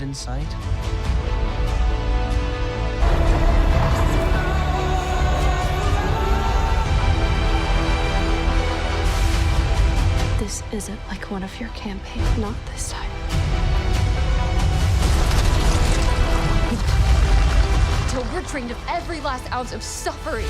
in sight. This isn't like one of your campaigns, not this time. Till we're drained of every last ounce of suffering.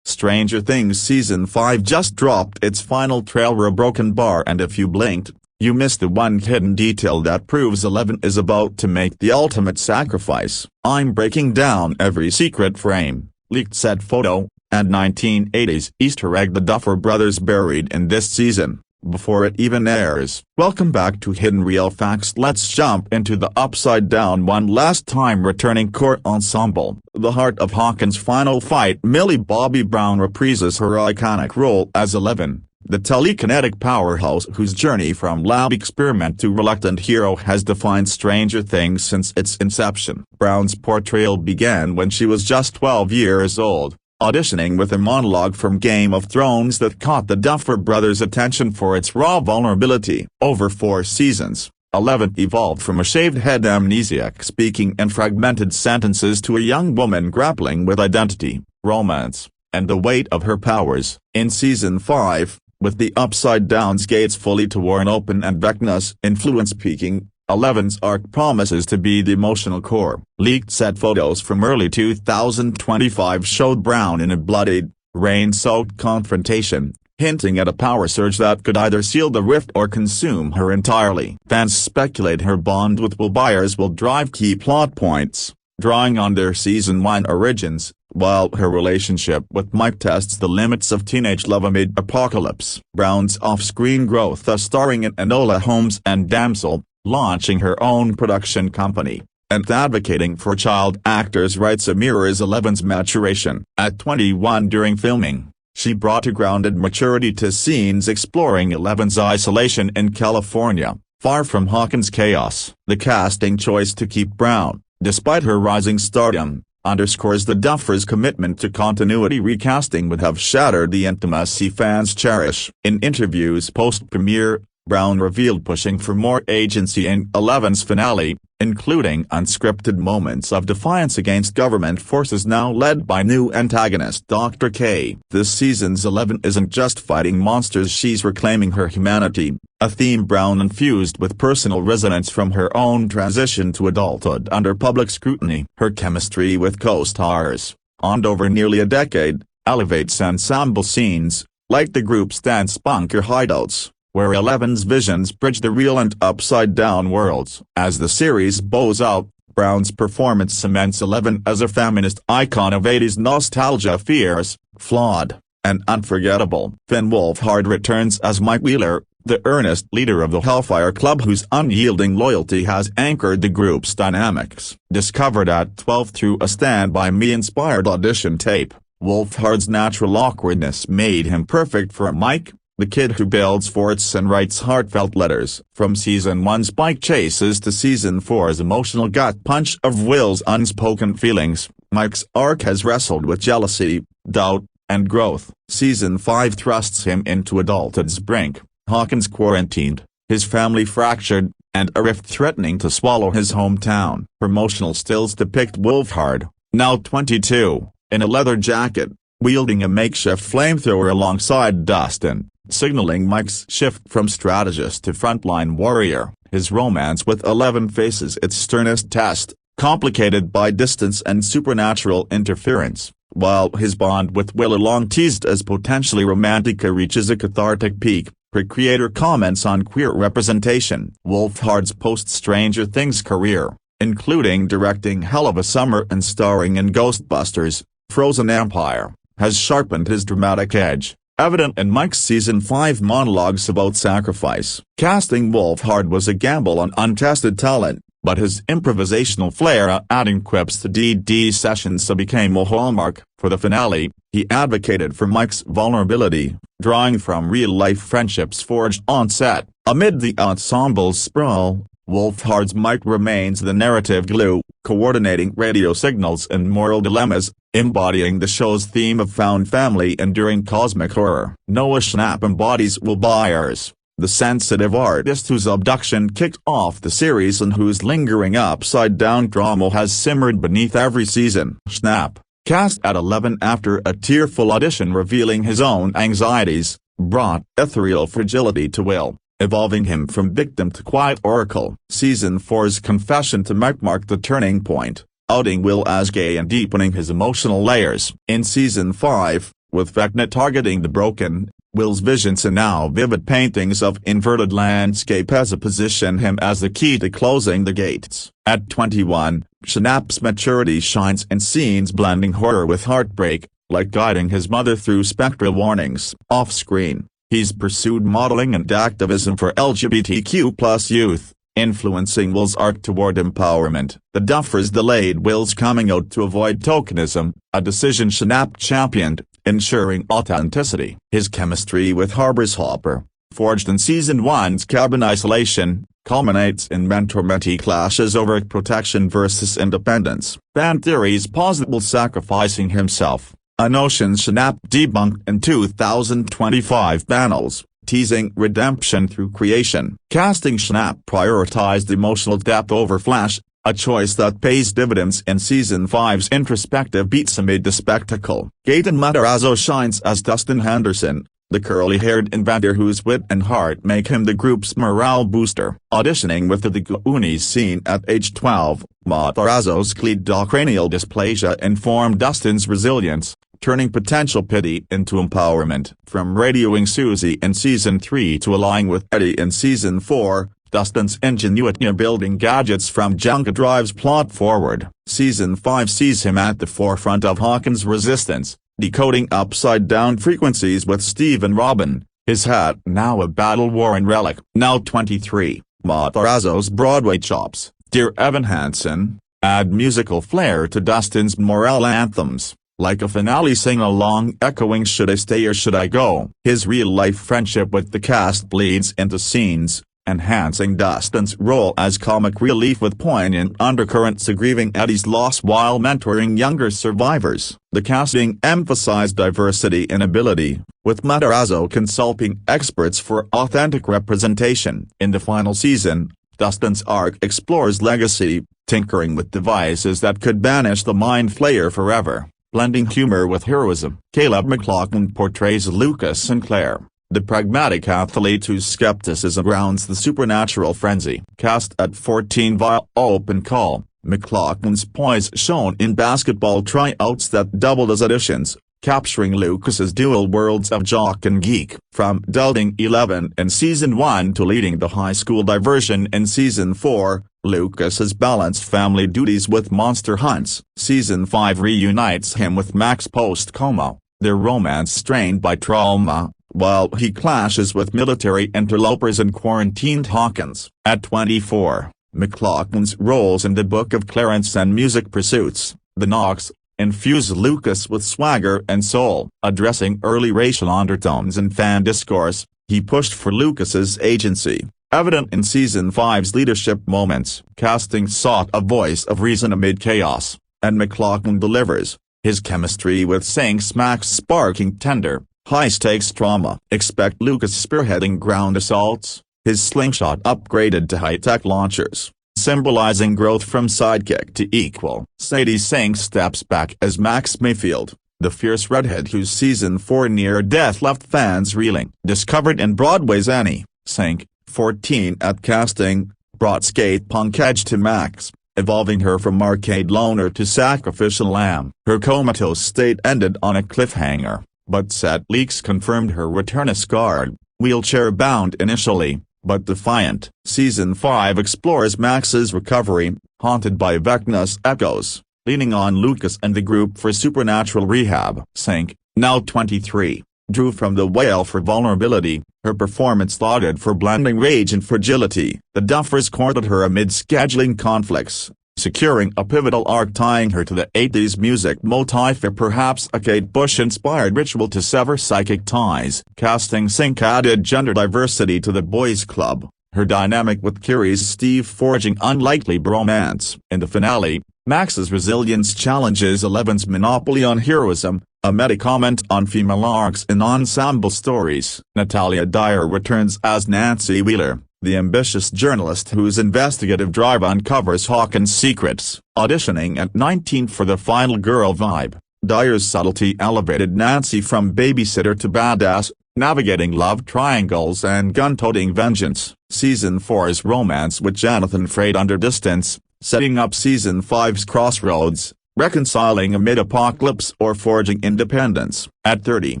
Stranger Things Season 5 just dropped its final trailer. A broken bar, and if you blinked, you missed the one hidden detail that proves Eleven is about to make the ultimate sacrifice. I'm breaking down every secret frame, leaked set photo, and 1980s Easter egg the Duffer Brothers buried in this season, before it even airs. Welcome back to Hidden Real Facts. Let's jump into the upside down one last time. Returning core ensemble, the heart of Hawkins' final fight. Millie Bobby Brown reprises her iconic role as Eleven, the telekinetic powerhouse whose journey from lab experiment to reluctant hero has defined Stranger Things since its inception. Brown's portrayal began when she was just 12 years old, auditioning with a monologue from Game of Thrones that caught the Duffer Brothers' attention for its raw vulnerability. Over 4 seasons, Eleven evolved from a shaved-head amnesiac speaking in fragmented sentences to a young woman grappling with identity, romance, and the weight of her powers. In Season 5, with the upside-down gates fully torn open and Vecna's influence peaking, Eleven's arc promises to be the emotional core. Leaked set photos from early 2025 showed Brown in a bloodied, rain-soaked confrontation, hinting at a power surge that could either seal the rift or consume her entirely. Fans speculate her bond with Will Byers will drive key plot points, drawing on their Season 1 origins, while her relationship with Mike tests the limits of teenage love amid apocalypse. Brown's off-screen growth, starring in Enola Holmes and Damsel, launching her own production company, and advocating for child actors' rights mirrors Eleven's maturation. At 21 during filming, she brought a grounded maturity to scenes exploring Eleven's isolation in California, far from Hawkins' chaos. The casting choice to keep Brown, despite her rising stardom, underscores the Duffers' commitment to continuity. Recasting would have shattered the intimacy fans cherish. In interviews post-premiere, Brown revealed pushing for more agency in Eleven's finale, including unscripted moments of defiance against government forces now led by new antagonist Dr. K. This season's Eleven isn't just fighting monsters, she's reclaiming her humanity, a theme Brown infused with personal resonance from her own transition to adulthood under public scrutiny. Her chemistry with co-stars, and over nearly a decade, elevates ensemble scenes, like the group's dance bunker hideouts, where Eleven's visions bridge the real and upside-down worlds. As the series bows out, Brown's performance cements Eleven as a feminist icon of 80s nostalgia, fierce, flawed, and unforgettable. Finn Wolfhard returns as Mike Wheeler, the earnest leader of the Hellfire Club whose unyielding loyalty has anchored the group's dynamics. Discovered at 12 through a Stand By Me-inspired audition tape, Wolfhard's natural awkwardness made him perfect for Mike, the kid who builds forts and writes heartfelt letters. From Season 1's bike chases to Season 4's emotional gut punch of Will's unspoken feelings, Mike's arc has wrestled with jealousy, doubt, and growth. Season 5 thrusts him into adulthood's brink, Hawkins quarantined, his family fractured, and a rift threatening to swallow his hometown. Promotional stills depict Wolfhard, now 22, in a leather jacket, wielding a makeshift flamethrower alongside Dustin, signaling Mike's shift from strategist to frontline warrior. His romance with 11 faces its sternest test, complicated by distance and supernatural interference, while his bond with Will, long teased as potentially romantic, reaches a cathartic peak. Creator comments on queer representation. Wolfhard's post-Stranger Things career, including directing Hell of a Summer and starring in Ghostbusters, Frozen Empire, has sharpened his dramatic edge, evident in Mike's season 5 monologues about sacrifice. Casting Wolfhard was a gamble on untested talent, but his improvisational flair, adding quips to DD sessions, became a hallmark. For the finale, he advocated for Mike's vulnerability, drawing from real-life friendships forged on set. Amid the ensemble's sprawl, Wolfhard's Mike remains the narrative glue, coordinating radio signals and moral dilemmas, embodying the show's theme of found family enduring cosmic horror. Noah Schnapp embodies Will Byers, the sensitive artist whose abduction kicked off the series and whose lingering upside-down drama has simmered beneath every season. Schnapp, cast at 11 after a tearful audition revealing his own anxieties, brought ethereal fragility to Will, evolving him from victim to quiet oracle. Season 4's confession to Mike marked the turning point, outing Will as gay and deepening his emotional layers. In Season 5, with Vecna targeting the broken, Will's visions and now vivid paintings of inverted landscape position him as the key to closing the gates. At 21, Schnapp's maturity shines in scenes blending horror with heartbreak, like guiding his mother through spectral warnings. Off-screen, he's pursued modeling and activism for LGBTQ+ youth, influencing Will's arc toward empowerment. The Duffers delayed Will's coming out to avoid tokenism, a decision Schnapp championed, ensuring authenticity. His chemistry with Harbour's Hopper, forged in Season 1's cabin isolation, culminates in mentor-mentee clashes over protection versus independence. Fan theories posit Will sacrificing himself, a notion Schnapp debunked in 2025 panels, teasing redemption through creation. Casting Schnapp prioritized emotional depth over flash, a choice that pays dividends in Season 5's introspective beats amid the spectacle. Gaten Matarazzo shines as Dustin Henderson, the curly-haired inventor whose wit and heart make him the group's morale booster. Auditioning with the Goonies scene at age 12, Matarazzo's cleidocranial dysplasia informed Dustin's resilience, turning potential pity into empowerment. From radioing Susie in Season 3 to allying with Eddie in Season 4, Dustin's ingenuity in building gadgets from junk drives plot forward. Season 5 sees him at the forefront of Hawkins' resistance, decoding upside-down frequencies with Steve and Robin, his hat now a battle-worn relic. Now 23, Matarazzo's Broadway chops, Dear Evan Hansen, add musical flair to Dustin's morale anthems, like a finale sing-along echoing Should I Stay or Should I Go? His real-life friendship with the cast bleeds into scenes, enhancing Dustin's role as comic relief with poignant undercurrents of grieving Eddie's loss while mentoring younger survivors. The casting emphasized diversity in ability, with Matarazzo consulting experts for authentic representation. In the final season, Dustin's arc explores legacy, tinkering with devices that could banish the Mind Flayer forever, blending humor with heroism. Caleb MacLachlan portrays Lucas Sinclair, the pragmatic athlete whose skepticism grounds the supernatural frenzy. Cast at 14 via open call, MacLachlan's poise shone in basketball tryouts that doubled as auditions, capturing Lucas's dual worlds of jock and geek. From delving 11 in Season 1 to leading the high school diversion in Season 4, Lucas has balanced family duties with monster hunts. Season 5 reunites him with Max post-coma, their romance strained by trauma, while he clashes with military interlopers and quarantined Hawkins. At 24, MacLachlan's roles in the Book of Clarence and Music Pursuits, The Knocks, infuse Lucas with swagger and soul. Addressing early racial undertones and fan discourse, he pushed for Lucas's agency, evident in Season 5's leadership moments. Casting sought a voice of reason amid chaos, and MacLachlan delivers, his chemistry with Saint Max sparking tender, high-stakes drama. Expect Lucas spearheading ground assaults, his slingshot upgraded to high-tech launchers, symbolizing growth from sidekick to equal. Sadie Sink steps back as Max Mayfield, the fierce redhead whose season 4 near-death left fans reeling. Discovered in Broadway's Annie, sank, 14 at casting, brought skate punk edge to max, evolving her from arcade loner to sacrificial lamb. Her comatose state ended on a cliffhanger, but set leaks confirmed her return as scarred, wheelchair-bound initially, but defiant. Season 5 explores Max's recovery, haunted by Vecna's echoes, leaning on Lucas and the group for supernatural rehab. Sank, now 23, drew from The Whale for vulnerability, her performance lauded for blending rage and fragility. The Duffers courted her amid scheduling conflicts, securing a pivotal arc tying her to the 80s music motif for perhaps a Kate Bush-inspired ritual to sever psychic ties. Casting sync added gender diversity to the boys' club, her dynamic with Carrie's Steve forging unlikely bromance. In the finale, Max's resilience challenges Eleven's monopoly on heroism, a meta-comment on female arcs in ensemble stories. Natalia Dyer returns as Nancy Wheeler, the ambitious journalist whose investigative drive uncovers Hawkins' secrets. Auditioning at 19 for the final girl vibe, Dyer's subtlety elevated Nancy from babysitter to badass, navigating love triangles and gun-toting vengeance. Season 4's romance with Jonathan frayed under distance, setting up Season 5's crossroads, reconciling amid apocalypse or forging independence. At 30,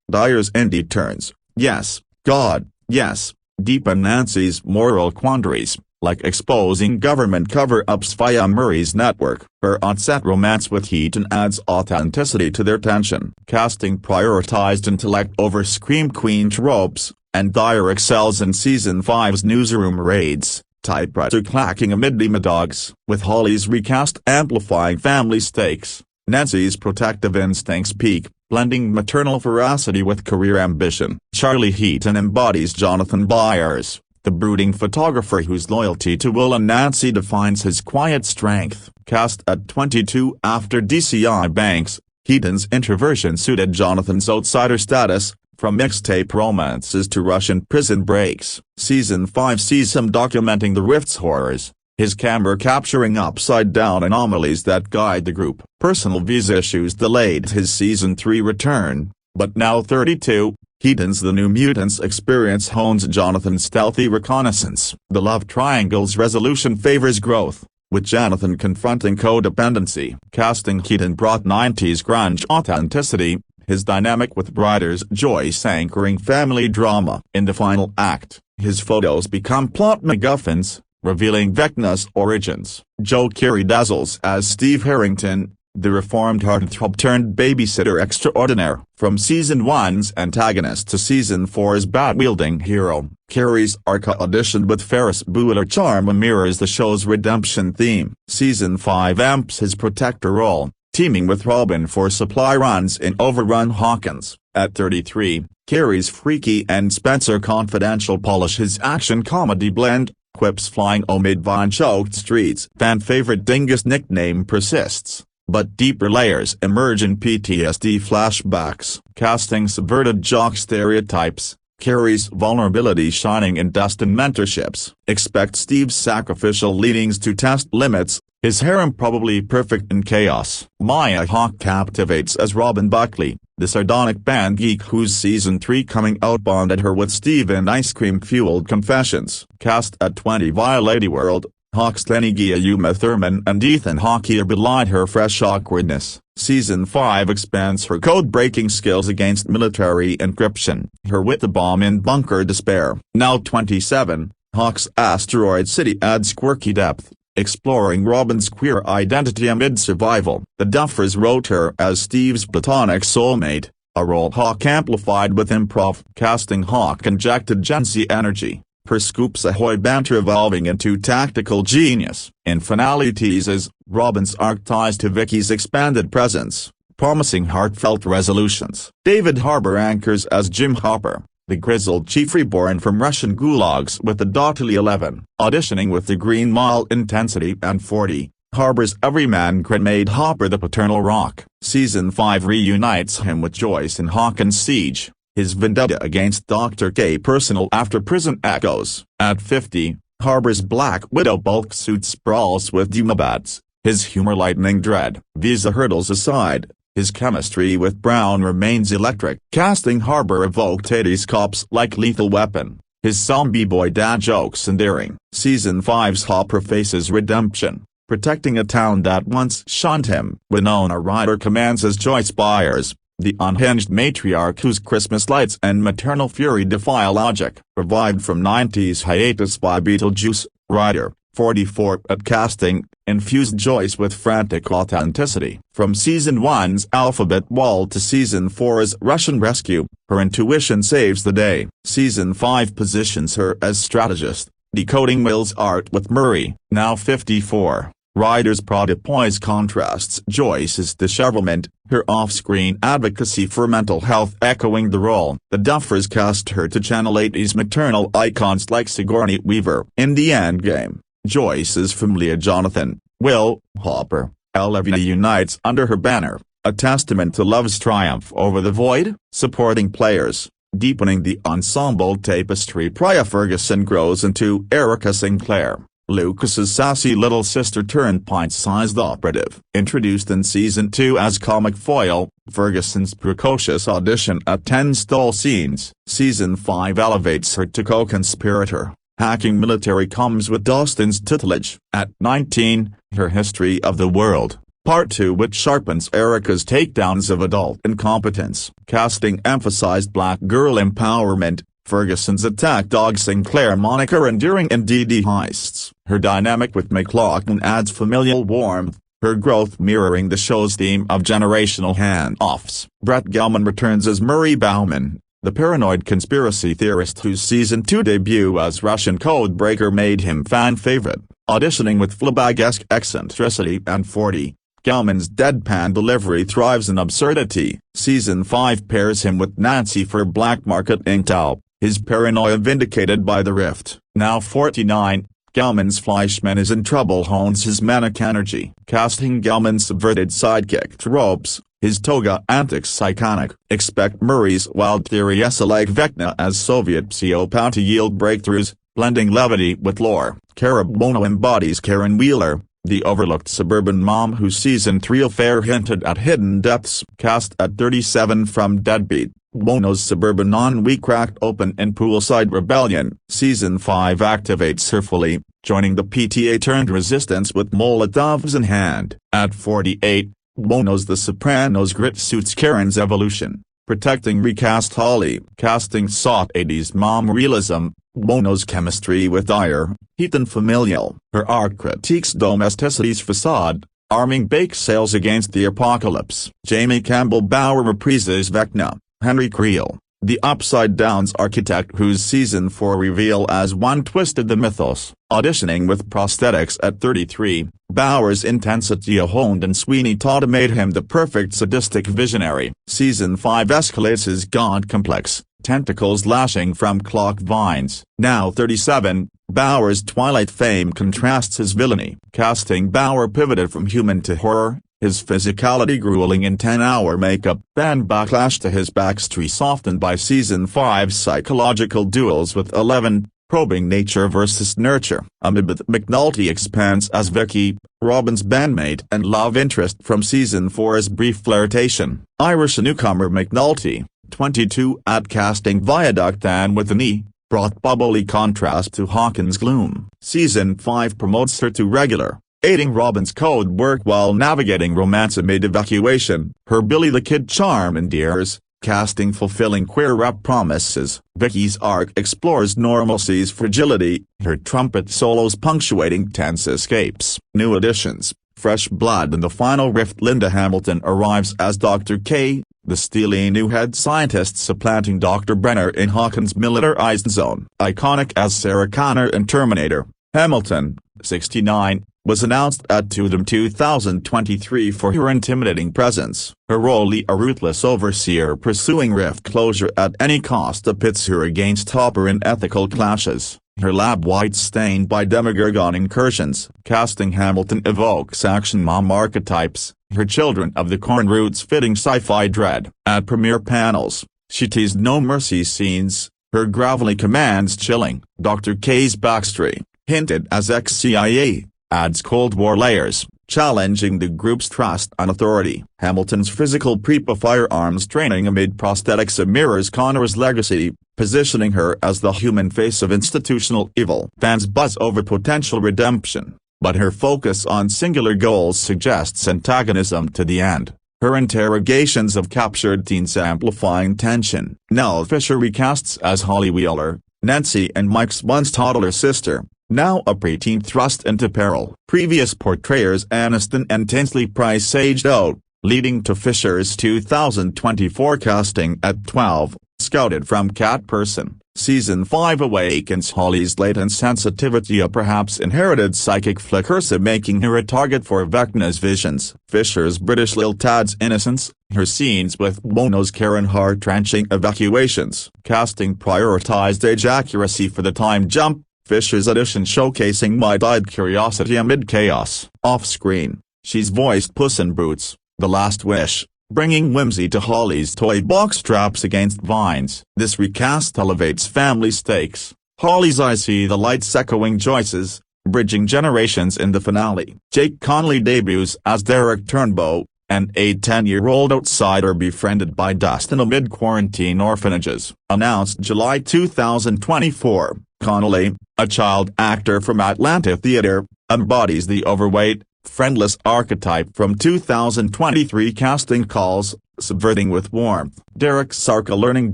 Dyer's indie turns, yes, God, yes, deepen Nancy's moral quandaries, like exposing government cover-ups via Murray's network. Her on-set romance with Heaton adds authenticity to their tension. Casting prioritized intellect over scream queen tropes, and Dyer excels in Season 5's newsroom raids, typewriter clacking amid demagogues. With Holly's recast amplifying family stakes, Nancy's protective instincts peak, blending maternal veracity with career ambition. Charlie Heaton embodies Jonathan Byers, the brooding photographer whose loyalty to Will and Nancy defines his quiet strength. Cast at 22 after DCI Banks, Heaton's introversion suited Jonathan's outsider status, from mixtape romances to Russian prison breaks. Season 5 sees him documenting the Rift's horrors, his camera capturing upside-down anomalies that guide the group. Personal visa issues delayed his Season 3 return, but now 32, Heaton's The New Mutants experience hones Jonathan's stealthy reconnaissance. The love triangle's resolution favors growth, with Jonathan confronting codependency. Casting Heaton brought 90s grunge authenticity, his dynamic with writers Joyce anchoring family drama. In the final act, his photos become plot MacGuffins, revealing Vecna's origins. Joe Keery dazzles as Steve Harrington, the reformed heartthrob turned babysitter extraordinaire. From Season 1's antagonist to Season 4's bat-wielding hero, Keery's arc auditioned with Ferris Bueller charm mirrors the show's redemption theme. Season 5 amps his protector role, teaming with Robin for supply runs in Overrun Hawkins. At 33, Keery's freaky and Spencer confidential polish his action comedy blend, quips flying amid vine-choked streets. Fan-favorite Dingus nickname persists, but deeper layers emerge in PTSD flashbacks. Casting subverted jock stereotypes, Keery's vulnerability shining in Destined mentorships. Expect Steve's sacrificial leanings to test limits, his harem probably perfect in chaos. Maya Hawke captivates as Robin Buckley, the sardonic band geek whose Season 3 coming out bonded her with Steve in ice-cream-fueled confessions. Cast at 20 via Lady World, Hawke's Lenny Gia Uma Thurman and Ethan Hawke belied her fresh awkwardness. Season 5 expands her code-breaking skills against military encryption, her with the bomb in Bunker Despair. Now 27, Hawke's Asteroid City adds quirky depth, exploring Robin's queer identity amid survival. The Duffers wrote her as Steve's platonic soulmate, a role Hawke amplified with improv. Casting Hawke injected Gen Z energy, her Scoops Ahoy banter evolving into tactical genius. In finale teases, Robin's arc ties to Vicky's expanded presence, promising heartfelt resolutions. David Harbour anchors as Jim Hopper, the grizzled chief reborn from Russian gulags with the Daughtily 11. Auditioning with the Green Mile intensity and 40, Harbour's everyman grit made Hopper the paternal rock. Season 5 reunites him with Joyce in Hawkins' Siege, his vendetta against Dr. K personal after prison echoes. At 50, Harbour's Black Widow bulk suit sprawls with Demobats, his humor lightening dread. Visa hurdles aside, His chemistry with Brown remains electric. Casting Harbour evoked 80s cops like Lethal Weapon. His zombie boy dad jokes endearing. Season 5's Hopper faces redemption, protecting a town that once shunned him. Winona Ryder commands as Joyce Byers, the unhinged matriarch whose Christmas lights and maternal fury defy logic. Revived from 90s hiatus by Beetlejuice, Ryder, 44 at casting, infused Joyce with frantic authenticity. From Season 1's alphabet wall to Season 4's Russian rescue, her intuition saves the day. Season 5 positions her as strategist, decoding Will's art with Murray, now 54. Ryder's poise contrasts Joyce's dishevelment, her off-screen advocacy for mental health echoing the role. The Duffers cast her to channel 80s maternal icons like Sigourney Weaver. In the endgame, Joyce's familia Jonathan, Will, Hopper, Olivia unites under her banner, a testament to love's triumph over the void. Supporting players, deepening the ensemble tapestry. Priya Ferguson grows into Erica Sinclair, Lucas's sassy little sister turned pint-sized operative. Introduced in Season 2 as comic foil, Ferguson's precocious audition at 10 stall scenes. Season 5 elevates her to co-conspirator. Hacking military comms with Dawson's tutelage. At 19, her History of the World, Part 2, which sharpens Erica's takedowns of adult incompetence. Casting emphasized black girl empowerment. Ferguson's attack dog Sinclair moniker enduring in DD heists. Her dynamic with McLaughlin adds familial warmth, her growth mirroring the show's theme of generational hand-offs. Brett Gelman returns as Murray Bauman, the paranoid conspiracy theorist whose Season 2 debut as Russian codebreaker made him fan favorite. Auditioning with Fleabag-esque eccentricity and 40, Gelman's deadpan delivery thrives in absurdity. Season 5 pairs him with Nancy for black market intel, his paranoia vindicated by the rift. Now 49, Gelman's Fleischman is in trouble hones his manic energy. Casting Gelman's subverted sidekick tropes, his toga antics iconic. Expect Murray's wild theories like Vecna as Soviet psychopath to yield breakthroughs, blending levity with lore. Cara Buono embodies Karen Wheeler, the overlooked suburban mom whose Season 3 affair hinted at hidden depths. Cast at 37 from Deadbeat, Buono's suburban ennui cracked open in poolside rebellion. Season 5 activates her fully, joining the PTA-turned-resistance with Molotovs in hand. At 48, Buono's The Sopranos grit suits Karen's evolution, protecting recast Holly. Casting sought 80s mom realism, Buono's chemistry with Dyer, heat and familial. Her art critiques domesticity's facade, arming bake sales against the apocalypse. Jamie Campbell Bower reprises Vecna, Henry Creel, the Upside Down's architect whose Season 4 reveal as one twisted the mythos. Auditioning with prosthetics at 33, Bower's intensity honed and Sweeney Todd made him the perfect sadistic visionary. Season 5 escalates his god complex, tentacles lashing from clock vines. Now 37, Bower's Twilight fame contrasts his villainy. Casting Bower pivoted from human to horror, his physicality grueling in 10-hour makeup and backlash to his backstory softened by Season 5's psychological duels with 11, probing nature versus nurture. Elizabeth McNulty expands as Vicky, Robin's bandmate and love interest from Season 4's brief flirtation. Irish newcomer McNulty, 22 at casting Viaduct and with an E, brought bubbly contrast to Hawkins' gloom. Season 5 promotes her to regular, aiding Robin's code work while navigating romance amid evacuation. Her Billy the Kid charm endears, casting fulfilling queer rap promises. Vicky's arc explores normalcy's fragility, her trumpet solos punctuating tense escapes. New additions, fresh blood in the final rift. Linda Hamilton arrives as Dr. K, the steely new head scientist supplanting Dr. Brenner in Hawkins' militarized zone. Iconic as Sarah Connor in Terminator, Hamilton, 69, was announced at Totem 2023 for her intimidating presence. Her role a ruthless overseer pursuing rift closure at any cost pits her against Hopper in ethical clashes. Her lab white stained by Demogorgon incursions. Casting Hamilton evokes action mom archetypes, her Children of the Corn roots fitting sci-fi dread. At premiere panels, she teased no mercy scenes, her gravelly commands chilling. Dr. K's backstory, hinted as ex-CIA, adds Cold War layers. challenging the group's trust and authority. Hamilton's physical prep of firearms training amid prosthetics mirrors Connor's legacy, positioning her as the human face of institutional evil. Fans buzz over potential redemption, but her focus on singular goals suggests antagonism to the end. Her interrogations of captured teens amplifying tension. Nell Fisher recasts as Holly Wheeler, Nancy and Mike's once toddler sister, now a preteen thrust into peril. Previous portrayers Aniston and Tinsley Price aged out, leading to Fisher's 2024 casting at 12, scouted from Cat Person. Season 5 awakens Holly's latent sensitivity, a perhaps inherited psychic flickers, making her a target for Vecna's visions. Fisher's British Lil Tad's innocence, her scenes with Bono's Karen heart-wrenching evacuations. Casting prioritized age accuracy for the time jump, Fisher's audition showcasing wide-eyed curiosity amid chaos. Off-screen, she's voiced Puss in Boots, The Last Wish, bringing whimsy to Holly's toy box traps against vines. This recast elevates family stakes. Holly's I See the Lights echoing Joyce's, bridging generations in the finale. Jake Connolly debuts as Derek Turnbow, an 10-year-old outsider befriended by Dustin amid quarantine orphanages. Announced July 2024, Connolly, a child actor from Atlanta Theater, embodies the overweight, friendless archetype from 2023 casting calls, subverting with warmth. Derek Sarka learning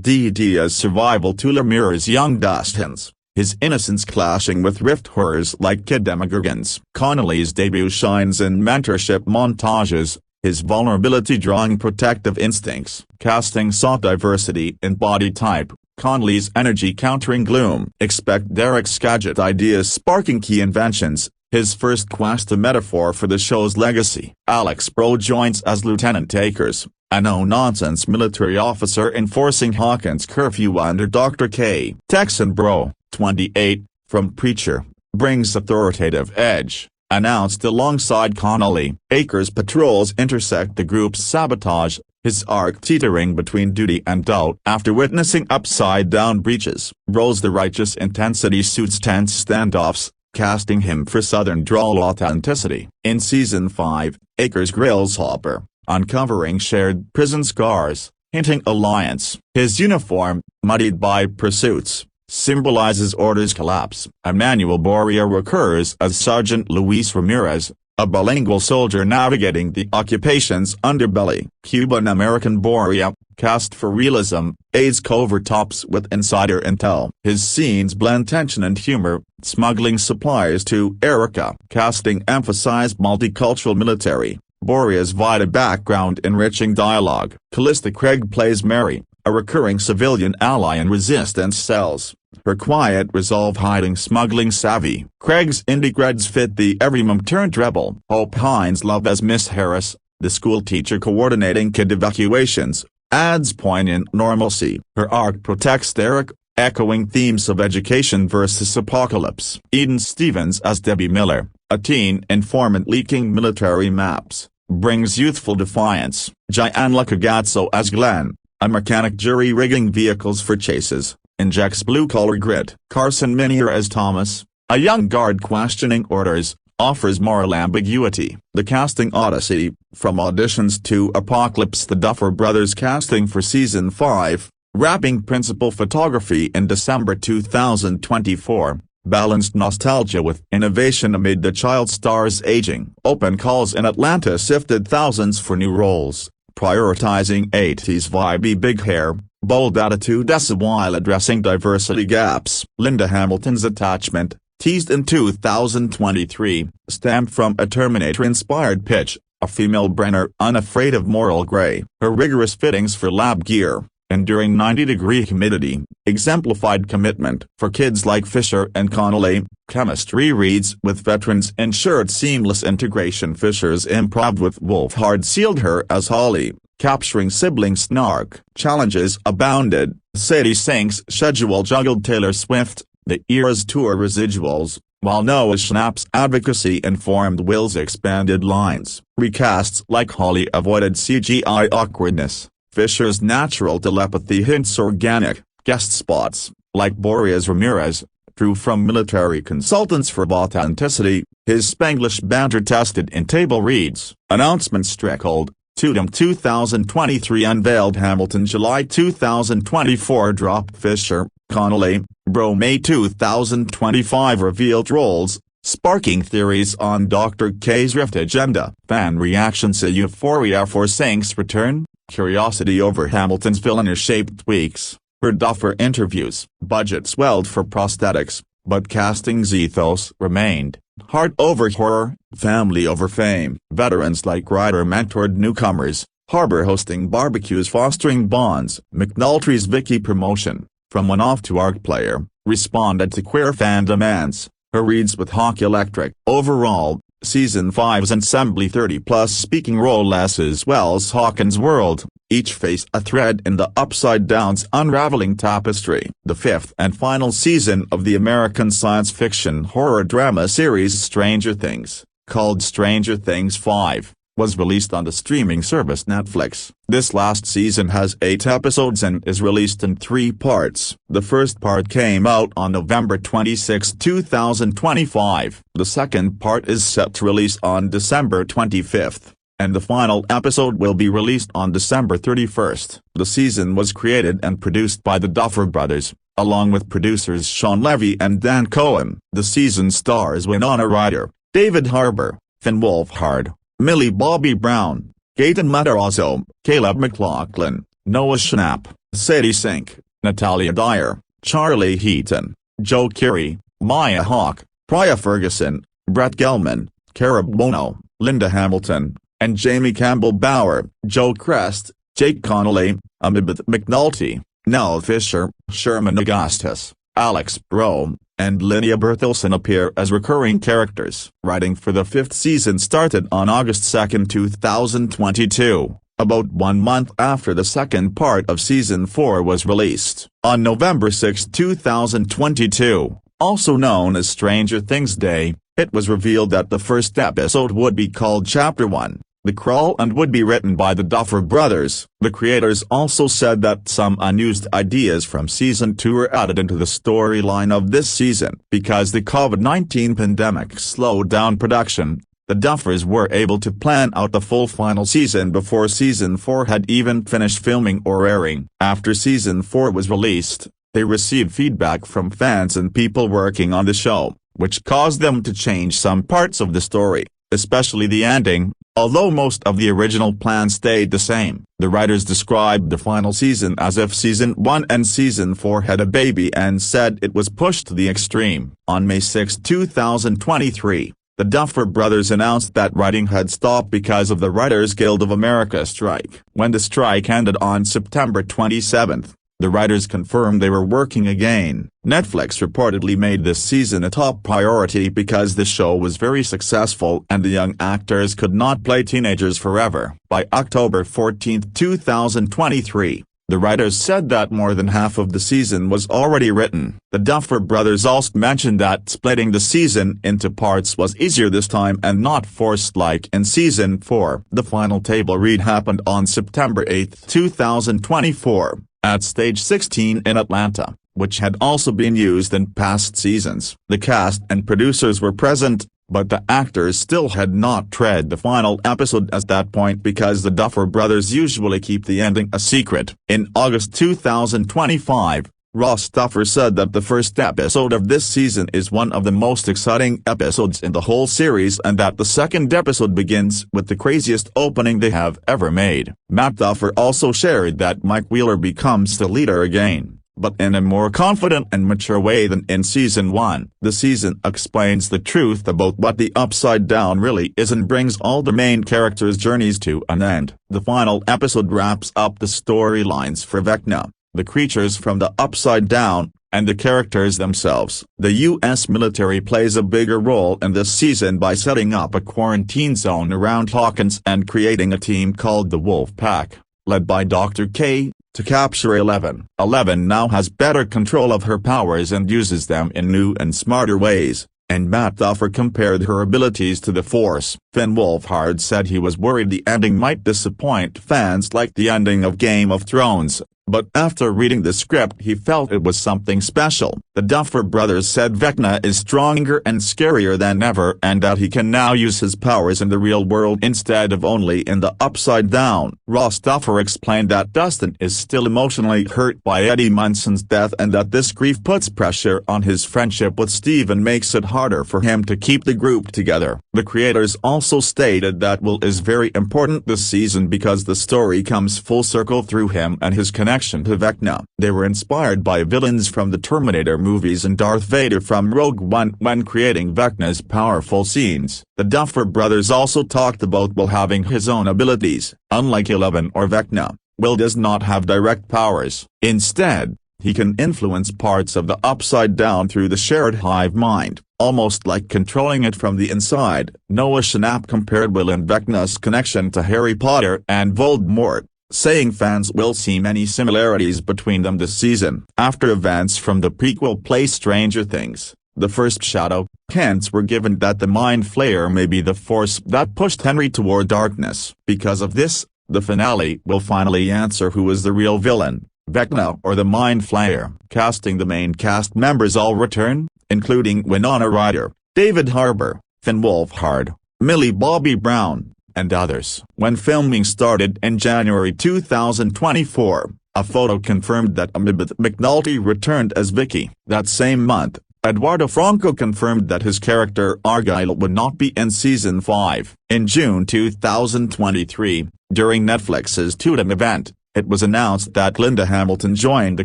DD's survival tool mirrors young Dustin's, his innocence clashing with rift horrors like Kid Demogorgons. Connolly's debut shines in mentorship montages, his vulnerability drawing protective instincts. Casting sought diversity in body type, Connolly's energy countering gloom. Expect Derek's gadget ideas sparking key inventions, his first quest a metaphor for the show's legacy. Alex Bro joins as Lieutenant Akers, a no-nonsense military officer enforcing Hawkins' curfew under Dr. K. Texan Bro, 28, from Preacher, brings authoritative edge. Announced alongside Connolly, Akers' patrols intersect the group's sabotage, his arc teetering between duty and doubt. After witnessing upside-down breaches, Bro's the righteous intensity suits tense standoffs, casting him for Southern drawl authenticity. In Season 5, Akers grills Hopper, uncovering shared prison scars, hinting alliance. His uniform, muddied by pursuits, symbolizes Order's collapse. Emmanuel Boria recurs as Sergeant Luis Ramirez, a bilingual soldier navigating the occupation's underbelly. Cuban-American Boria, cast for realism, aids covert ops with insider intel. His scenes blend tension and humor, smuggling supplies to Erica. Casting emphasized multicultural military, Boria's Vita background enriching dialogue. Callista Craig plays Mary, a recurring civilian ally in resistance cells, her quiet resolve hiding smuggling savvy. Craig's indie creds fit the everyman-turned rebel. Hope Hines' love as Miss Harris, the school teacher coordinating kid evacuations, adds poignant normalcy. Her arc protects Derek, echoing themes of education versus apocalypse. Eden Stevens as Debbie Miller, a teen informant leaking military maps, brings youthful defiance. Gianluca Cagazzo as Glenn, a mechanic jury-rigging vehicles for chases, injects blue-collar grit. Carson Minier as Thomas, a young guard questioning orders, offers moral ambiguity. The casting odyssey, from auditions to Apocalypse. The Duffer Brothers casting for Season 5, wrapping principal photography in December 2024, balanced nostalgia with innovation amid the child star's aging. Open calls in Atlanta sifted thousands for new roles, prioritizing 80s vibey big hair, bold attitude while addressing diversity gaps. Linda Hamilton's attachment, teased in 2023, stemmed from a Terminator-inspired pitch, a female Brenner unafraid of moral gray. Her rigorous fittings for lab gear, enduring 90-degree humidity, exemplified commitment. For kids like Fisher and Connolly, chemistry reads with veterans ensured seamless integration. Fisher's improv with Wolfhard sealed her as Holly, capturing sibling snark. Challenges abounded. Sadie Sink's schedule juggled Taylor Swift, the Eras Tour residuals, while Noah Schnapp's advocacy informed Will's expanded lines. Recasts like Holly avoided CGI awkwardness. Fisher's natural telepathy hints organic. Guest spots, like Boria's Ramirez, drew from military consultants for authenticity. His Spanglish banter tested in table reads. Announcements trickled. Tudum 2023 unveiled Hamilton July 2024 dropped Fisher, Connolly, Bro May 2025 revealed roles, sparking theories on Dr. K's rift agenda. Fan reactions to Euphoria for Sank's return, curiosity over Hamilton's villainous-shaped tweaks, her Duffer interviews. Budget swelled for prosthetics, but casting's ethos remained. Heart over horror, family over fame. Veterans like Ryder mentored newcomers, Harbour hosting barbecues fostering bonds. McNulty's Vicky promotion, from one-off to ARC player, responded to queer fan demands. Her reads with Hawk Electric. Overall, Season 5's ensemble 30-plus speaking role as well as Hawkins' world, each face a thread in the Upside Down's unraveling tapestry. The fifth and final season of the American science fiction horror drama series Stranger Things, called Stranger Things 5, was released on the streaming service Netflix. This last season has 8 episodes and is released in 3 parts. The first part came out on November 26, 2025. The second part is set to release on December 25th. And the final episode will be released on December 31st. The season was created and produced by the Duffer Brothers, along with producers Sean Levy and Dan Cohen. The season stars Winona Ryder, David Harbour, Finn Wolfhard, Millie Bobby Brown, Gaten Matarazzo, Caleb McLaughlin, Noah Schnapp, Sadie Sink, Natalia Dyer, Charlie Heaton, Joe Keery, Maya Hawke, Priya Ferguson, Brett Gelman, Cara Buono, Linda Hamilton, and Jamie Campbell Bower. Joe Crest, Jake Connolly, Amibeth McNulty, Nell Fisher, Sherman Augustus, Alex Bro, and Linnea Berthelsson appear as recurring characters. Writing for the 5th season started on August 2, 2022, about 1 month after the second part of Season 4 was released. On November 6, 2022, also known as Stranger Things Day, it was revealed that the first episode would be called Chapter 1, The Crawl, and would be written by the Duffer Brothers. The creators also said that some unused ideas from Season 2 were added into the storyline of this season. Because the COVID-19 pandemic slowed down production, the Duffers were able to plan out the full final season before Season 4 had even finished filming or airing. After Season 4 was released, they received feedback from fans and people working on the show, which caused them to change some parts of the story, especially the ending, although most of the original plan stayed the same. The writers described the final season as if Season 1 and Season 4 had a baby and said it was pushed to the extreme. On May 6, 2023, the Duffer Brothers announced that writing had stopped because of the Writers Guild of America strike. When the strike ended on September 27, the writers confirmed they were working again. Netflix reportedly made this season a top priority because the show was very successful and the young actors could not play teenagers forever. By October 14, 2023, the writers said that more than half of the season was already written. The Duffer Brothers also mentioned that splitting the season into parts was easier this time and not forced like in Season 4. The final table read happened on September 8, 2024. At Stage 16 in Atlanta, which had also been used in past seasons. The cast and producers were present, but the actors still had not tread the final episode at that point because the Duffer Brothers usually keep the ending a secret. In August 2025, Ross Duffer said that the first episode of this season is one of the most exciting episodes in the whole series and that the second episode begins with the craziest opening they have ever made. Matt Duffer also shared that Mike Wheeler becomes the leader again, but in a more confident and mature way than in Season 1. The season explains the truth about what the Upside Down really is and brings all the main characters' journeys to an end. The final episode wraps up the storylines for Vecna, the creatures from the Upside Down, and the characters themselves. The U.S. military plays a bigger role in this season by setting up a quarantine zone around Hawkins and creating a team called the Wolf Pack, led by Dr. K, to capture 11. 11 now has better control of her powers and uses them in new and smarter ways, and Matt Duffer compared her abilities to the Force. Finn Wolfhard said he was worried the ending might disappoint fans like the ending of Game of Thrones, but after reading the script he felt it was something special. The Duffer Brothers said Vecna is stronger and scarier than ever and that he can now use his powers in the real world instead of only in the Upside Down. Ross Duffer explained that Dustin is still emotionally hurt by Eddie Munson's death and that this grief puts pressure on his friendship with Steve and makes it harder for him to keep the group together. The creators also stated that Will is very important this season because the story comes full circle through him and his connection to Vecna. They were inspired by villains from the Terminator movies and Darth Vader from Rogue One when creating Vecna's powerful scenes. The Duffer Brothers also talked about Will having his own abilities. Unlike Eleven or Vecna, Will does not have direct powers. Instead, he can influence parts of the Upside Down through the shared hive mind, almost like controlling it from the inside. Noah Schnapp compared Will and Vecna's connection to Harry Potter and Voldemort, saying fans will see many similarities between them this season. After events from the prequel play Stranger Things, the first shadow hints were given that the Mind Flayer may be the force that pushed Henry toward darkness. Because of this, the finale will finally answer who is the real villain, Vecna or the Mind Flayer. Casting: the main cast members all return, including Winona Ryder, David Harbour, Finn Wolfhard, Millie Bobby Brown, and others. When filming started in January 2024, a photo confirmed that Elizabeth McNulty returned as Vicky. That same month, Eduardo Franco confirmed that his character Argyle would not be in Season 5. In June 2023, during Netflix's Totem event, it was announced that Linda Hamilton joined the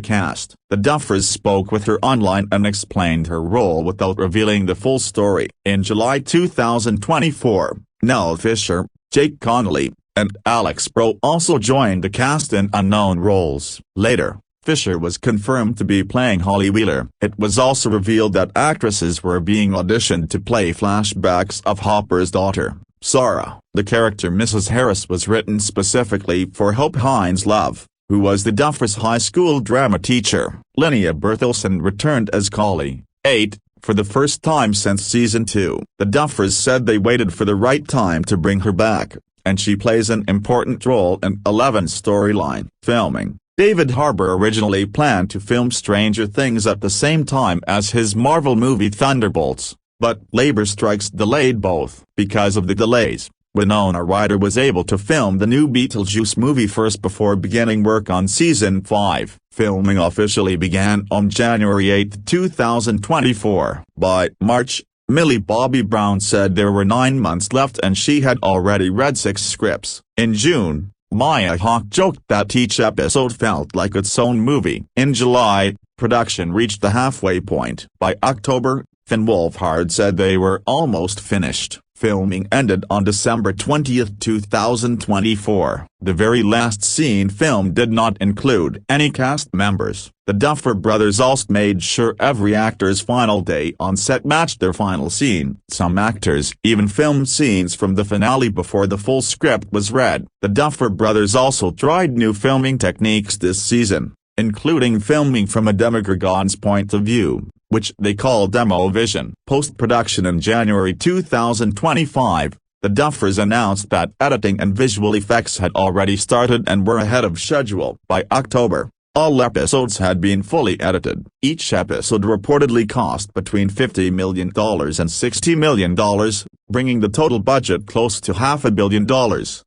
cast. The Duffers spoke with her online and explained her role without revealing the full story. In July 2024, Nell Fisher, Jake Connolly, and Alex Pro also joined the cast in unknown roles. Later, Fisher was confirmed to be playing Holly Wheeler. It was also revealed that actresses were being auditioned to play flashbacks of Hopper's daughter, Sarah. The character Mrs. Harris was written specifically for Hope Hines Love, who was the Duffers' high school drama teacher. Linnea Berthelsen returned as Collie, 8, for the first time since Season 2. The Duffers said they waited for the right time to bring her back, and she plays an important role in 11's storyline. Filming: David Harbour originally planned to film Stranger Things at the same time as his Marvel movie Thunderbolts, but labor strikes delayed both. Because of the delays, Winona Ryder was able to film the new Beetlejuice movie first before beginning work on Season 5. Filming officially began on January 8, 2024. By March, Millie Bobby Brown said there were 9 months left and she had already read 6 scripts. In June, Maya Hawke joked that each episode felt like its own movie. In July, production reached the halfway point. By October, Finn Wolfhard said they were almost finished. Filming ended on December 20, 2024. The very last scene filmed did not include any cast members. The Duffer Brothers also made sure every actor's final day on set matched their final scene. Some actors even filmed scenes from the finale before the full script was read. The Duffer Brothers also tried new filming techniques this season, including filming from a Demogorgon's point of view, which they call Demo Vision. Post-production: in January 2025, the Duffers announced that editing and visual effects had already started and were ahead of schedule. By October, all episodes had been fully edited. Each episode reportedly cost between $50 million and $60 million, bringing the total budget close to $500 million.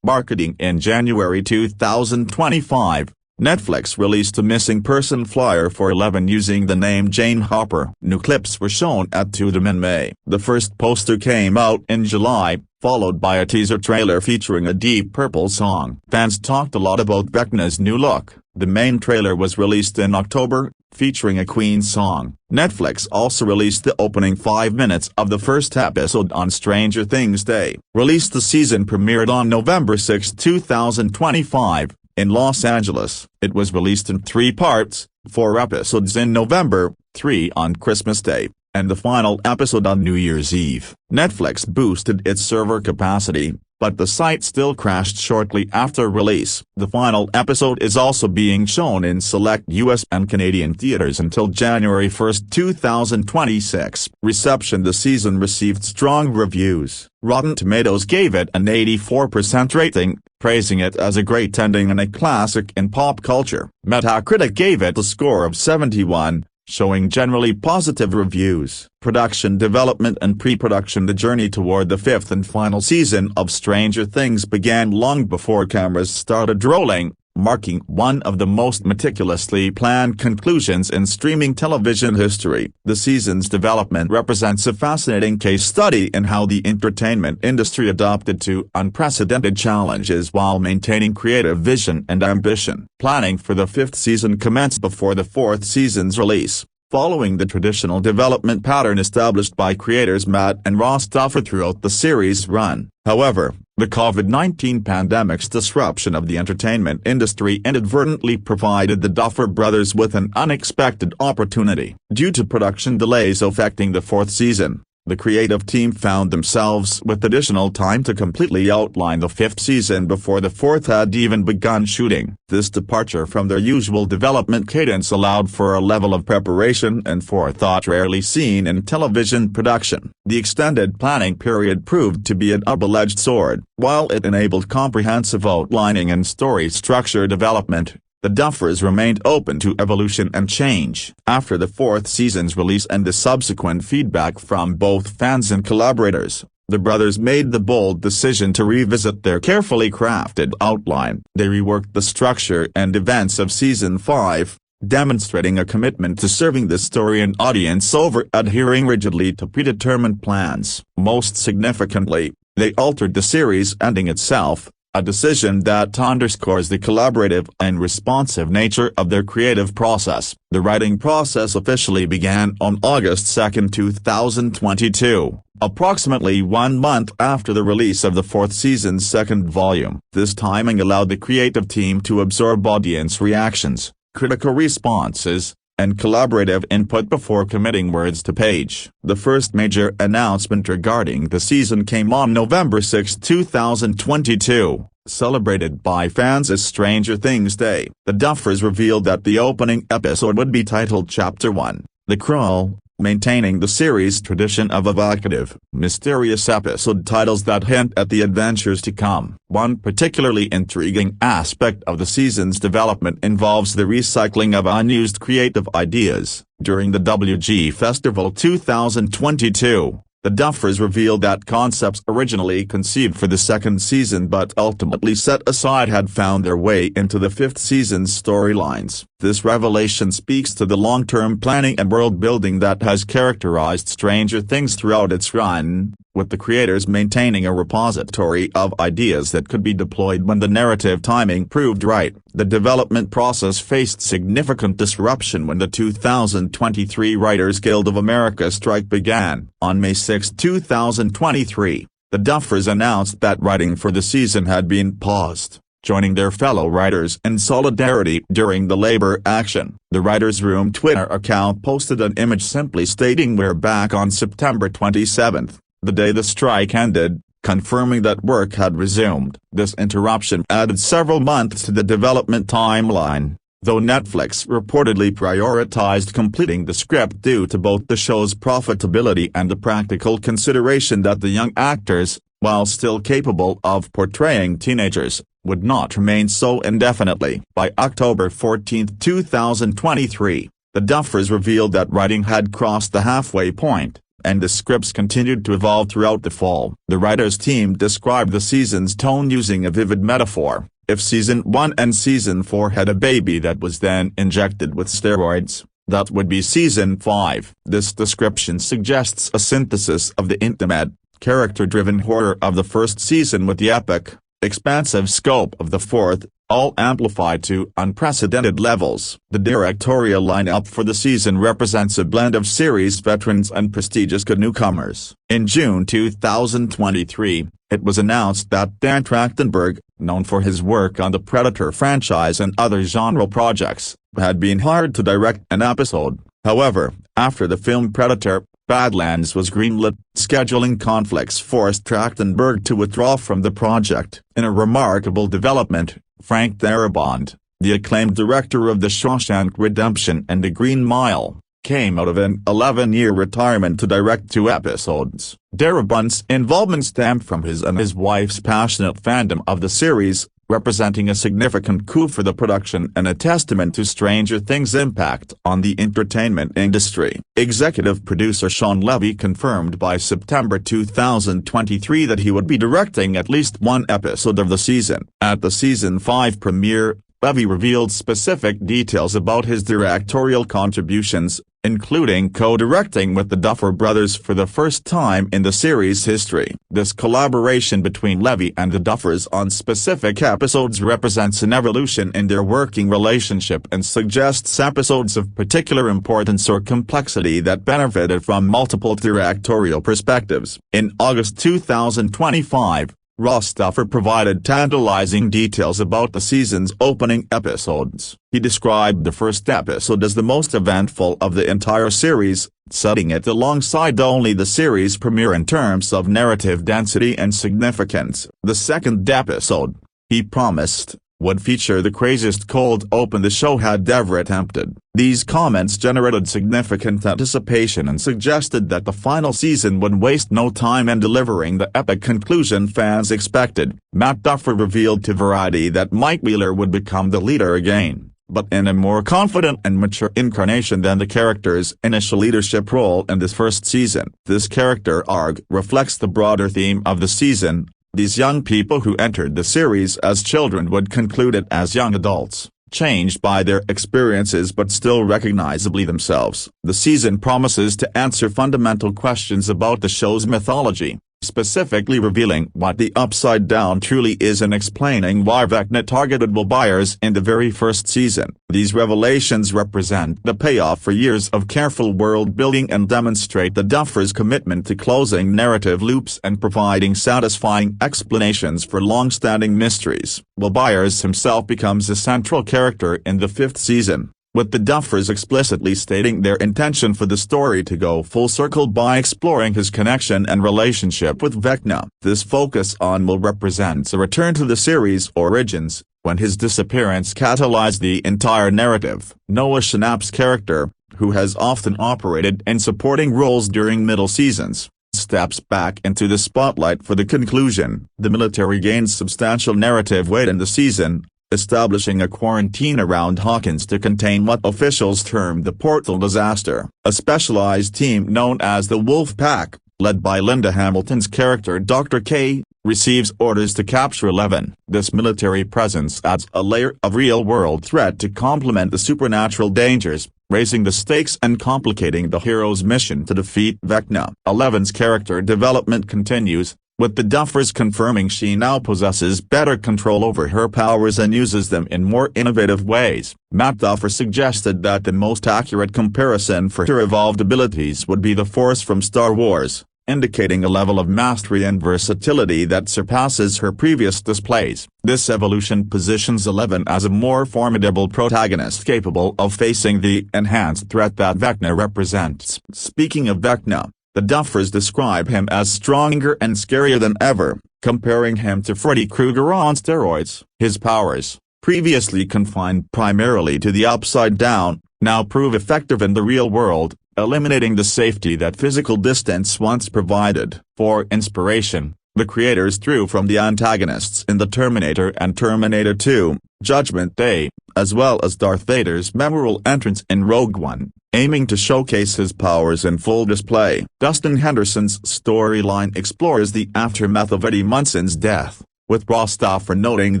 Marketing: in January 2025, Netflix released a missing person flyer for 11 using the name Jane Hopper. New clips were shown at Totem in May. The first poster came out in July, followed by a teaser trailer featuring a Deep Purple song. Fans talked a lot about Vecna's new look. The main trailer was released in October, featuring a Queen song. Netflix also released the opening 5 minutes of the first episode on Stranger Things Day. Released: the season premiered on November 6, 2025. In Los Angeles. It was released in 3 parts, 4 episodes in November, 3 on Christmas Day, and the final episode on New Year's Eve. Netflix boosted its server capacity, but the site still crashed shortly after release. The final episode is also being shown in select US and Canadian theaters until January 1, 2026. Reception: the season received strong reviews. Rotten Tomatoes gave it an 84% rating, praising it as a great ending and a classic in pop culture. Metacritic gave it a score of 71, showing generally positive reviews. Production, development and pre-production: the journey toward the fifth and final season of Stranger Things began long before cameras started rolling, marking one of the most meticulously planned conclusions in streaming television history. The season's development represents a fascinating case study in how the entertainment industry adapted to unprecedented challenges while maintaining creative vision and ambition. Planning for the fifth season commenced before the fourth season's release, following the traditional development pattern established by creators Matt and Ross Duffer throughout the series' run. However, the COVID-19 pandemic's disruption of the entertainment industry inadvertently provided the Duffer brothers with an unexpected opportunity. Due to production delays affecting the fourth season, the creative team found themselves with additional time to completely outline the fifth season before the fourth had even begun shooting. This departure from their usual development cadence allowed for a level of preparation and forethought rarely seen in television production. The extended planning period proved to be a double-edged sword. While it enabled comprehensive outlining and story structure development, the Duffers remained open to evolution and change. After the fourth season's release and the subsequent feedback from both fans and collaborators, the brothers made the bold decision to revisit their carefully crafted outline. They reworked the structure and events of Season 5, demonstrating a commitment to serving the story and audience over adhering rigidly to predetermined plans. Most significantly, they altered the series ending itself, a decision that underscores the collaborative and responsive nature of their creative process. The writing process officially began on August 2, 2022, approximately 1 month after the release of the fourth season's second volume. This timing allowed the creative team to absorb audience reactions, critical responses, and collaborative input before committing words to page. The first major announcement regarding the season came on November 6, 2022, celebrated by fans as Stranger Things Day. The Duffers revealed that the opening episode would be titled Chapter 1, The Crawl, maintaining the series' tradition of evocative, mysterious episode titles that hint at the adventures to come. One particularly intriguing aspect of the season's development involves the recycling of unused creative ideas. During the WG Festival 2022, the Duffers revealed that concepts originally conceived for the second season but ultimately set aside had found their way into the fifth season's storylines. This revelation speaks to the long-term planning and world-building that has characterized Stranger Things throughout its run, with the creators maintaining a repository of ideas that could be deployed when the narrative timing proved right. The development process faced significant disruption when the 2023 Writers Guild of America strike began. On May 6, 2023, the Duffers announced that writing for the season had been paused, joining their fellow writers in solidarity during the labor action. The Writers' Room Twitter account posted an image simply stating "We're back" on September 27, the day the strike ended, confirming that work had resumed. This interruption added several months to the development timeline, though Netflix reportedly prioritized completing the script due to both the show's profitability and the practical consideration that the young actors, while still capable of portraying teenagers, would not remain so indefinitely. By October 14, 2023, the Duffers revealed that writing had crossed the halfway point, and the scripts continued to evolve throughout the fall. The writers' team described the season's tone using a vivid metaphor: if Season 1 and Season 4 had a baby that was then injected with steroids, that would be Season 5. This description suggests a synthesis of the intimate, character-driven horror of the first season with the epic, expansive scope of the fourth, all amplified to unprecedented levels. The directorial lineup for the season represents a blend of series veterans and prestigious newcomers. In June 2023, it was announced that Dan Trachtenberg, known for his work on the Predator franchise and other genre projects, had been hired to direct an episode. However, after the film Predator, Badlands was greenlit, scheduling conflicts forced Trachtenberg to withdraw from the project. In a remarkable development, Frank Darabont, the acclaimed director of The Shawshank Redemption and The Green Mile, came out of an 11-year retirement to direct 2 episodes. Darabont's involvement stemmed from his and his wife's passionate fandom of the series, representing a significant coup for the production and a testament to Stranger Things' impact on the entertainment industry. Executive producer Sean Levy confirmed by September 2023 that he would be directing at least 1 episode of the season. At the season 5 premiere, Levy revealed specific details about his directorial contributions, including co-directing with the Duffer Brothers for the first time in the series' history. This collaboration between Levy and the Duffers on specific episodes represents an evolution in their working relationship and suggests episodes of particular importance or complexity that benefited from multiple directorial perspectives. In August 2025, Ross Duffer provided tantalizing details about the season's opening episodes. He described the first episode as the most eventful of the entire series, setting it alongside only the series premiere in terms of narrative density and significance. The second episode, he promised, would feature the craziest cold open the show had ever attempted. These comments generated significant anticipation and suggested that the final season would waste no time in delivering the epic conclusion fans expected. Matt Duffer revealed to Variety that Mike Wheeler would become the leader again, but in a more confident and mature incarnation than the character's initial leadership role in this first season. This character arc reflects the broader theme of the season. These young people who entered the series as children would conclude it as young adults, changed by their experiences but still recognizably themselves. The season promises to answer fundamental questions about the show's mythology, specifically revealing what the Upside Down truly is and explaining why Vecna targeted buyers in the very first season. These revelations represent the payoff for years of careful world-building and demonstrate the Duffers' commitment to closing narrative loops and providing satisfying explanations for long-standing mysteries. Byers himself becomes a central character in the 5th season, with the Duffers explicitly stating their intention for the story to go full circle by exploring his connection and relationship with Vecna. This focus on Will represents a return to the series' origins, when his disappearance catalyzed the entire narrative. Noah Schnapp's character, who has often operated in supporting roles during middle seasons, steps back into the spotlight for the conclusion. The military gains substantial narrative weight in the season, establishing a quarantine around Hawkins to contain what officials termed the Portal disaster. A specialized team known as the Wolf Pack, led by Linda Hamilton's character Dr. K, receives orders to capture 11. This military presence adds a layer of real-world threat to complement the supernatural dangers, raising the stakes and complicating the hero's mission to defeat Vecna. 11's character development continues, with the Duffers confirming she now possesses better control over her powers and uses them in more innovative ways. Matt Duffer suggested that the most accurate comparison for her evolved abilities would be the Force from Star Wars, indicating a level of mastery and versatility that surpasses her previous displays. This evolution positions 11 as a more formidable protagonist capable of facing the enhanced threat that Vecna represents. Speaking of Vecna, the Duffers describe him as stronger and scarier than ever, comparing him to Freddy Krueger on steroids. His powers, previously confined primarily to the Upside Down, now prove effective in the real world, eliminating the safety that physical distance once provided. For inspiration, the creators drew from the antagonists in The Terminator and Terminator 2, Judgment Day, as well as Darth Vader's memorable entrance in Rogue One, aiming to showcase his powers in full display. Dustin Henderson's storyline explores the aftermath of Eddie Munson's death, with Ross Duffer noting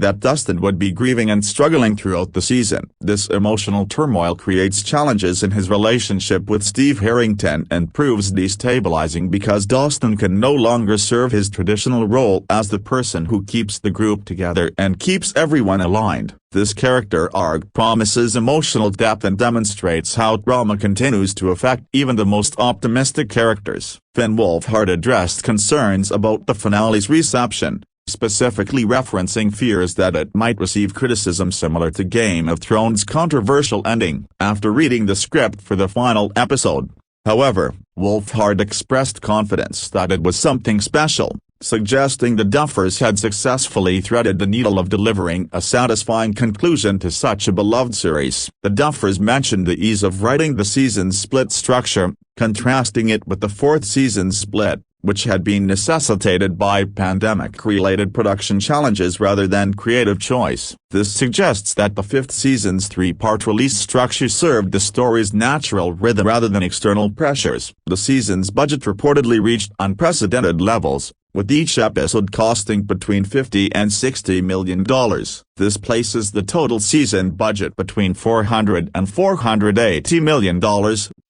that Dustin would be grieving and struggling throughout the season. This emotional turmoil creates challenges in his relationship with Steve Harrington and proves destabilizing because Dustin can no longer serve his traditional role as the person who keeps the group together and keeps everyone aligned. This character arc promises emotional depth and demonstrates how drama continues to affect even the most optimistic characters. Finn Wolfhard addressed concerns about the finale's reception, specifically referencing fears that it might receive criticism similar to Game of Thrones' controversial ending. After reading the script for the final episode, However, Wolfhard expressed confidence that it was something special, suggesting the Duffers had successfully threaded the needle of delivering a satisfying conclusion to such a beloved series. The Duffers mentioned the ease of writing the season's split structure, contrasting it with the fourth season's split, which had been necessitated by pandemic-related production challenges rather than creative choice. This suggests that the fifth season's three-part release structure served the story's natural rhythm rather than external pressures. The season's budget reportedly reached unprecedented levels, with each episode costing between $50 and $60 million. This places the total season budget between $400 and $480 million,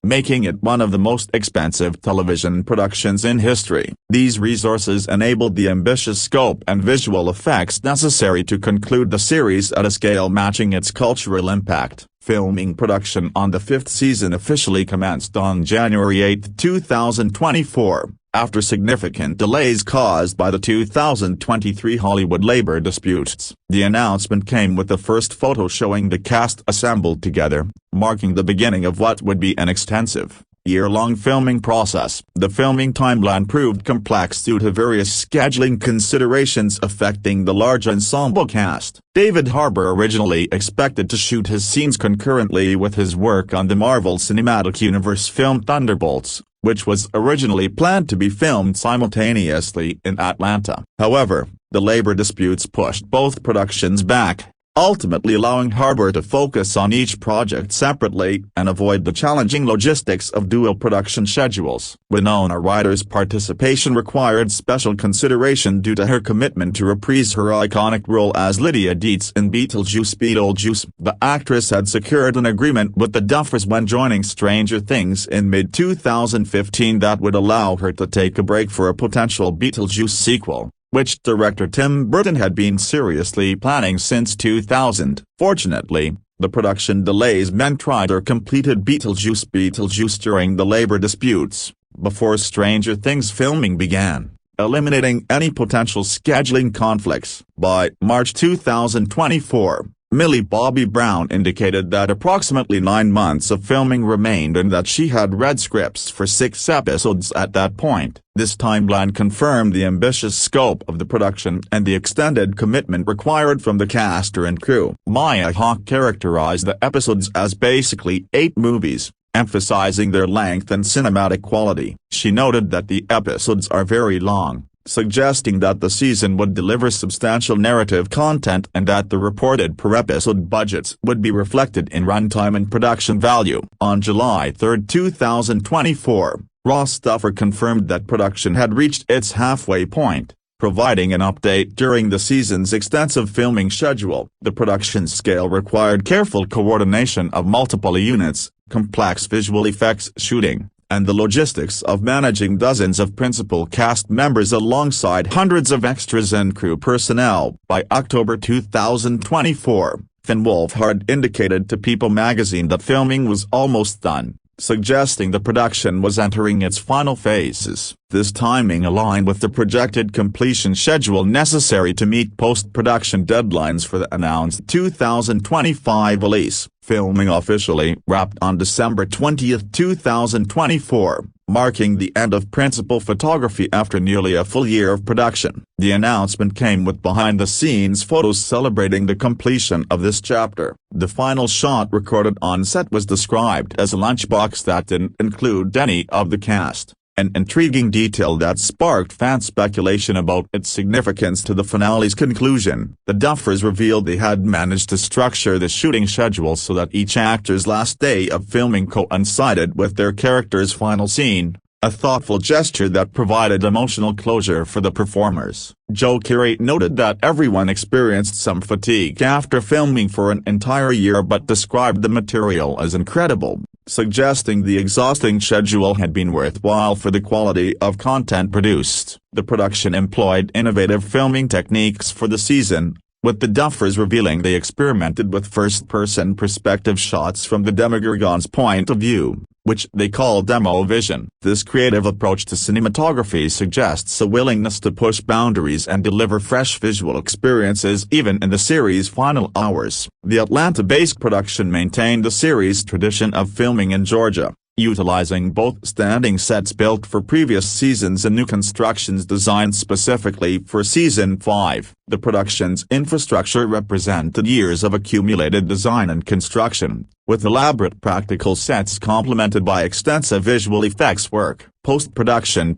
making it one of the most expensive television productions in history. These resources enabled the ambitious scope and visual effects necessary to conclude the series at a scale matching its cultural impact. Filming production on the fifth season officially commenced on January 8, 2024. After significant delays caused by the 2023 Hollywood labor disputes. The announcement came with the first photo showing the cast assembled together, marking the beginning of what would be an extensive, year-long filming process. The filming timeline proved complex due to various scheduling considerations affecting the large ensemble cast. David Harbour originally expected to shoot his scenes concurrently with his work on the Marvel Cinematic Universe film Thunderbolts, which was originally planned to be filmed simultaneously in Atlanta. However, the labor disputes pushed both productions back, ultimately allowing Harbour to focus on each project separately and avoid the challenging logistics of dual production schedules. Winona Ryder's participation required special consideration due to her commitment to reprise her iconic role as Lydia Dietz in Beetlejuice. The actress had secured an agreement with the Duffers when joining Stranger Things in mid-2015 that would allow her to take a break for a potential Beetlejuice sequel, which director Tim Burton had been seriously planning since 2000. Fortunately, the production delays meant Ryder completed Beetlejuice during the labor disputes, before Stranger Things filming began, eliminating any potential scheduling conflicts. By March 2024, Millie Bobby Brown indicated that approximately 9 months of filming remained and that she had read scripts for 6 episodes at that point. This timeline confirmed the ambitious scope of the production and the extended commitment required from the cast and crew. Maya Hawke characterized the episodes as basically 8 movies, emphasizing their length and cinematic quality. She noted that the episodes are very long, suggesting that the season would deliver substantial narrative content and that the reported per-episode budgets would be reflected in runtime and production value. On July 3, 2024, Ross Duffer confirmed that production had reached its halfway point, providing an update during the season's extensive filming schedule. The production scale required careful coordination of multiple units, complex visual effects shooting, and the logistics of managing dozens of principal cast members alongside hundreds of extras and crew personnel. By October 2024, Finn Wolfhard indicated to People magazine that filming was almost done, suggesting the production was entering its final phases. This timing aligned with the projected completion schedule necessary to meet post-production deadlines for the announced 2025 release. Filming officially wrapped on December 20, 2024, marking the end of principal photography after nearly a full year of production. The announcement came with behind-the-scenes photos celebrating the completion of this chapter. The final shot recorded on set was described as a lunchbox that didn't include any of the cast, an intriguing detail that sparked fan speculation about its significance to the finale's conclusion. The Duffers revealed they had managed to structure the shooting schedule so that each actor's last day of filming coincided with their character's final scene, a thoughtful gesture that provided emotional closure for the performers. Joe Keery noted that everyone experienced some fatigue after filming for an entire year but described the material as incredible, suggesting the exhausting schedule had been worthwhile for the quality of content produced. The production employed innovative filming techniques for the season, with the Duffers revealing they experimented with first-person perspective shots from the Demogorgon's point of view, which they call demo vision. This creative approach to cinematography suggests a willingness to push boundaries and deliver fresh visual experiences even in the series' final hours. The Atlanta-based production maintained the series' tradition of filming in Georgia, utilizing both standing sets built for previous seasons and new constructions designed specifically for Season 5. The production's infrastructure represented years of accumulated design and construction, with elaborate practical sets complemented by extensive visual effects work. Post-production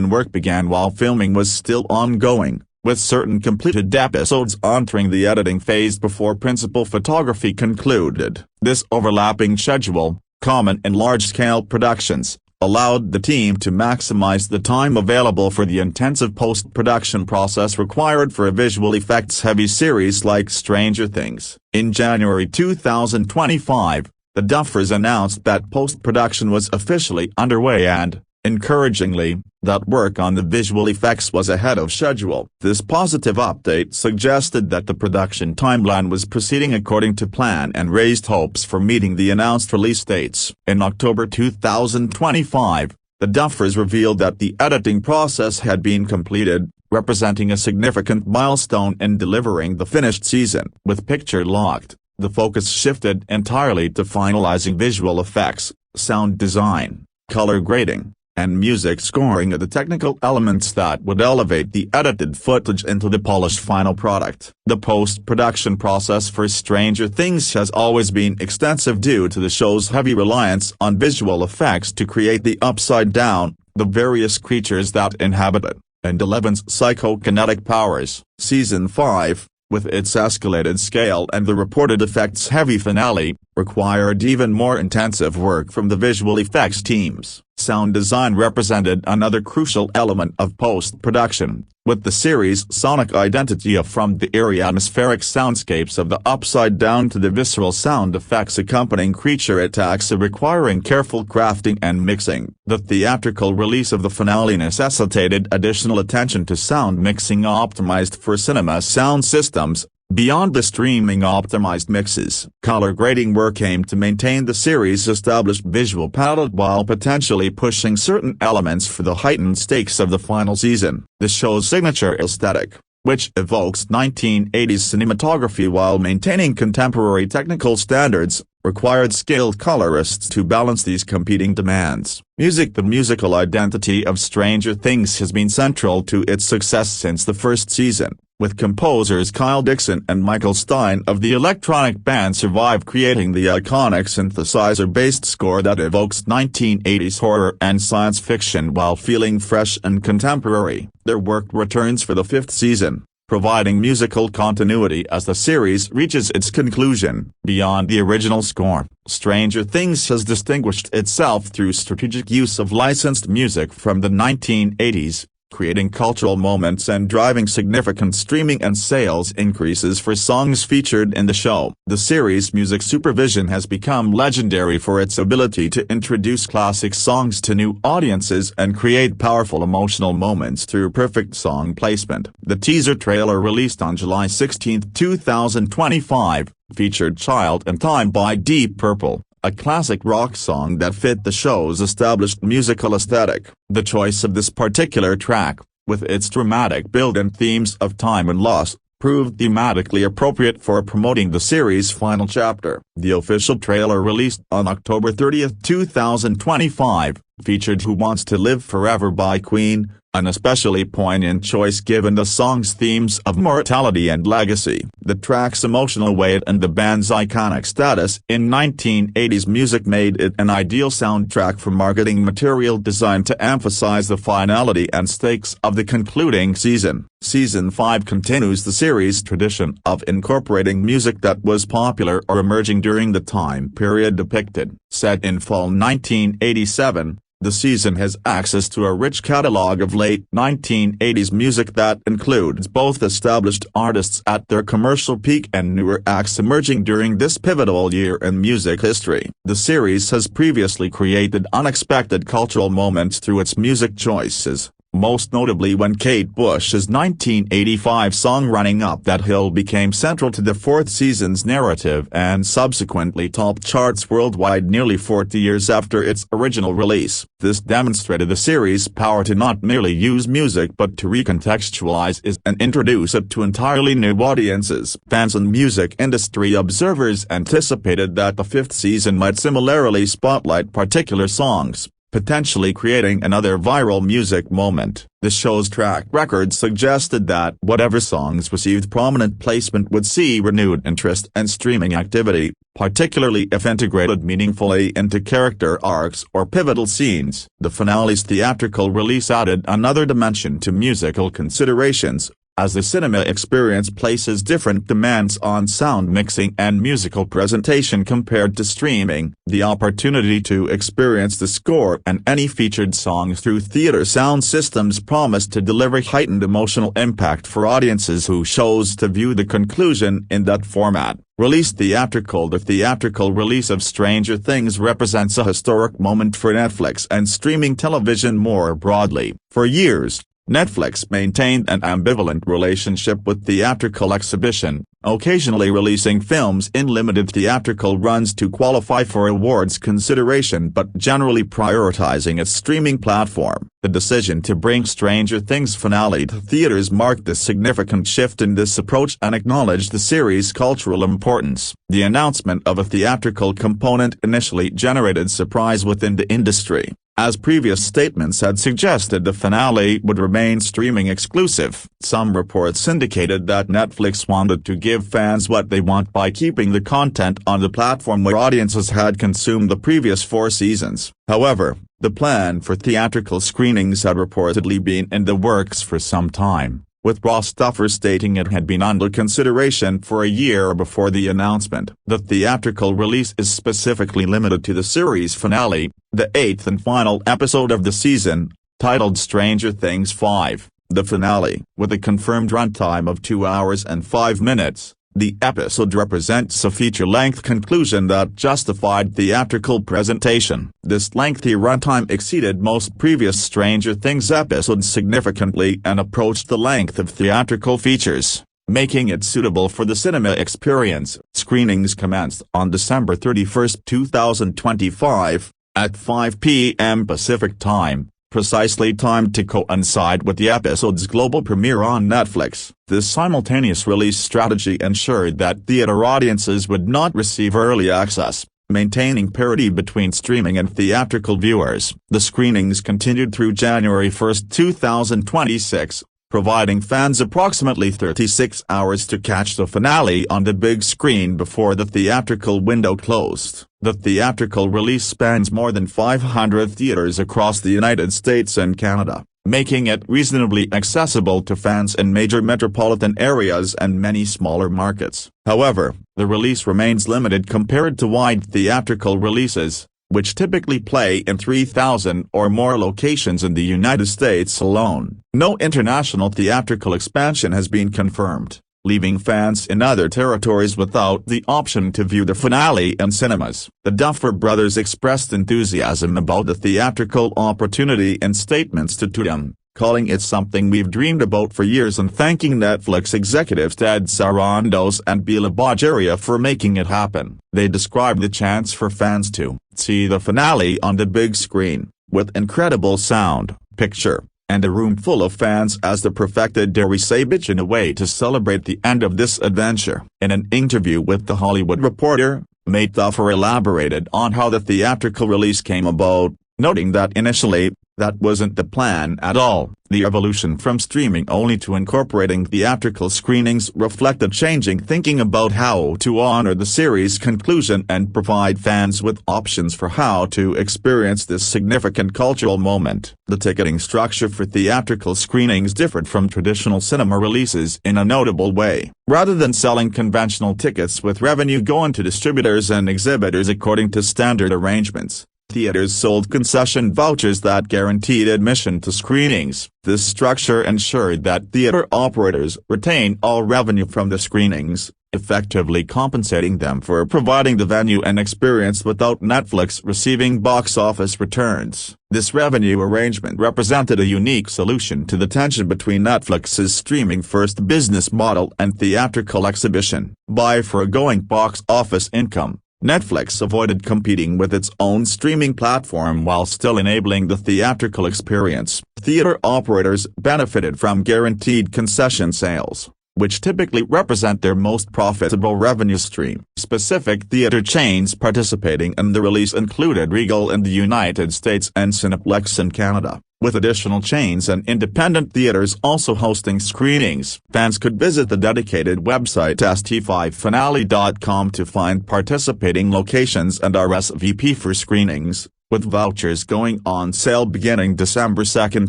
work began while filming was still ongoing, with certain completed episodes entering the editing phase before principal photography concluded. This overlapping schedule, common in large-scale productions, allowed the team to maximize the time available for the intensive post-production process required for a visual effects-heavy series like Stranger Things. In January 2025, the Duffers announced that post-production was officially underway and, encouragingly, that work on the visual effects was ahead of schedule. This positive update suggested that the production timeline was proceeding according to plan and raised hopes for meeting the announced release dates. In October 2025, the Duffers revealed that the editing process had been completed, representing a significant milestone in delivering the finished season. With picture locked, the focus shifted entirely to finalizing visual effects, sound design, color grading, and music scoring, the technical elements that would elevate the edited footage into the polished final product. The post-production process for Stranger Things has always been extensive due to the show's heavy reliance on visual effects to create the Upside Down, the various creatures that inhabit it, and Eleven's psychokinetic powers. Season 5, with its escalated scale and the reported effects-heavy finale, required even more intensive work from the visual effects teams. Sound design represented another crucial element of post-production, with the series' sonic identity from the eerie atmospheric soundscapes of the Upside Down to the visceral sound effects accompanying creature attacks requiring careful crafting and mixing. The theatrical release of the finale necessitated additional attention to sound mixing optimized for cinema sound systems. Beyond the streaming-optimized mixes, color grading work aimed to maintain the series' established visual palette while potentially pushing certain elements for the heightened stakes of the final season. The show's signature aesthetic, which evokes 1980s cinematography while maintaining contemporary technical standards, required skilled colorists to balance these competing demands. Music. The musical identity of Stranger Things has been central to its success since the first season, with composers Kyle Dixon and Michael Stein of the electronic band Survive creating the iconic synthesizer-based score that evokes 1980s horror and science fiction while feeling fresh and contemporary. Their work returns for the fifth season, providing musical continuity as the series reaches its conclusion. Beyond the original score, Stranger Things has distinguished itself through strategic use of licensed music from the 1980s, creating cultural moments and driving significant streaming and sales increases for songs featured in the show. The series' music supervision has become legendary for its ability to introduce classic songs to new audiences and create powerful emotional moments through perfect song placement. The teaser trailer released on July 16, 2025, featured Child in Time by Deep Purple, a classic rock song that fit the show's established musical aesthetic. The choice of this particular track, with its dramatic build and themes of time and loss, proved thematically appropriate for promoting the series' final chapter. The official trailer released on October 30, 2025, featured Who Wants to Live Forever by Queen, an especially poignant choice given the song's themes of mortality and legacy. The track's emotional weight and the band's iconic status in 1980s music made it an ideal soundtrack for marketing material designed to emphasize the finality and stakes of the concluding season. Season 5 continues the series' tradition of incorporating music that was popular or emerging during the time period depicted. Set in fall 1987, the season has access to a rich catalog of late 1980s music that includes both established artists at their commercial peak and newer acts emerging during this pivotal year in music history. The series has previously created unexpected cultural moments through its music choices, most notably when Kate Bush's 1985 song Running Up That Hill became central to the fourth season's narrative and subsequently topped charts worldwide nearly 40 years after its original release. This demonstrated the series' power to not merely use music but to recontextualize it and introduce it to entirely new audiences. Fans and music industry observers anticipated that the fifth season might similarly spotlight particular songs, potentially creating another viral music moment. The show's track record suggested that whatever songs received prominent placement would see renewed interest and streaming activity, particularly if integrated meaningfully into character arcs or pivotal scenes. The finale's theatrical release added another dimension to musical considerations, as the cinema experience places different demands on sound mixing and musical presentation compared to streaming. The opportunity to experience the score and any featured songs through theater sound systems promised to deliver heightened emotional impact for audiences who chose to view the conclusion in that format. Released theatrical. The theatrical release of Stranger Things represents a historic moment for Netflix and streaming television more broadly. For years, Netflix maintained an ambivalent relationship with theatrical exhibition, occasionally releasing films in limited theatrical runs to qualify for awards consideration but generally prioritizing its streaming platform. The decision to bring Stranger Things finale to theaters marked a significant shift in this approach and acknowledged the series' cultural importance. The announcement of a theatrical component initially generated surprise within the industry, as previous statements had suggested the finale would remain streaming exclusive. Some reports indicated that Netflix wanted to give fans what they want by keeping the content on the platform where audiences had consumed the previous 4 seasons. However, the plan for theatrical screenings had reportedly been in the works for some time, with Ross Stuffer stating it had been under consideration for a year before the announcement. The theatrical release is specifically limited to the series finale, the 8th and final episode of the season, titled Stranger Things 5, the finale. With a confirmed runtime of 2 hours and 5 minutes, the episode represents a feature-length conclusion that justified theatrical presentation. This lengthy runtime exceeded most previous Stranger Things episodes significantly and approached the length of theatrical features, making it suitable for the cinema experience. Screenings commenced on December 31, 2025, at 5 p.m. Pacific Time, precisely timed to coincide with the episode's global premiere on Netflix. This simultaneous release strategy ensured that theater audiences would not receive early access, maintaining parity between streaming and theatrical viewers. The screenings continued through January 1, 2026, providing fans approximately 36 hours to catch the finale on the big screen before the theatrical window closed. The theatrical release spans more than 500 theaters across the United States and Canada, making it reasonably accessible to fans in major metropolitan areas and many smaller markets. However, the release remains limited compared to wide theatrical releases, which typically play in 3,000 or more locations in the United States alone. No international theatrical expansion has been confirmed, leaving fans in other territories without the option to view the finale in cinemas. The Duffer brothers expressed enthusiasm about the theatrical opportunity in statements to Tudum, calling it something we've dreamed about for years and thanking Netflix executives Ted Sarandos and Bela Bajaria for making it happen. They described the chance for fans to see the finale on the big screen, with incredible sound, picture, and a room full of fans as the perfected dare we say bitch in a way to celebrate the end of this adventure. In an interview with The Hollywood Reporter, Mate Duffer elaborated on how the theatrical release came about, noting that initially, that wasn't the plan at all. The evolution from streaming only to incorporating theatrical screenings reflected changing thinking about how to honor the series' conclusion and provide fans with options for how to experience this significant cultural moment. The ticketing structure for theatrical screenings differed from traditional cinema releases in a notable way. Rather than selling conventional tickets with revenue going to distributors and exhibitors according to standard arrangements, theaters sold concession vouchers that guaranteed admission to screenings. This structure ensured that theater operators retain all revenue from the screenings, effectively compensating them for providing the venue and experience without Netflix receiving box office returns. This revenue arrangement represented a unique solution to the tension between Netflix's streaming-first business model and theatrical exhibition. By foregoing box office income, Netflix avoided competing with its own streaming platform while still enabling the theatrical experience. Theater operators benefited from guaranteed concession sales, which typically represent their most profitable revenue stream. Specific theater chains participating in the release included Regal in the United States and Cineplex in Canada, with additional chains and independent theaters also hosting screenings. Fans could visit the dedicated website st5finale.com to find participating locations and RSVP for screenings, with vouchers going on sale beginning December 2,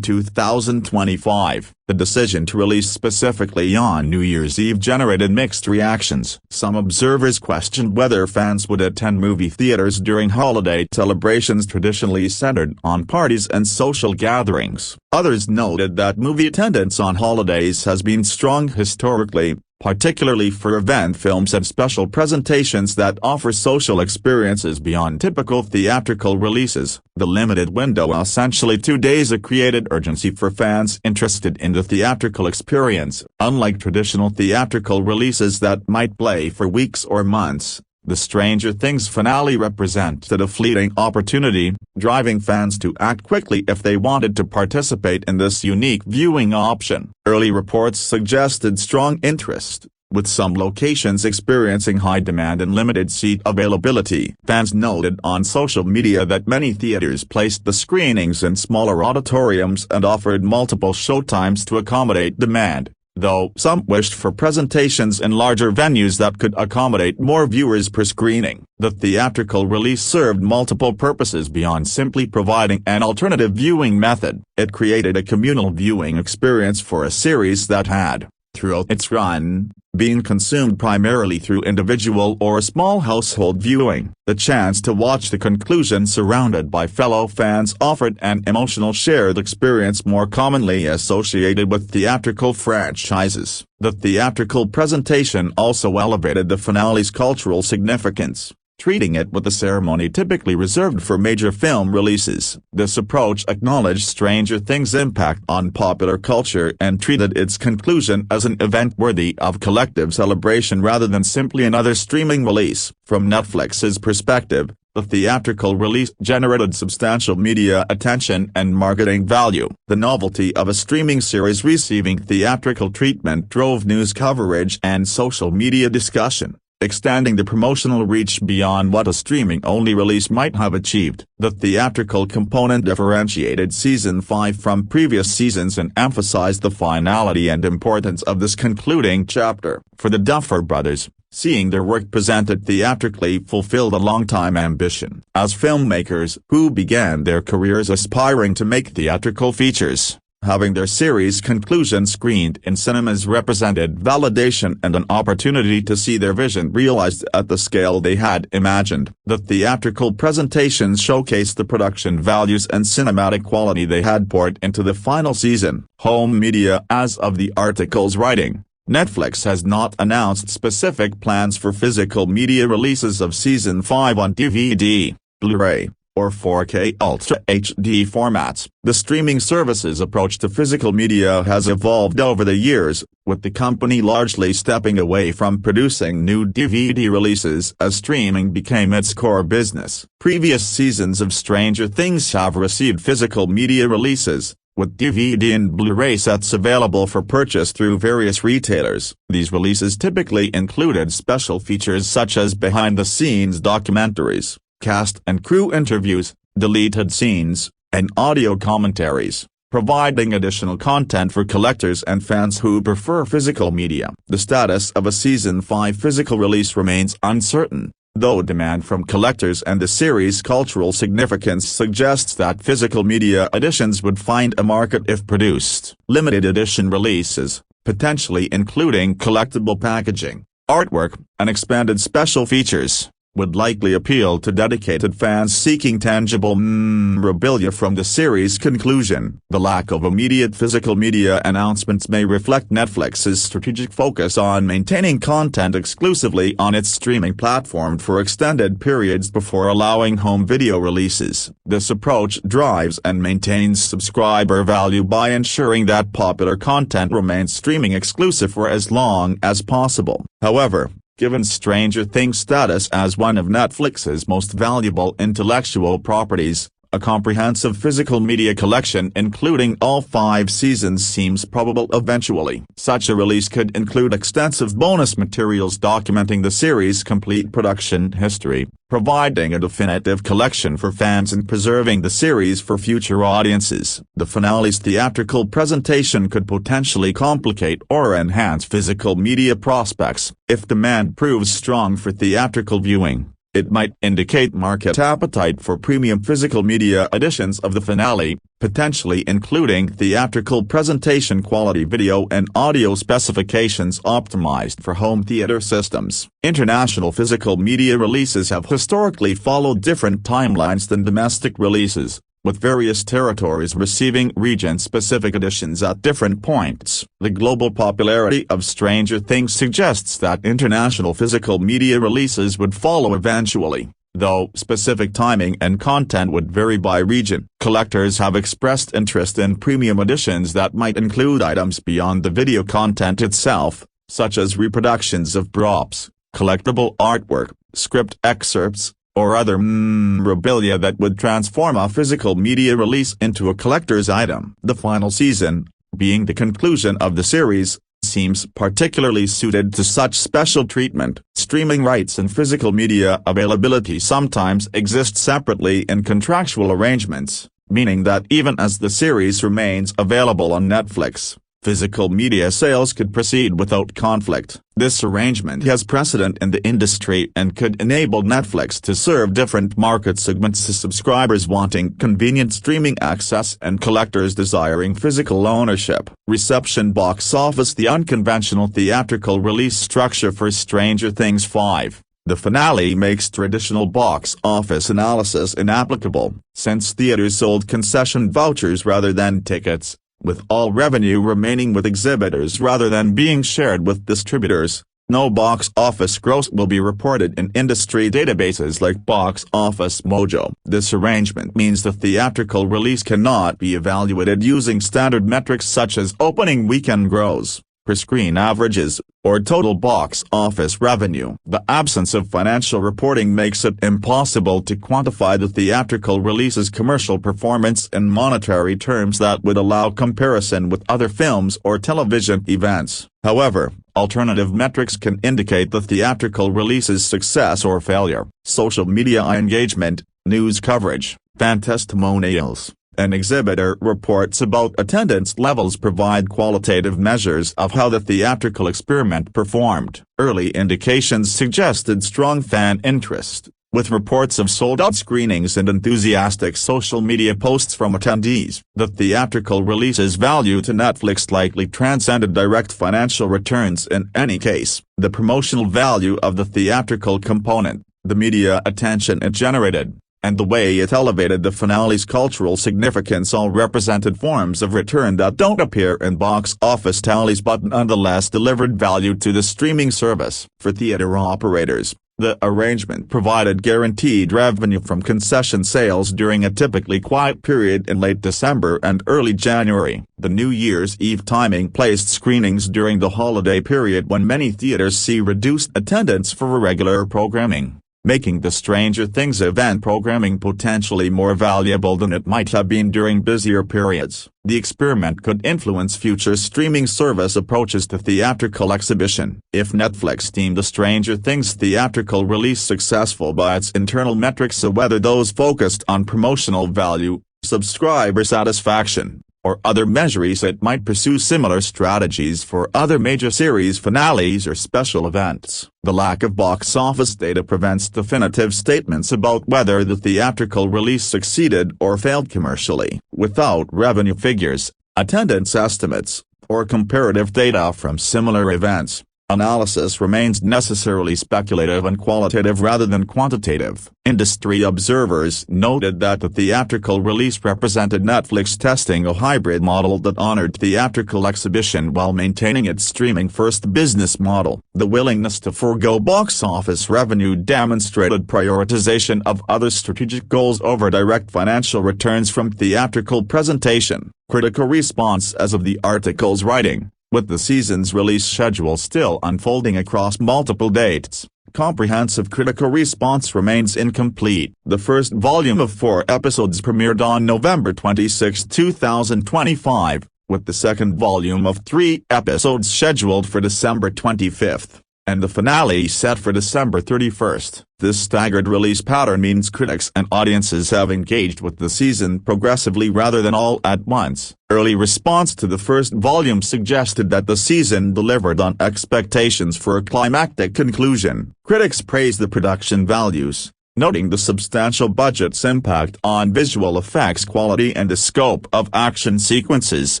2025. The decision to release specifically on New Year's Eve generated mixed reactions. Some observers questioned whether fans would attend movie theaters during holiday celebrations traditionally centered on parties and social gatherings. Others noted that movie attendance on holidays has been strong historically, particularly for event films and special presentations that offer social experiences beyond typical theatrical releases. The limited window, essentially 2 days, created urgency for fans interested in the theatrical experience. Unlike traditional theatrical releases that might play for weeks or months, the Stranger Things finale represented a fleeting opportunity, driving fans to act quickly if they wanted to participate in this unique viewing option. Early reports suggested strong interest, with some locations experiencing high demand and limited seat availability. Fans noted on social media that many theaters placed the screenings in smaller auditoriums and offered multiple showtimes to accommodate demand, though some wished for presentations in larger venues that could accommodate more viewers per screening. The theatrical release served multiple purposes beyond simply providing an alternative viewing method. It created a communal viewing experience for a series that had, throughout its run, been consumed primarily through individual or small household viewing. The chance to watch the conclusion surrounded by fellow fans offered an emotional shared experience more commonly associated with theatrical franchises. The theatrical presentation also elevated the finale's cultural significance, treating it with a ceremony typically reserved for major film releases. This approach acknowledged Stranger Things' impact on popular culture and treated its conclusion as an event worthy of collective celebration rather than simply another streaming release. From Netflix's perspective, the theatrical release generated substantial media attention and marketing value. The novelty of a streaming series receiving theatrical treatment drove news coverage and social media discussion, extending the promotional reach beyond what a streaming-only release might have achieved. The theatrical component differentiated Season 5 from previous seasons and emphasized the finality and importance of this concluding chapter. For the Duffer Brothers, seeing their work presented theatrically fulfilled a long-time ambition. As filmmakers who began their careers aspiring to make theatrical features, having their series' conclusion screened in cinemas represented validation and an opportunity to see their vision realized at the scale they had imagined. The theatrical presentations showcased the production values and cinematic quality they had poured into the final season. Home media. As of the article's writing, Netflix has not announced specific plans for physical media releases of Season 5 on DVD, Blu-ray, or 4K Ultra HD formats. The streaming service's approach to physical media has evolved over the years, with the company largely stepping away from producing new DVD releases as streaming became its core business. Previous seasons of Stranger Things have received physical media releases, with DVD and Blu-ray sets available for purchase through various retailers. These releases typically included special features such as behind-the-scenes documentaries, cast and crew interviews, deleted scenes, and audio commentaries, providing additional content for collectors and fans who prefer physical media. The status of a Season 5 physical release remains uncertain, though demand from collectors and the series' cultural significance suggests that physical media editions would find a market if produced. Limited edition releases, potentially including collectible packaging, artwork, and expanded special features, would likely appeal to dedicated fans seeking tangible memorabilia from the series' conclusion. The lack of immediate physical media announcements may reflect Netflix's strategic focus on maintaining content exclusively on its streaming platform for extended periods before allowing home video releases. This approach drives and maintains subscriber value by ensuring that popular content remains streaming exclusive for as long as possible. However, given Stranger Things' status as one of Netflix's most valuable intellectual properties, a comprehensive physical media collection including all 5 seasons seems probable eventually. Such a release could include extensive bonus materials documenting the series' complete production history, providing a definitive collection for fans and preserving the series for future audiences. The finale's theatrical presentation could potentially complicate or enhance physical media prospects. If demand proves strong for theatrical viewing, it might indicate market appetite for premium physical media editions of the finale, potentially including theatrical presentation quality video and audio specifications optimized for home theater systems. International physical media releases have historically followed different timelines than domestic releases, with various territories receiving region-specific editions at different points. The global popularity of Stranger Things suggests that international physical media releases would follow eventually, though specific timing and content would vary by region. Collectors have expressed interest in premium editions that might include items beyond the video content itself, such as reproductions of props, collectible artwork, script excerpts, or other memorabilia that would transform a physical media release into a collector's item. The final season, being the conclusion of the series, seems particularly suited to such special treatment. Streaming rights and physical media availability sometimes exist separately in contractual arrangements, meaning that even as the series remains available on Netflix, physical media sales could proceed without conflict. This arrangement has precedent in the industry and could enable Netflix to serve different market segments to subscribers wanting convenient streaming access and collectors desiring physical ownership. Reception box office. The unconventional theatrical release structure for Stranger Things 5. The finale makes traditional box office analysis inapplicable, since theaters sold concession vouchers rather than tickets, with all revenue remaining with exhibitors rather than being shared with distributors. No box office gross will be reported in industry databases like Box Office Mojo. This arrangement means the theatrical release cannot be evaluated using standard metrics such as opening weekend gross, per-screen averages, or total box office revenue. The absence of financial reporting makes it impossible to quantify the theatrical release's commercial performance in monetary terms that would allow comparison with other films or television events. However, alternative metrics can indicate the theatrical release's success or failure. Social media engagement, news coverage, fan testimonials, and exhibitor reports about attendance levels provide qualitative measures of how the theatrical experiment performed. Early indications suggested strong fan interest, with reports of sold-out screenings and enthusiastic social media posts from attendees. The theatrical release's value to Netflix likely transcended direct financial returns in any case. The promotional value of the theatrical component, the media attention it generated, and the way it elevated the finale's cultural significance all represented forms of return that don't appear in box office tallies but nonetheless delivered value to the streaming service. For theater operators, the arrangement provided guaranteed revenue from concession sales during a typically quiet period in late December and early January. The New Year's Eve timing placed screenings during the holiday period when many theaters see reduced attendance for regular programming, making the Stranger Things event programming potentially more valuable than it might have been during busier periods. The experiment could influence future streaming service approaches to theatrical exhibition. If Netflix deemed the Stranger Things theatrical release successful by its internal metrics, or whether those focused on promotional value, subscriber satisfaction, or other measures, it might pursue similar strategies for other major series finales or special events. The lack of box office data prevents definitive statements about whether the theatrical release succeeded or failed commercially. Without revenue figures, attendance estimates, or comparative data from similar events, analysis remains necessarily speculative and qualitative rather than quantitative. Industry observers noted that the theatrical release represented Netflix testing a hybrid model that honored theatrical exhibition while maintaining its streaming-first business model. The willingness to forego box office revenue demonstrated prioritization of other strategic goals over direct financial returns from theatrical presentation. Critical response as of the article's writing, with the season's release schedule still unfolding across multiple dates, comprehensive critical response remains incomplete. The first volume of 4 episodes premiered on November 26, 2025, with the second volume of 3 episodes scheduled for December 25, and the finale set for December 31. This staggered release pattern means critics and audiences have engaged with the season progressively rather than all at once. Early response to the first volume suggested that the season delivered on expectations for a climactic conclusion. Critics praised the production values, noting the substantial budget's impact on visual effects quality and the scope of action sequences.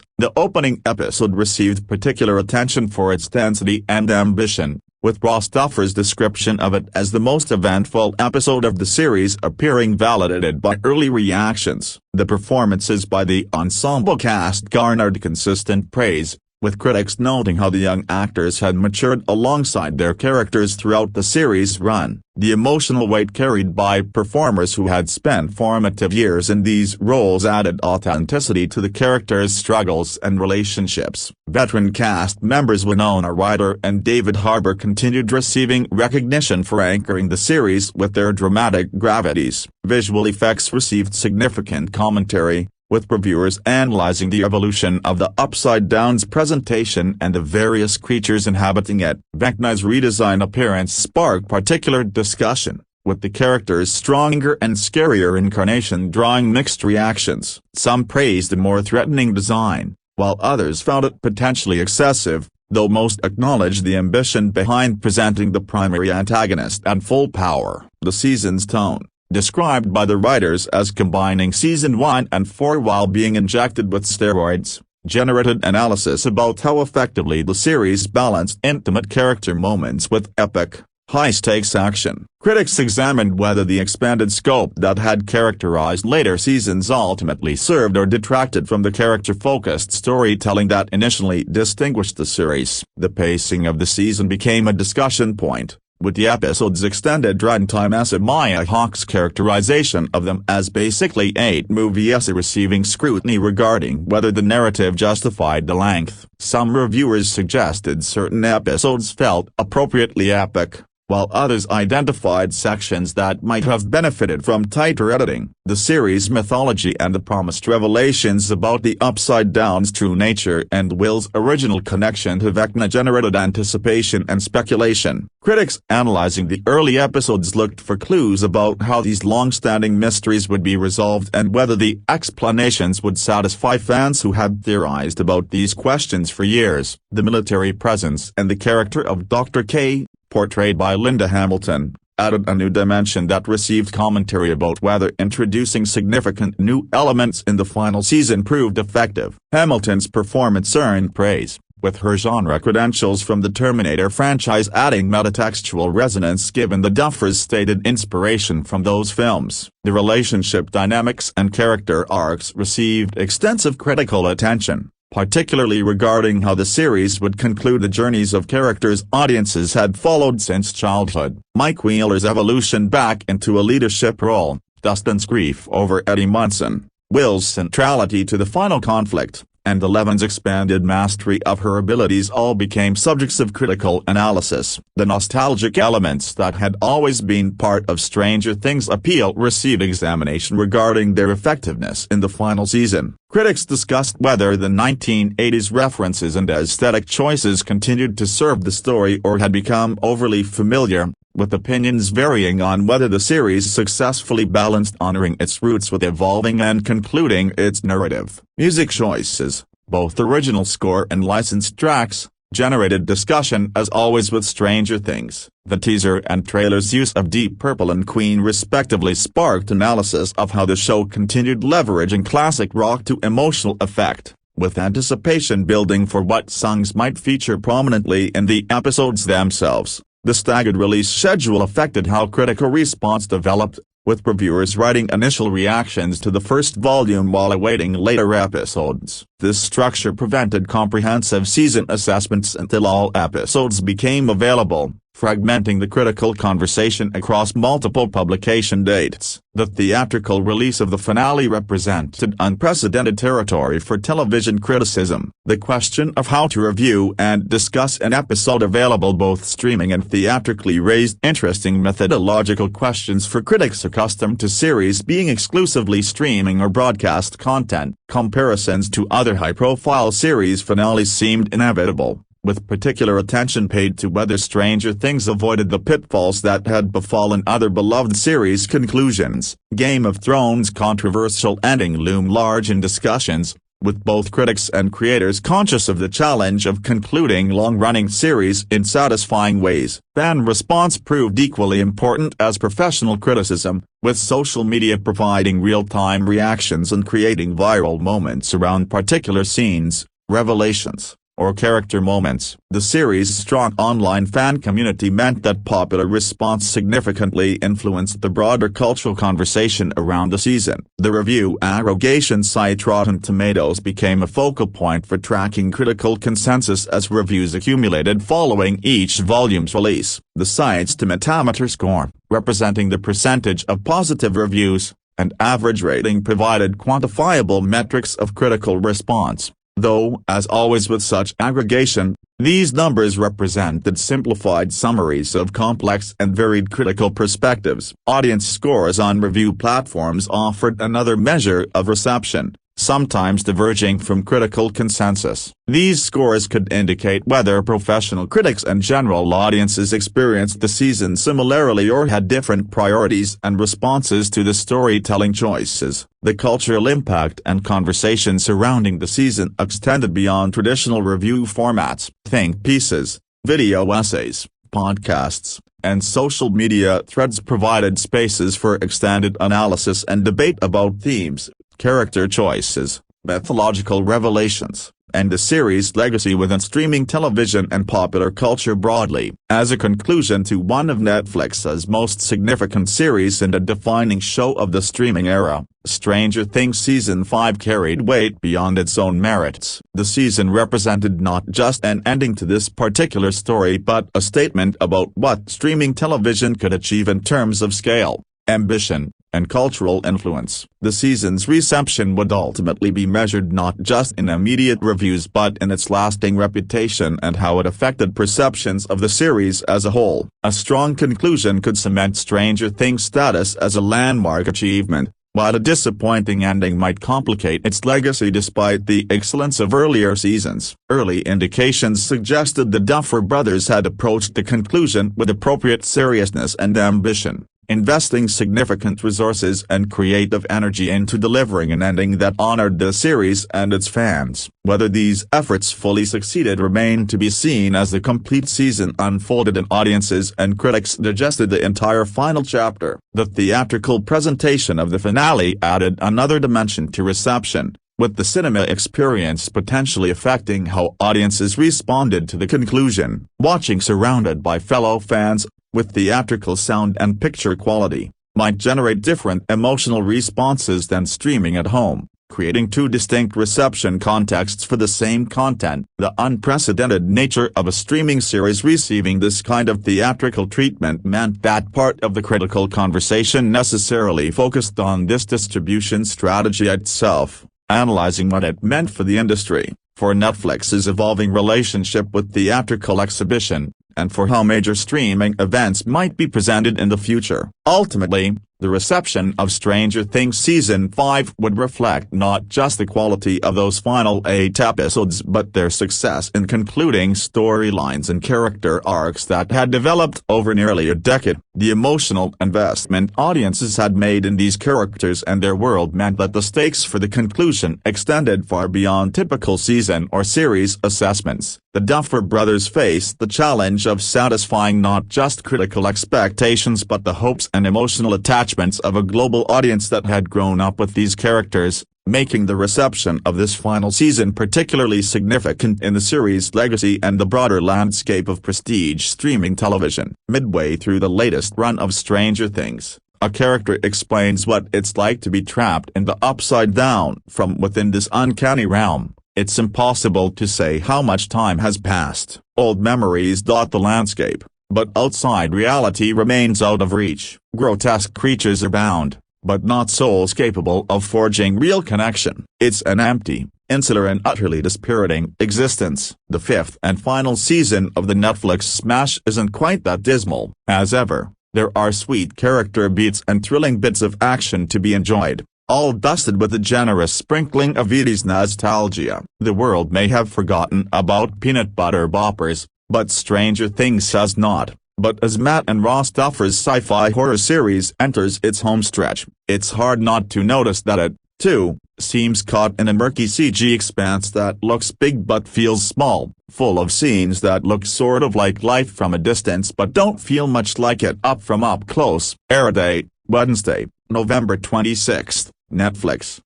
The opening episode received particular attention for its density and ambition, with Ross Duffer's description of it as the most eventful episode of the series appearing validated by early reactions. The performances by the ensemble cast garnered consistent praise, with critics noting how the young actors had matured alongside their characters throughout the series' run. The emotional weight carried by performers who had spent formative years in these roles added authenticity to the characters' struggles and relationships. Veteran cast members Winona Ryder and David Harbour continued receiving recognition for anchoring the series with their dramatic gravities. Visual effects received significant commentary, with reviewers analyzing the evolution of the Upside Down's presentation and the various creatures inhabiting it. Vecna's redesigned appearance sparked particular discussion, with the character's stronger and scarier incarnation drawing mixed reactions. Some praised the more threatening design, while others found it potentially excessive, though most acknowledged the ambition behind presenting the primary antagonist at full power. The season's tone, described by the writers as combining Season 1 and 4 while being injected with steroids, generated analysis about how effectively the series balanced intimate character moments with epic, high-stakes action. Critics examined whether the expanded scope that had characterized later seasons ultimately served or detracted from the character-focused storytelling that initially distinguished the series. The pacing of the season became a discussion point, with the episode's extended runtime as Maya Hawke's characterization of them as basically 8 movies receiving scrutiny regarding whether the narrative justified the length. Some reviewers suggested certain episodes felt appropriately epic, while others identified sections that might have benefited from tighter editing. The series' mythology and the promised revelations about the Upside Down's true nature and Will's original connection to Vecna generated anticipation and speculation. Critics analyzing the early episodes looked for clues about how these long-standing mysteries would be resolved and whether the explanations would satisfy fans who had theorized about these questions for years. The military presence and the character of Dr. K, portrayed by Linda Hamilton, added a new dimension that received commentary about whether introducing significant new elements in the final season proved effective. Hamilton's performance earned praise, with her genre credentials from the Terminator franchise adding metatextual resonance given the Duffers' stated inspiration from those films. The relationship dynamics and character arcs received extensive critical attention, particularly regarding how the series would conclude the journeys of characters audiences had followed since childhood. Mike Wheeler's evolution back into a leadership role, Dustin's grief over Eddie Munson, Will's centrality to the final conflict, and Eleven's expanded mastery of her abilities all became subjects of critical analysis. The nostalgic elements that had always been part of Stranger Things' appeal received examination regarding their effectiveness in the final season. Critics discussed whether the 1980s references and aesthetic choices continued to serve the story or had become overly familiar, with opinions varying on whether the series successfully balanced honoring its roots with evolving and concluding its narrative. Music choices, both original score and licensed tracks, generated discussion as always with Stranger Things. The teaser and trailer's use of Deep Purple and Queen respectively sparked analysis of how the show continued leveraging classic rock to emotional effect. with anticipation building for what songs might feature prominently in the episodes themselves. The staggered release schedule affected how critical response developed, with reviewers writing initial reactions to the first volume while awaiting later episodes. This structure prevented comprehensive season assessments until all episodes became available, fragmenting the critical conversation across multiple publication dates. The theatrical release of the finale represented unprecedented territory for television criticism. The question of how to review and discuss an episode available both streaming and theatrically raised interesting methodological questions for critics accustomed to series being exclusively streaming or broadcast content. Comparisons to other high-profile series finales seemed inevitable, with particular attention paid to whether Stranger Things avoided the pitfalls that had befallen other beloved series conclusions. Game of Thrones' controversial ending loomed large in discussions, with both critics and creators conscious of the challenge of concluding long-running series in satisfying ways. Fan response proved equally important as professional criticism, with social media providing real-time reactions and creating viral moments around particular scenes, revelations, or character moments. The series' strong online fan community meant that popular response significantly influenced the broader cultural conversation around the season. The review aggregation site Rotten Tomatoes became a focal point for tracking critical consensus as reviews accumulated following each volume's release. The site's Tomatometer score, representing the percentage of positive reviews, and average rating provided quantifiable metrics of critical response. Though, as always with such aggregation, these numbers represented simplified summaries of complex and varied critical perspectives. Audience scores on review platforms offered another measure of reception, sometimes diverging from critical consensus. These scores could indicate whether professional critics and general audiences experienced the season similarly or had different priorities and responses to the storytelling choices. The cultural impact and conversation surrounding the season extended beyond traditional review formats. Think pieces, video essays, podcasts, and social media threads provided spaces for extended analysis and debate about themes, character choices, mythological revelations, and the series' legacy within streaming television and popular culture broadly. As a conclusion to one of Netflix's most significant series and a defining show of the streaming era, Stranger Things Season 5 carried weight beyond its own merits. The season represented not just an ending to this particular story but a statement about what streaming television could achieve in terms of scale, ambition, and cultural influence. The season's reception would ultimately be measured not just in immediate reviews but in its lasting reputation and how it affected perceptions of the series as a whole. A strong conclusion could cement Stranger Things' status as a landmark achievement, while a disappointing ending might complicate its legacy despite the excellence of earlier seasons. Early indications suggested the Duffer Brothers had approached the conclusion with appropriate seriousness and ambition, investing significant resources and creative energy into delivering an ending that honored the series and its fans. Whether these efforts fully succeeded remained to be seen as the complete season unfolded and audiences and critics digested the entire final chapter. The theatrical presentation of the finale added another dimension to reception, with the cinema experience potentially affecting how audiences responded to the conclusion. Watching surrounded by fellow fans, with theatrical sound and picture quality, might generate different emotional responses than streaming at home, creating two distinct reception contexts for the same content. The unprecedented nature of a streaming series receiving this kind of theatrical treatment meant that part of the critical conversation necessarily focused on this distribution strategy itself, analyzing what it meant for the industry, for Netflix's evolving relationship with theatrical exhibition, and for how major streaming events might be presented in the future. Ultimately, the reception of Stranger Things Season 5 would reflect not just the quality of those final 8 episodes but their success in concluding storylines and character arcs that had developed over nearly a decade. The emotional investment audiences had made in these characters and their world meant that the stakes for the conclusion extended far beyond typical season or series assessments. The Duffer Brothers faced the challenge of satisfying not just critical expectations but the hopes and emotional attachments of a global audience that had grown up with these characters, making the reception of this final season particularly significant in the series' legacy and the broader landscape of prestige streaming television. Midway through the latest run of Stranger Things, a character explains what it's like to be trapped in the Upside Down. From within this uncanny realm, it's impossible to say how much time has passed. Old memories dot the landscape, but outside reality remains out of reach. Grotesque creatures abound, but not souls capable of forging real connection. It's an empty, insular and utterly dispiriting existence. The fifth and final season of the Netflix smash isn't quite that dismal. As ever, there are sweet character beats and thrilling bits of action to be enjoyed, all dusted with a generous sprinkling of 80s nostalgia. The world may have forgotten about peanut butter boppers, but Stranger Things has not. But as Matt and Ross Duffer's sci-fi horror series enters its home stretch, it's hard not to notice that it, too, seems caught in a murky CG expanse that looks big but feels small, full of scenes that look sort of like life from a distance but don't feel much like it up from up close. Air date, Wednesday, November 26, Netflix.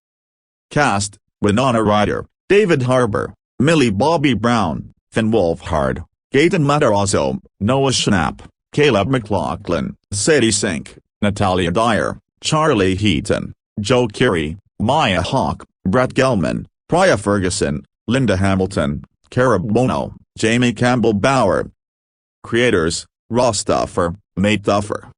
Cast: Winona Ryder, David Harbour, Millie Bobby Brown, Finn Wolfhard, Gaten Matarazzo, Noah Schnapp, Caleb McLaughlin, Sadie Sink, Natalia Dyer, Charlie Heaton, Joe Keery, Maya Hawke, Brett Gelman, Priya Ferguson, Linda Hamilton, Cara Buono, Jamie Campbell Bower. Creators: Ross Duffer, Mate Duffer.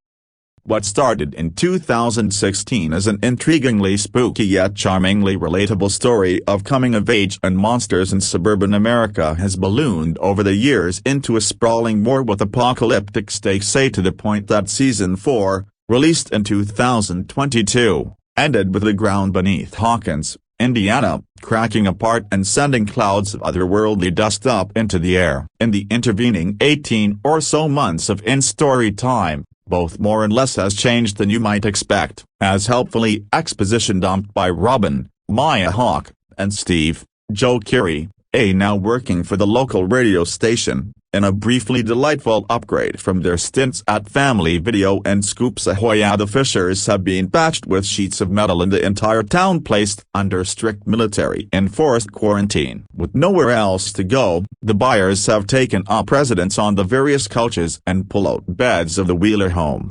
What started in 2016 as an intriguingly spooky yet charmingly relatable story of coming-of-age and monsters in suburban America has ballooned over the years into a sprawling war with apocalyptic stakes, to the point that Season 4, released in 2022, ended with the ground beneath Hawkins, Indiana, cracking apart and sending clouds of otherworldly dust up into the air. In the intervening 18 or so months of in-story time, both more and less has changed than you might expect, as helpfully exposition dumped by Robin, Maya Hawke, and Steve, Joe Keery, now working for the local radio station, in a briefly delightful upgrade from their stints at Family Video and Scoops Ahoy. The Fishers have been patched with sheets of metal and the entire town placed under strict military-enforced quarantine. With nowhere else to go, the Byers have taken up residence on the various couches and pull-out beds of the Wheeler home.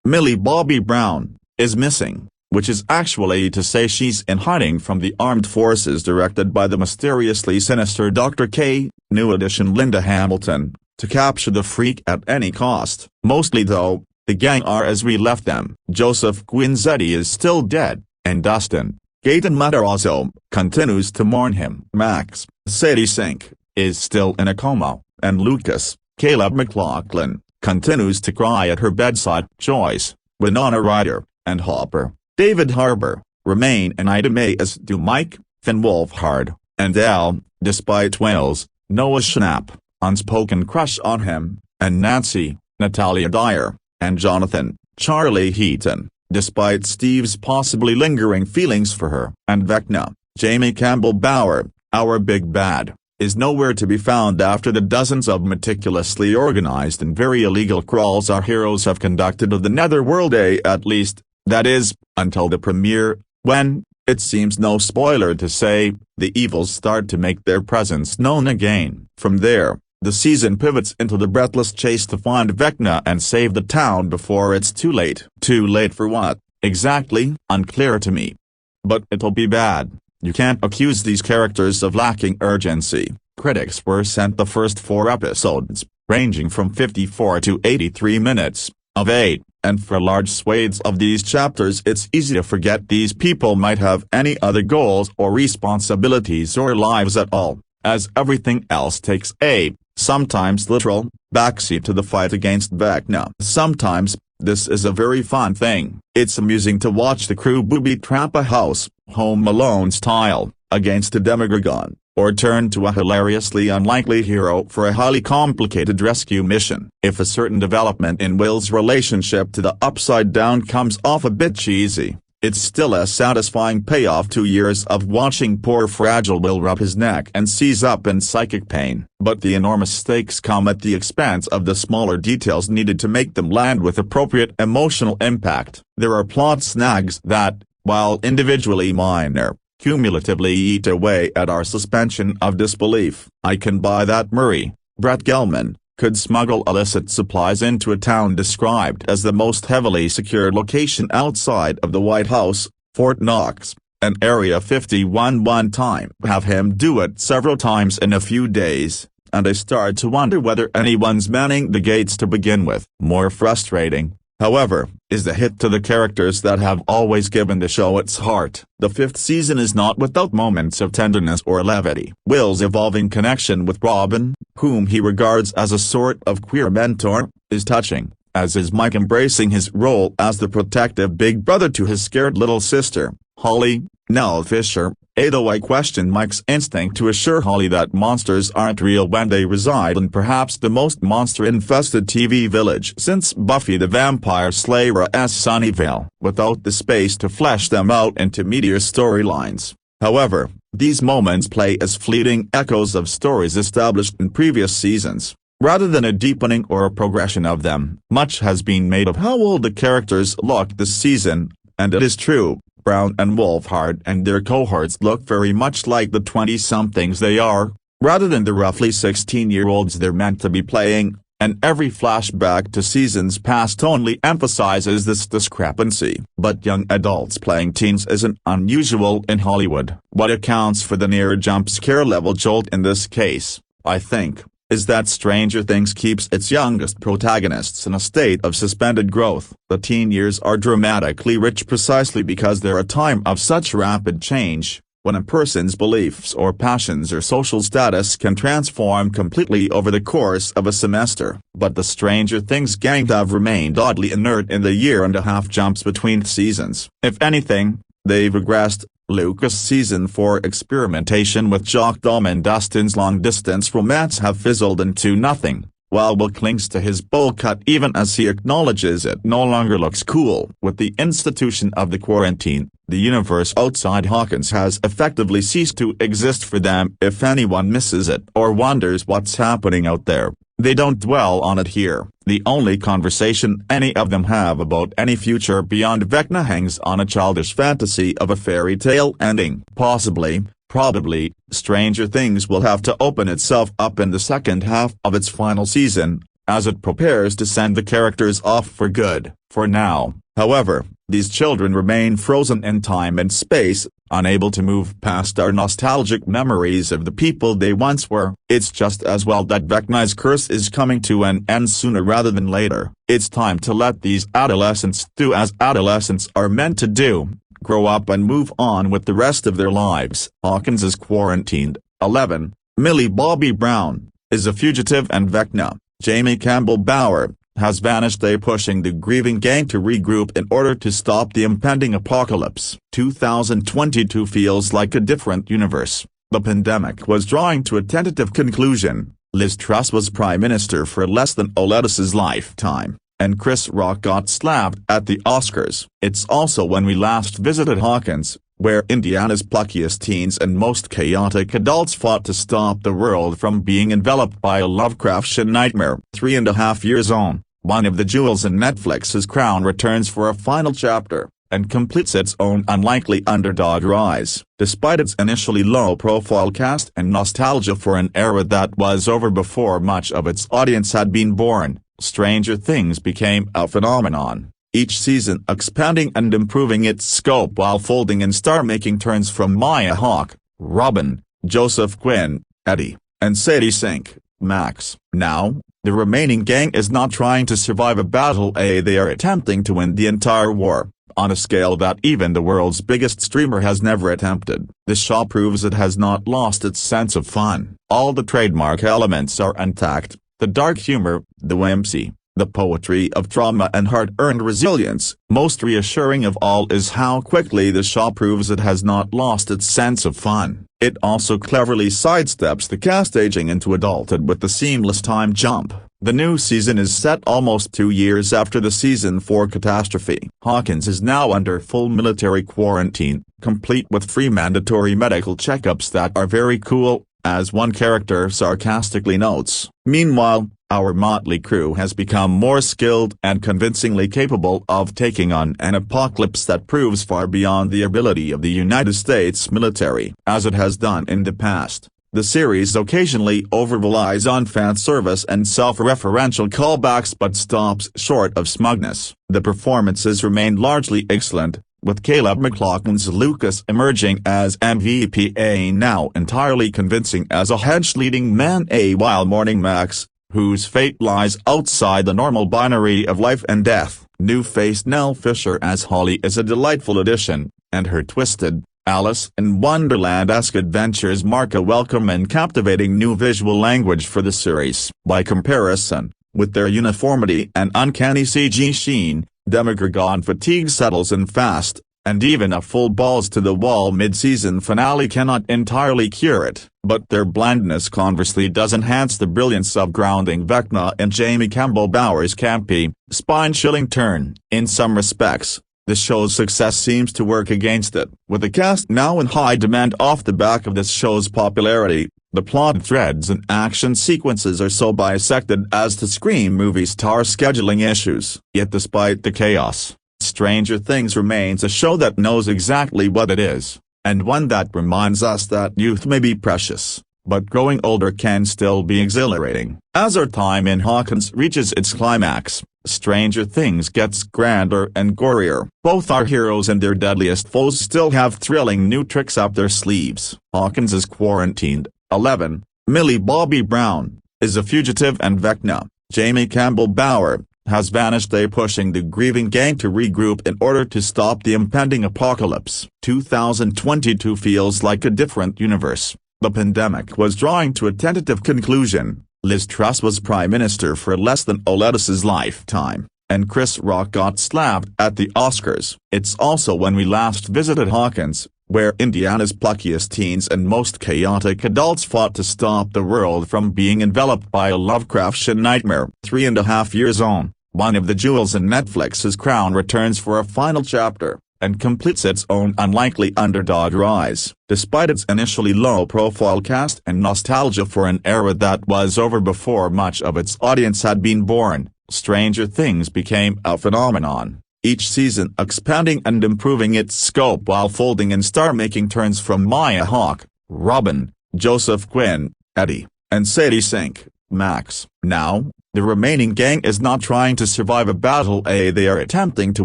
Millie Bobby Brown, is missing, which is actually to say she's in hiding from the armed forces directed by the mysteriously sinister Dr. K, new addition Linda Hamilton, to capture the freak at any cost. Mostly though, the gang are as we left them. Joseph Quinzetti is still dead, and Dustin, Gaten Matarazzo, continues to mourn him. Max, Sadie Sink, is still in a coma, and Lucas, Caleb McLaughlin, continues to cry at her bedside. Joyce, Winona Ryder, and Hopper, David Harbour, remain in item A, as do Mike, Finn Wolfhard, and Al, despite Will's, Noah Schnapp, unspoken crush on him, and Nancy, Natalia Dyer, and Jonathan, Charlie Heaton, despite Steve's possibly lingering feelings for her. And Vecna, Jamie Campbell Bower, our big bad, is nowhere to be found after the dozens of meticulously organized and very illegal crawls our heroes have conducted of the Netherworld, at least, that is, until the premiere, when, it seems no spoiler to say, the evils start to make their presence known again. From there, the season pivots into the breathless chase to find Vecna and save the town before it's too late. Too late for what, exactly? Unclear to me. But it'll be bad. You can't accuse these characters of lacking urgency. Critics were sent the first 4 episodes, ranging from 54 to 83 minutes, of 8. And for large swathes of these chapters it's easy to forget these people might have any other goals or responsibilities or lives at all, as everything else takes a, sometimes literal, backseat to the fight against Vecna. Sometimes, this is a very fun thing. It's amusing to watch the crew booby trap a house, Home Alone style, against a Demogorgon, or turn to a hilariously unlikely hero for a highly complicated rescue mission. If a certain development in Will's relationship to the Upside Down comes off a bit cheesy, it's still a satisfying payoff. 2 years of watching poor fragile Will rub his neck and seize up in psychic pain. But the enormous stakes come at the expense of the smaller details needed to make them land with appropriate emotional impact. There are plot snags that, while individually minor, cumulatively eat away at our suspension of disbelief. I can buy that Murray, Brett Gelman, could smuggle illicit supplies into a town described as the most heavily secured location outside of the White House, Fort Knox, and Area 51 one time. Have him do it several times in a few days, and I start to wonder whether anyone's manning the gates to begin with. More frustrating, however, is the hit to the characters that have always given the show its heart. The 5th season is not without moments of tenderness or levity. Will's evolving connection with Robin, whom he regards as a sort of queer mentor, is touching, as is Mike embracing his role as the protective big brother to his scared little sister, Holly, Nell Fisher, though I question Mike's instinct to assure Holly that monsters aren't real when they reside in perhaps the most monster-infested TV village since Buffy the Vampire Slayer's Sunnyvale, without the space to flesh them out into meatier storylines. However, these moments play as fleeting echoes of stories established in previous seasons, rather than a deepening or a progression of them. Much has been made of how old the characters look this season, and it is true. Brown and Wolfhard and their cohorts look very much like the 20-somethings they are, rather than the roughly 16-year-olds they're meant to be playing, and every flashback to seasons past only emphasizes this discrepancy. But young adults playing teens isn't unusual in Hollywood. What accounts for the near jump-scare level jolt in this case, I think, is that Stranger Things keeps its youngest protagonists in a state of suspended growth. The teen years are dramatically rich precisely because they're a time of such rapid change, when a person's beliefs or passions or social status can transform completely over the course of a semester. But the Stranger Things gang have remained oddly inert in the year-and-a-half jumps between seasons. If anything, they've regressed. Lucas' season 4 experimentation with Jock Dom and Dustin's long-distance romance have fizzled into nothing, while Will clings to his bowl cut even as he acknowledges it no longer looks cool. With the institution of the quarantine, the universe outside Hawkins has effectively ceased to exist for them. If anyone misses it or wonders what's happening out there, they don't dwell on it here. The only conversation any of them have about any future beyond Vecna hangs on a childish fantasy of a fairy tale ending. Probably, Stranger Things will have to open itself up in the second half of its final season, as it prepares to send the characters off for good. For now, however, these children remain frozen in time and space, unable to move past our nostalgic memories of the people they once were. It's just as well that Vecna's curse is coming to an end sooner rather than later. It's time to let these adolescents do as adolescents are meant to do, grow up and move on with the rest of their lives. Hawkins is quarantined. 11. Millie Bobby Brown is a fugitive and Vecna, Jamie Campbell Bower, has vanished, pushing the grieving gang to regroup in order to stop the impending apocalypse. 2022 feels like a different universe. The pandemic was drawing to a tentative conclusion, Liz Truss was Prime Minister for less than Oletus's lifetime, and Chris Rock got slapped at the Oscars. It's also when we last visited Hawkins, where Indiana's pluckiest teens and most chaotic adults fought to stop the world from being enveloped by a Lovecraftian nightmare. 3.5 years on, one of the jewels in Netflix's crown returns for a final chapter, and completes its own unlikely underdog rise. Despite its initially low-profile cast and nostalgia for an era that was over before much of its audience had been born, Stranger Things became a phenomenon, each season expanding and improving its scope while folding in star-making turns from Maya Hawke, Robin, Joseph Quinn, Eddie, and Sadie Sink, Max. Now, the remaining gang is not trying to survive a battle, they are attempting to win the entire war, on a scale that even the world's biggest streamer has never attempted. The show proves it has not lost its sense of fun. All the trademark elements are intact, the dark humor, the whimsy, the poetry of trauma and hard-earned resilience. Most reassuring of all is how quickly the show proves it has not lost its sense of fun. It also cleverly sidesteps the cast aging into adulthood with the seamless time jump. The new season is set almost 2 years after the season 4 catastrophe. Hawkins is now under full military quarantine, complete with free mandatory medical checkups that are very cool, as one character sarcastically notes. Meanwhile, our motley crew has become more skilled and convincingly capable of taking on an apocalypse that proves far beyond the ability of the United States military. As it has done in the past, the series occasionally over-relies on fan service and self-referential callbacks but stops short of smugness. The performances remain largely excellent, with Caleb McLaughlin's Lucas emerging as MVP, now entirely convincing as a hedge-leading man, while Morning Max, whose fate lies outside the normal binary of life and death. New-faced Nell Fisher as Holly is a delightful addition, and her twisted, Alice in Wonderland-esque adventures mark a welcome and captivating new visual language for the series. By comparison, with their uniformity and uncanny CG sheen, Demogorgon fatigue settles in fast, and even a full balls-to-the-wall mid-season finale cannot entirely cure it. But their blandness conversely does enhance the brilliance of grounding Vecna and Jamie Campbell Bower's campy, spine-chilling turn. In some respects, the show's success seems to work against it. With the cast now in high demand off the back of this show's popularity, the plot threads and action sequences are so bisected as to scream movie star scheduling issues. Yet despite the chaos, Stranger Things remains a show that knows exactly what it is, and one that reminds us that youth may be precious, but growing older can still be exhilarating. As our time in Hawkins reaches its climax, Stranger Things gets grander and gorier. Both our heroes and their deadliest foes still have thrilling new tricks up their sleeves. Hawkins is quarantined, 11, Millie Bobby Brown, is a fugitive, and Vecna, Jamie Campbell Bower, has vanished, pushing the grieving gang to regroup in order to stop the impending apocalypse. 2022 feels like a different universe. The pandemic was drawing to a tentative conclusion, Liz Truss was Prime Minister for less than Oletus's lifetime, and Chris Rock got slapped at the Oscars. It's also when we last visited Hawkins, where Indiana's pluckiest teens and most chaotic adults fought to stop the world from being enveloped by a Lovecraftian nightmare. 3.5 years on, one of the jewels in Netflix's crown returns for a final chapter, and completes its own unlikely underdog rise. Despite its initially low-profile cast and nostalgia for an era that was over before much of its audience had been born, Stranger Things became a phenomenon, each season expanding and improving its scope while folding in star-making turns from Maya Hawke, Robin, Joseph Quinn, Eddie, and Sadie Sink, Max. Now, the remaining gang is not trying to survive a battle, they are attempting to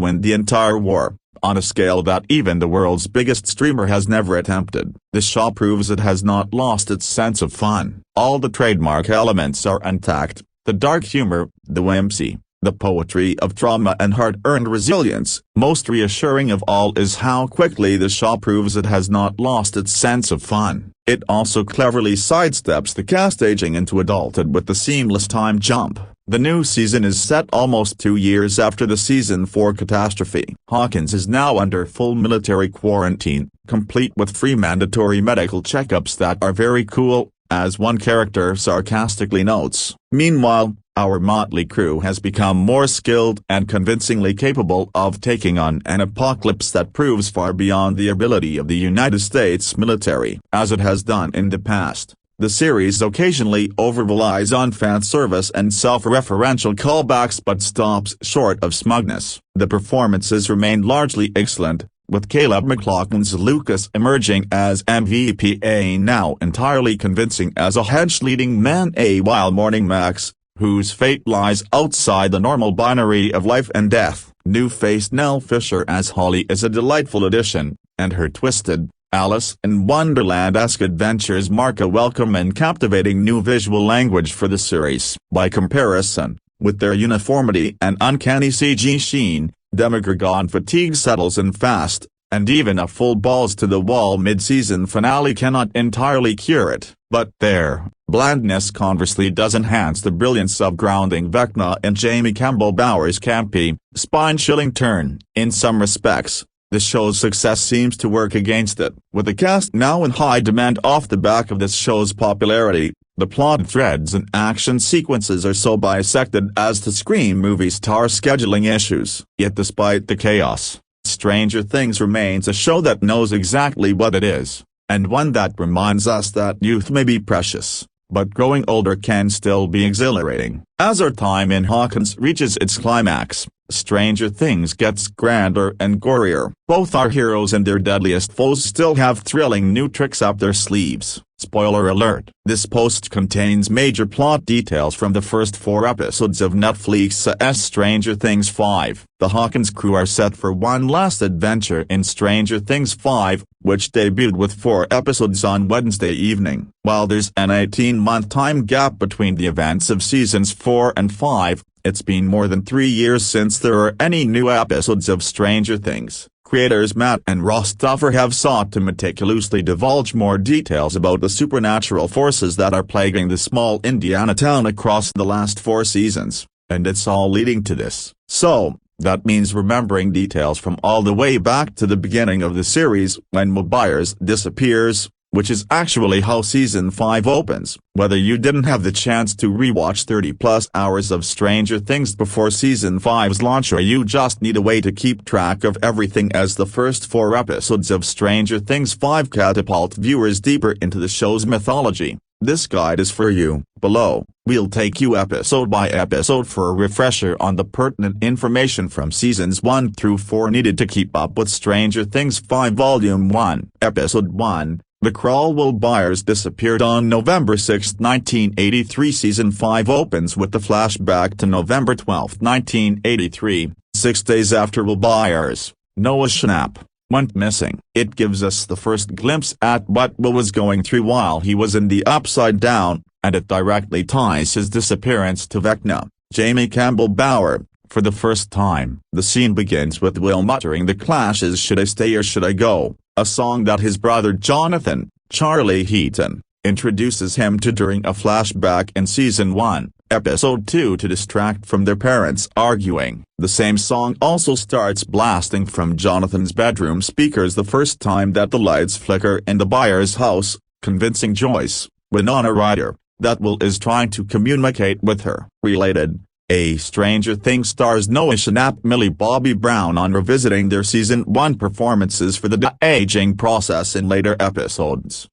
win the entire war, on a scale that even the world's biggest streamer has never attempted. The show proves it has not lost its sense of fun. All the trademark elements are intact, the dark humor, the whimsy, the poetry of trauma and hard-earned resilience. Most reassuring of all is how quickly the show proves it has not lost its sense of fun. It also cleverly sidesteps the cast aging into adulthood with the seamless time jump. The new season is set almost 2 years after the season 4 catastrophe. Hawkins is now under full military quarantine, complete with free mandatory medical checkups that are very cool, as one character sarcastically notes. Meanwhile, our motley crew has become more skilled and convincingly capable of taking on an apocalypse that proves far beyond the ability of the United States military. As it has done in the past, the series occasionally over-relies on fan service and self-referential callbacks but stops short of smugness. The performances remain largely excellent, with Caleb McLaughlin's Lucas emerging as MVP, now entirely convincing as a hedge-leading man, while Morning Max, whose fate lies outside the normal binary of life and death. New-faced Nell Fisher as Holly is a delightful addition, and her twisted, Alice in Wonderland-esque adventures mark a welcome and captivating new visual language for the series. By comparison, with their uniformity and uncanny CG sheen, Demogorgon fatigue settles in fast, and even a full balls-to-the-wall mid-season finale cannot entirely cure it. But their blandness conversely does enhance the brilliance of grounding Vecna and Jamie Campbell Bower's campy, spine-chilling turn. In some respects, the show's success seems to work against it. With the cast now in high demand off the back of this show's popularity, the plot threads and action sequences are so bisected as to scream movie star scheduling issues. Yet despite the chaos, Stranger Things remains a show that knows exactly what it is, and one that reminds us that youth may be precious, but growing older can still be exhilarating. As our time in Hawkins reaches its climax, Stranger Things gets grander and gorier. Both our heroes and their deadliest foes still have thrilling new tricks up their sleeves. Spoiler alert. This post contains major plot details from the first 4 episodes of Netflix's Stranger Things 5. The Hawkins crew are set for one last adventure in Stranger Things 5, which debuted with 4 episodes on Wednesday evening. While there's an 18-month time gap between the events of seasons 4 and 5, it's been more than 3 years since there are any new episodes of Stranger Things. Creators Matt and Ross Duffer have sought to meticulously divulge more details about the supernatural forces that are plaguing the small Indiana town across the last 4 seasons, and it's all leading to this. So, that means remembering details from all the way back to the beginning of the series when Will Byers disappears, which is actually how Season 5 opens. Whether you didn't have the chance to rewatch 30+ hours of Stranger Things before Season 5's launch, or you just need a way to keep track of everything as the first 4 episodes of Stranger Things 5 catapult viewers deeper into the show's mythology, this guide is for you. Below, we'll take you episode by episode for a refresher on the pertinent information from Seasons 1 through 4 needed to keep up with Stranger Things 5 Volume 1. Episode 1. The Crawl. Will Byers disappeared on November 6, 1983. Season 5 opens with the flashback to November 12, 1983, 6 days after Will Byers, Noah Schnapp, went missing. It gives us the first glimpse at what Will was going through while he was in the Upside Down, and it directly ties his disappearance to Vecna, Jamie Campbell Bower, for the first time. The scene begins with Will muttering the Clash's "Should I Stay or Should I Go?", a song that his brother Jonathan, Charlie Heaton, introduces him to during a flashback in Season 1, Episode 2 to distract from their parents arguing. The same song also starts blasting from Jonathan's bedroom speakers the first time that the lights flicker in the Byers' house, convincing Joyce, Winona Ryder, that Will is trying to communicate with her. Related, A Stranger Things stars Noah Schnapp, Millie Bobby Brown on revisiting their Season 1 performances for the de-aging process in later episodes.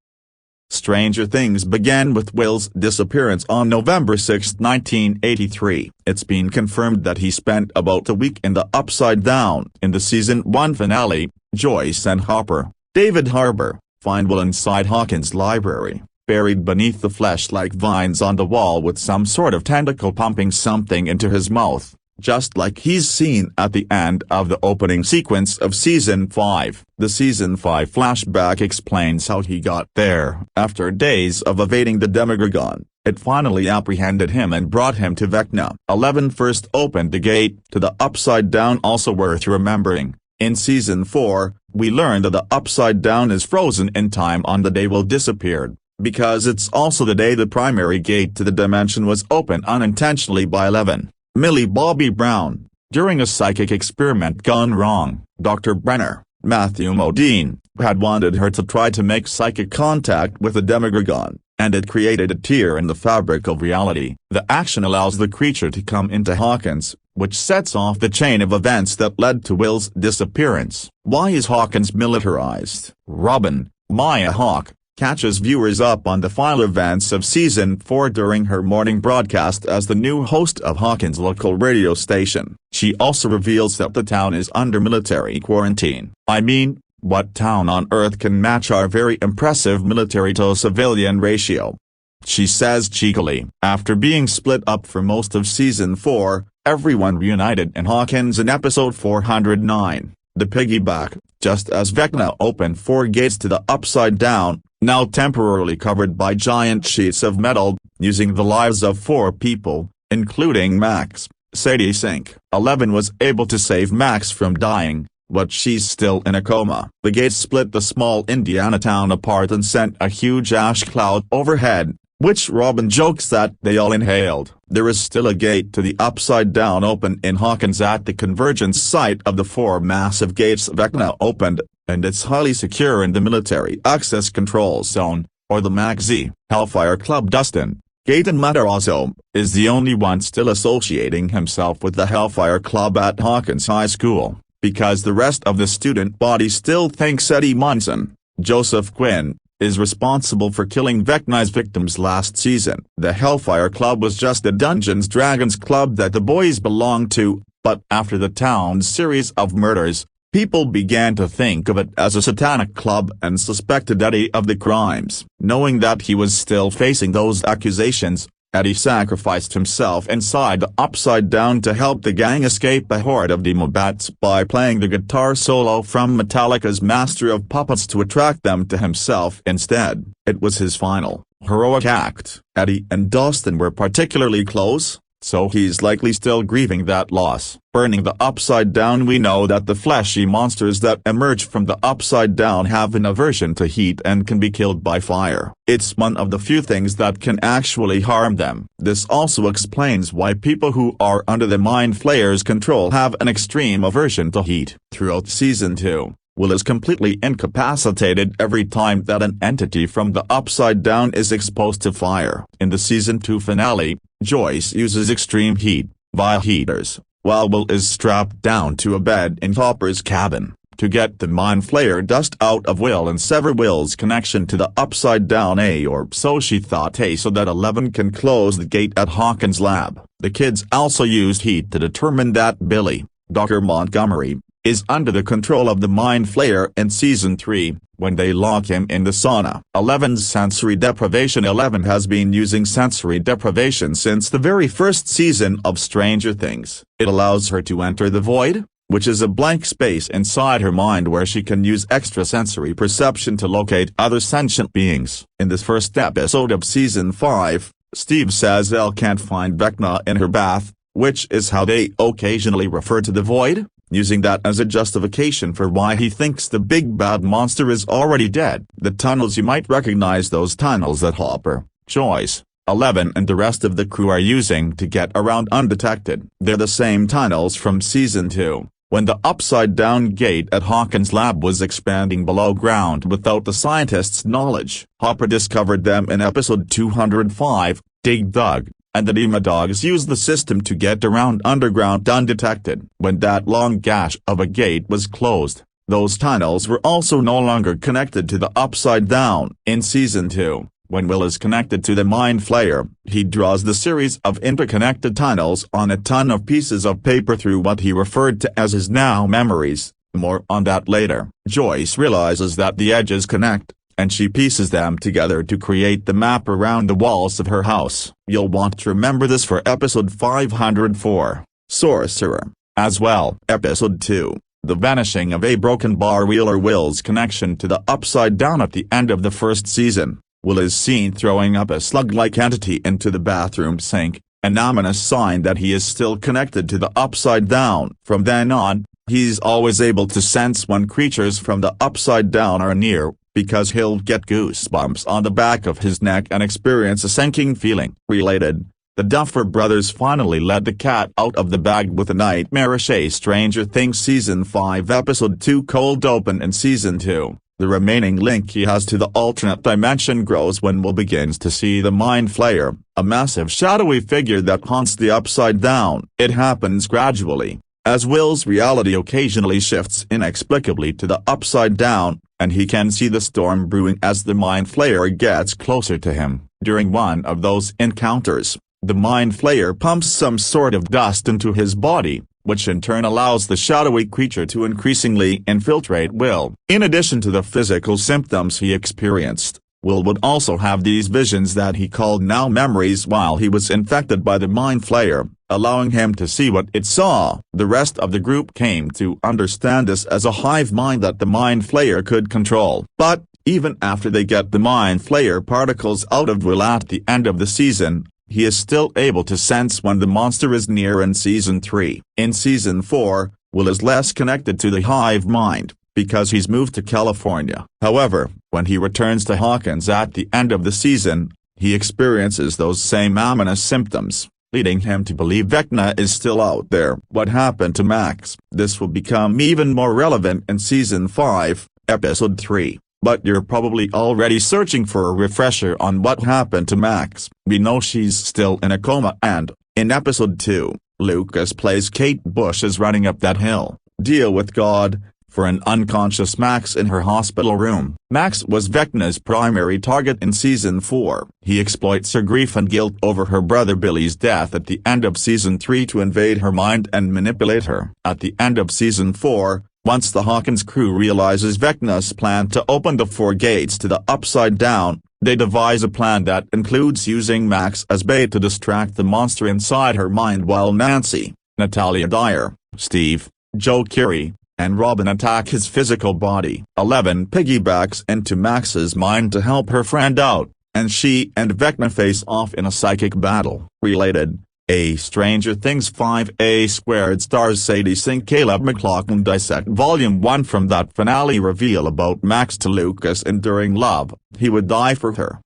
Stranger Things began with Will's disappearance on November 6, 1983. It's been confirmed that he spent about a week in the Upside Down. In the Season 1 finale, Joyce and Hopper, David Harbour, find Will inside Hawkins' library, buried beneath the flesh-like vines on the wall with some sort of tentacle pumping something into his mouth, just like he's seen at the end of the opening sequence of Season 5. The Season 5 flashback explains how he got there. After days of evading the Demogorgon, it finally apprehended him and brought him to Vecna. 11 first opened the gate to the Upside Down. Also worth remembering, in Season 4, we learned that the Upside Down is frozen in time on the day Will disappeared, because it's also the day the primary gate to the dimension was opened unintentionally by 11. Millie Bobby Brown. During a psychic experiment gone wrong, Dr. Brenner, Matthew Modine, had wanted her to try to make psychic contact with the Demogorgon, and it created a tear in the fabric of reality. The action allows the creature to come into Hawkins, which sets off the chain of events that led to Will's disappearance. Why is Hawkins militarized? Robin, Maya Hawke, catches viewers up on the final events of Season 4 during her morning broadcast as the new host of Hawkins' local radio station. She also reveals that the town is under military quarantine. I mean, what town on Earth can match our very impressive military-to-civilian ratio? She says cheekily. After being split up for most of Season 4, everyone reunited in Hawkins in episode 409, The Piggyback, just as Vecna opened 4 gates to the Upside Down, now temporarily covered by giant sheets of metal, using the lives of 4 people, including Max. Sadie Sink. 11 was able to save Max from dying, but she's still in a coma. The gates split the small Indiana town apart and sent a huge ash cloud overhead, which Robin jokes that they all inhaled. There is still a gate to the Upside Down open in Hawkins at the convergence site of the 4 massive gates Vecna opened, and it's highly secure in the Military Access Control Zone, or the MACZ. Hellfire Club. Dustin, Gaten Matarazzo, is the only one still associating himself with the Hellfire Club at Hawkins High School, because the rest of the student body still thinks Eddie Munson, Joseph Quinn, is responsible for killing Vecna's victims last season. The Hellfire Club was just a Dungeons Dragons club that the boys belonged to, but after the town's series of murders, people began to think of it as a satanic club and suspected Eddie of the crimes. Knowing that he was still facing those accusations, Eddie sacrificed himself inside the Upside Down to help the gang escape a horde of demobats by playing the guitar solo from Metallica's Master of Puppets to attract them to himself instead. It was his final, heroic act. Eddie and Dustin were particularly close, so he's likely still grieving that loss. Burning the Upside Down. We know that the fleshy monsters that emerge from the Upside Down have an aversion to heat and can be killed by fire. It's one of the few things that can actually harm them. This also explains why people who are under the Mind Flayer's control have an extreme aversion to heat. Throughout Season 2, Will is completely incapacitated every time that an entity from the Upside Down is exposed to fire. In the Season 2 finale, Joyce uses extreme heat, via heaters, while Will is strapped down to a bed in Hopper's cabin, to get the Mind Flayer dust out of Will and sever Will's connection to the Upside Down, or so she thought, so that 11 can close the gate at Hawkins' lab. The kids also used heat to determine that Billy, Dr. Montgomery, is under the control of the Mind Flayer in Season 3, when they lock him in the sauna. 11's sensory deprivation. 11 has been using sensory deprivation since the very first season of Stranger Things. It allows her to enter the void, which is a blank space inside her mind where she can use extrasensory perception to locate other sentient beings. In this first episode of Season 5, Steve says Elle can't find Vecna in her bath, which is how they occasionally refer to the void, using that as a justification for why he thinks the big bad monster is already dead. The tunnels. You might recognize those tunnels that Hopper, Joyce, 11 and the rest of the crew are using to get around undetected. They're the same tunnels from Season 2, when the Upside Down gate at Hawkins' lab was expanding below ground without the scientists' knowledge. Hopper discovered them in episode 205, Dig Dug, and the Demodogs used the system to get around underground undetected. When that long gash of a gate was closed, those tunnels were also no longer connected to the Upside Down. In Season 2, when Will is connected to the Mind Flayer, he draws the series of interconnected tunnels on a ton of pieces of paper through what he referred to as his now memories. More on that later. Joyce realizes that the edges connect, and she pieces them together to create the map around the walls of her house. You'll want to remember this for episode 504, Sorcerer, as well. Episode 2, The Vanishing of a Broken Bar. Wheeler. Will's connection to the Upside Down. At the end of the first season, Will is seen throwing up a slug-like entity into the bathroom sink, an ominous sign that he is still connected to the Upside Down. From then on, he's always able to sense when creatures from the Upside Down are near, because he'll get goosebumps on the back of his neck and experience a sinking feeling. Related, the Duffer Brothers finally let the cat out of the bag with a nightmarish Stranger Things Season 5 Episode 2 Cold Open. In Season 2, the remaining link he has to the alternate dimension grows when Will begins to see the Mind Flayer, a massive shadowy figure that haunts the Upside Down. It happens gradually, as Will's reality occasionally shifts inexplicably to the Upside Down, and he can see the storm brewing as the Mind Flayer gets closer to him. During one of those encounters, the Mind Flayer pumps some sort of dust into his body, which in turn allows the shadowy creature to increasingly infiltrate Will. In addition to the physical symptoms he experienced, Will would also have these visions that he called now memories while he was infected by the Mind Flayer, allowing him to see what it saw. The rest of the group came to understand this as a hive mind that the Mind Flayer could control. But, even after they get the Mind Flayer particles out of Will at the end of the season, he is still able to sense when the monster is near. In Season 3. In Season 4, Will is less connected to the hive mind, because he's moved to California. However, when he returns to Hawkins at the end of the season, he experiences those same ominous symptoms, leading him to believe Vecna is still out there. What happened to Max? This will become even more relevant in Season 5, Episode 3. But you're probably already searching for a refresher on what happened to Max. We know she's still in a coma and, in Episode 2, Lucas plays Kate Bush as running up that hill. Deal with God, for an unconscious Max in her hospital room. Max was Vecna's primary target in Season 4. He exploits her grief and guilt over her brother Billy's death at the end of Season 3 to invade her mind and manipulate her. At the end of Season 4, once the Hawkins crew realizes Vecna's plan to open the 4 gates to the Upside Down, they devise a plan that includes using Max as bait to distract the monster inside her mind while Nancy, Natalia Dyer, Steve, Joe Keery, and Robin attack his physical body. 11 piggybacks into Max's mind to help her friend out, and she and Vecna face off in a psychic battle. Related, A Stranger Things 5A² stars Sadie Sink. Caleb McLaughlin dissect Volume 1 from that finale reveal about Max to Lucas enduring love, he would die for her.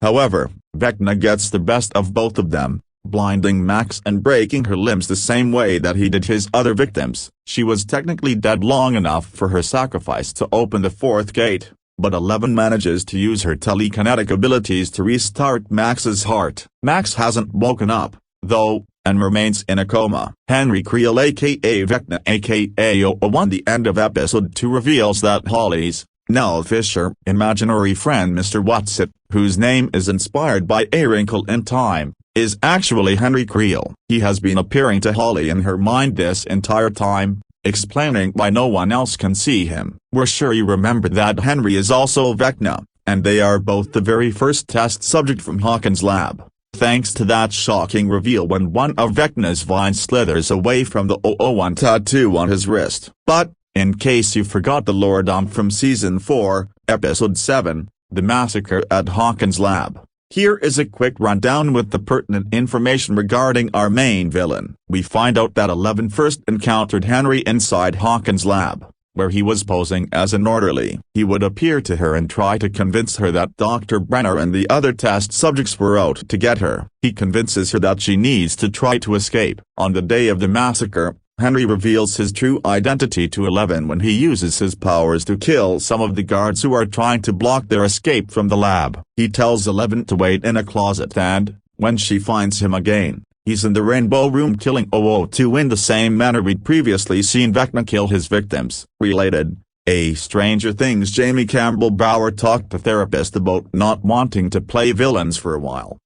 However, Vecna gets the best of both of them, blinding Max and breaking her limbs the same way that he did his other victims. She was technically dead long enough for her sacrifice to open the 4th gate, but 11 manages to use her telekinetic abilities to restart Max's heart. Max hasn't woken up, though, and remains in a coma. Henry Creel aka Vecna aka 001. The end of episode 2 reveals that Holly's, Nell Fisher, imaginary friend Mr. Watson, whose name is inspired by A Wrinkle in Time, is actually Henry Creel. He has been appearing to Holly in her mind this entire time, explaining why no one else can see him. We're sure you remember that Henry is also Vecna, and they are both the very first test subject from Hawkins' lab. Thanks to that shocking reveal when one of Vecna's vines slithers away from the 001 tattoo on his wrist. But, in case you forgot the lore dump from Season 4, Episode 7, The Massacre at Hawkins' Lab, here is a quick rundown with the pertinent information regarding our main villain. We find out that 11 first encountered Henry inside Hawkins' lab, where he was posing as an orderly. He would appear to her and try to convince her that Dr. Brenner and the other test subjects were out to get her. He convinces her that she needs to try to escape. On the day of the massacre, Henry reveals his true identity to 11 when he uses his powers to kill some of the guards who are trying to block their escape from the lab. He tells 11 to wait in a closet and, when she finds him again, he's in the Rainbow Room killing 002 in the same manner we'd previously seen Vecna kill his victims. Related, A Stranger Things Jamie Campbell Bower talked to therapist about not wanting to play villains for a while.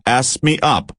asked me up.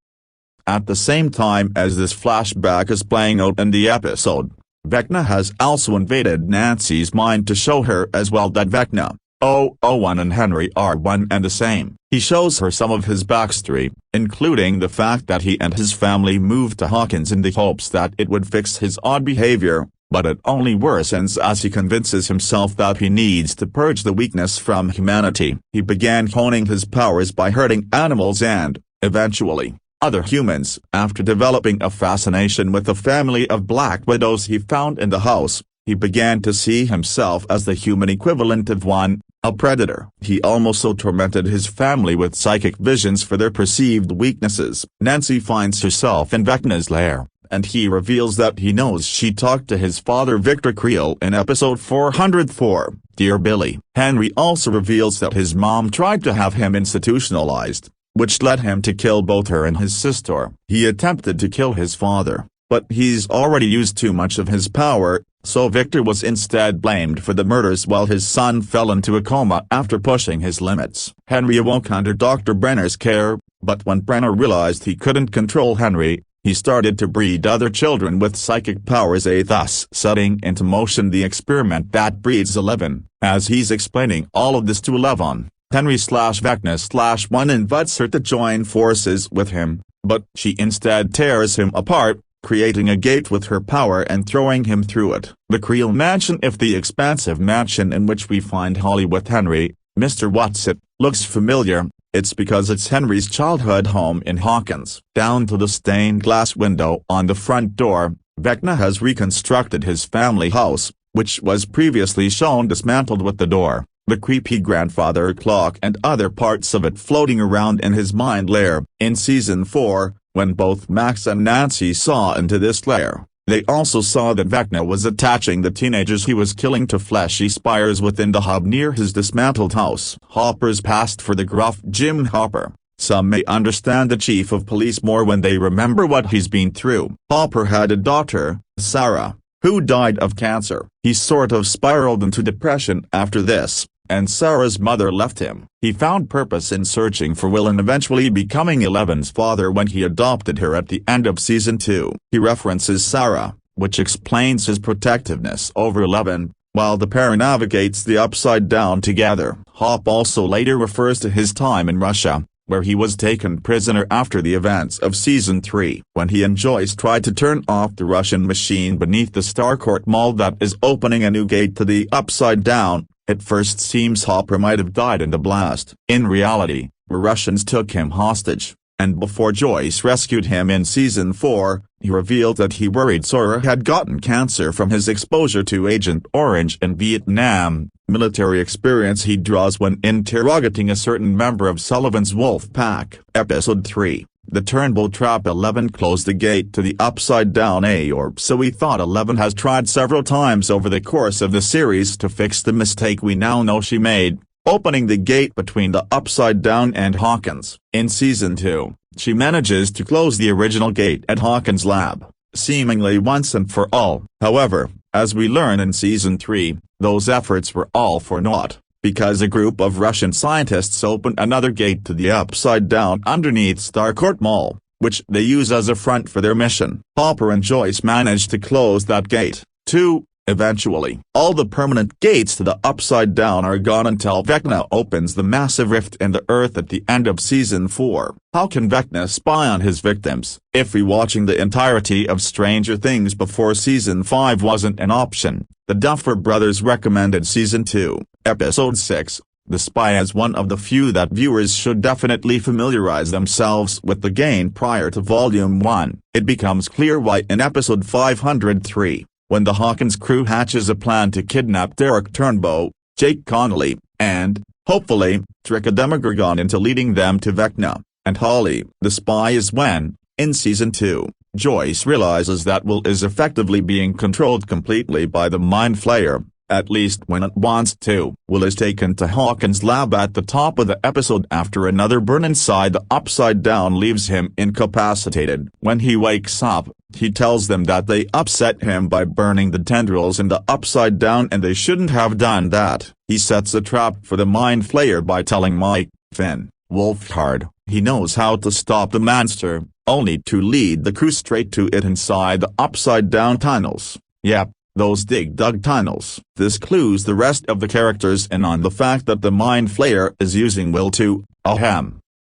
At the same time as this flashback is playing out in the episode, Vecna has also invaded Nancy's mind to show her as well that Vecna, 001 and Henry are one and the same. He shows her some of his backstory, including the fact that he and his family moved to Hawkins in the hopes that it would fix his odd behavior, but it only worsens as he convinces himself that he needs to purge the weakness from humanity. He began honing his powers by hurting animals and, eventually, other humans. After developing a fascination with the family of black widows he found in the house, he began to see himself as the human equivalent of one, a predator. He also tormented his family with psychic visions for their perceived weaknesses. Nancy finds herself in Vecna's lair, and he reveals that he knows she talked to his father Victor Creel in episode 404, Dear Billy. Henry also reveals that his mom tried to have him institutionalized, which led him to kill both her and his sister. He attempted to kill his father, but he's already used too much of his power, so Victor was instead blamed for the murders while his son fell into a coma after pushing his limits. Henry awoke under Dr. Brenner's care, but when Brenner realized he couldn't control Henry, he started to breed other children with psychic powers, thus setting into motion the experiment that breeds 11. As he's explaining all of this to 11, Henry/Vecna/1 invites her to join forces with him, but she instead tears him apart, creating a gate with her power and throwing him through it. The Creel mansion, if the expansive mansion in which we find Holly with Henry, Mr. Watson, looks familiar, it's because it's Henry's childhood home in Hawkins. Down to the stained glass window on the front door, Vecna has reconstructed his family house, which was previously shown dismantled with the door, the creepy grandfather clock and other parts of it floating around in his mind lair. In Season 4, when both Max and Nancy saw into this lair, they also saw that Vecna was attaching the teenagers he was killing to fleshy spires within the hub near his dismantled house. Hopper's past for the gruff Jim Hopper. Some may understand the chief of police more when they remember what he's been through. Hopper had a daughter, Sarah, who died of cancer. He sort of spiraled into depression after this, and Sarah's mother left him. He found purpose in searching for Will and eventually becoming Eleven's father when he adopted her at the end of season 2. He references Sarah, which explains his protectiveness over Eleven, while the pair navigates the Upside Down together. Hop also later refers to his time in Russia, where he was taken prisoner after the events of season 3. When he and Joyce tried to turn off the Russian machine beneath the Starcourt Mall that is opening a new gate to the Upside Down, it first seems Hopper might have died in the blast. In reality, the Russians took him hostage, and before Joyce rescued him in season 4, he revealed that he worried Sora had gotten cancer from his exposure to Agent Orange in Vietnam, military experience he draws when interrogating a certain member of Sullivan's wolf pack. Episode 3, The Turnbull Trap. 11 closed the gate to the Upside Down or so we thought. 11 has tried several times over the course of the series to fix the mistake we now know she made, opening the gate between the Upside Down and Hawkins. In season 2, she manages to close the original gate at Hawkins' lab, seemingly once and for all. However, as we learn in season 3, those efforts were all for naught, because a group of Russian scientists opened another gate to the Upside Down underneath Starcourt Mall, which they use as a front for their mission. Hopper and Joyce manage to close that gate, too. Eventually, all the permanent gates to the Upside Down are gone until Vecna opens the massive rift in the earth at the end of season 4. How can Vecna spy on his victims? If rewatching the entirety of Stranger Things before season 5 wasn't an option, the Duffer Brothers recommended season 2, episode 6, The Spy, as one of the few that viewers should definitely familiarize themselves with the game prior to volume 1. It becomes clear why in episode 503. When the Hawkins crew hatches a plan to kidnap Derek Turnbow, Jake Connolly, and, hopefully, trick a Demogorgon into leading them to Vecna, and Holly, the spy, is when, in season 2, Joyce realizes that Will is effectively being controlled completely by the Mind Flayer, at least when it wants to. Will is taken to Hawkins' lab at the top of the episode after another burn inside the Upside Down leaves him incapacitated. When he wakes up, he tells them that they upset him by burning the tendrils in the Upside Down and they shouldn't have done that. He sets a trap for the Mind Flayer by telling Mike, Finn, Wolfhard, he knows how to stop the monster, only to lead the crew straight to it inside the Upside Down tunnels. Yep, those dug tunnels. This clues the rest of the characters in on the fact that the Mind Flayer is using Will to,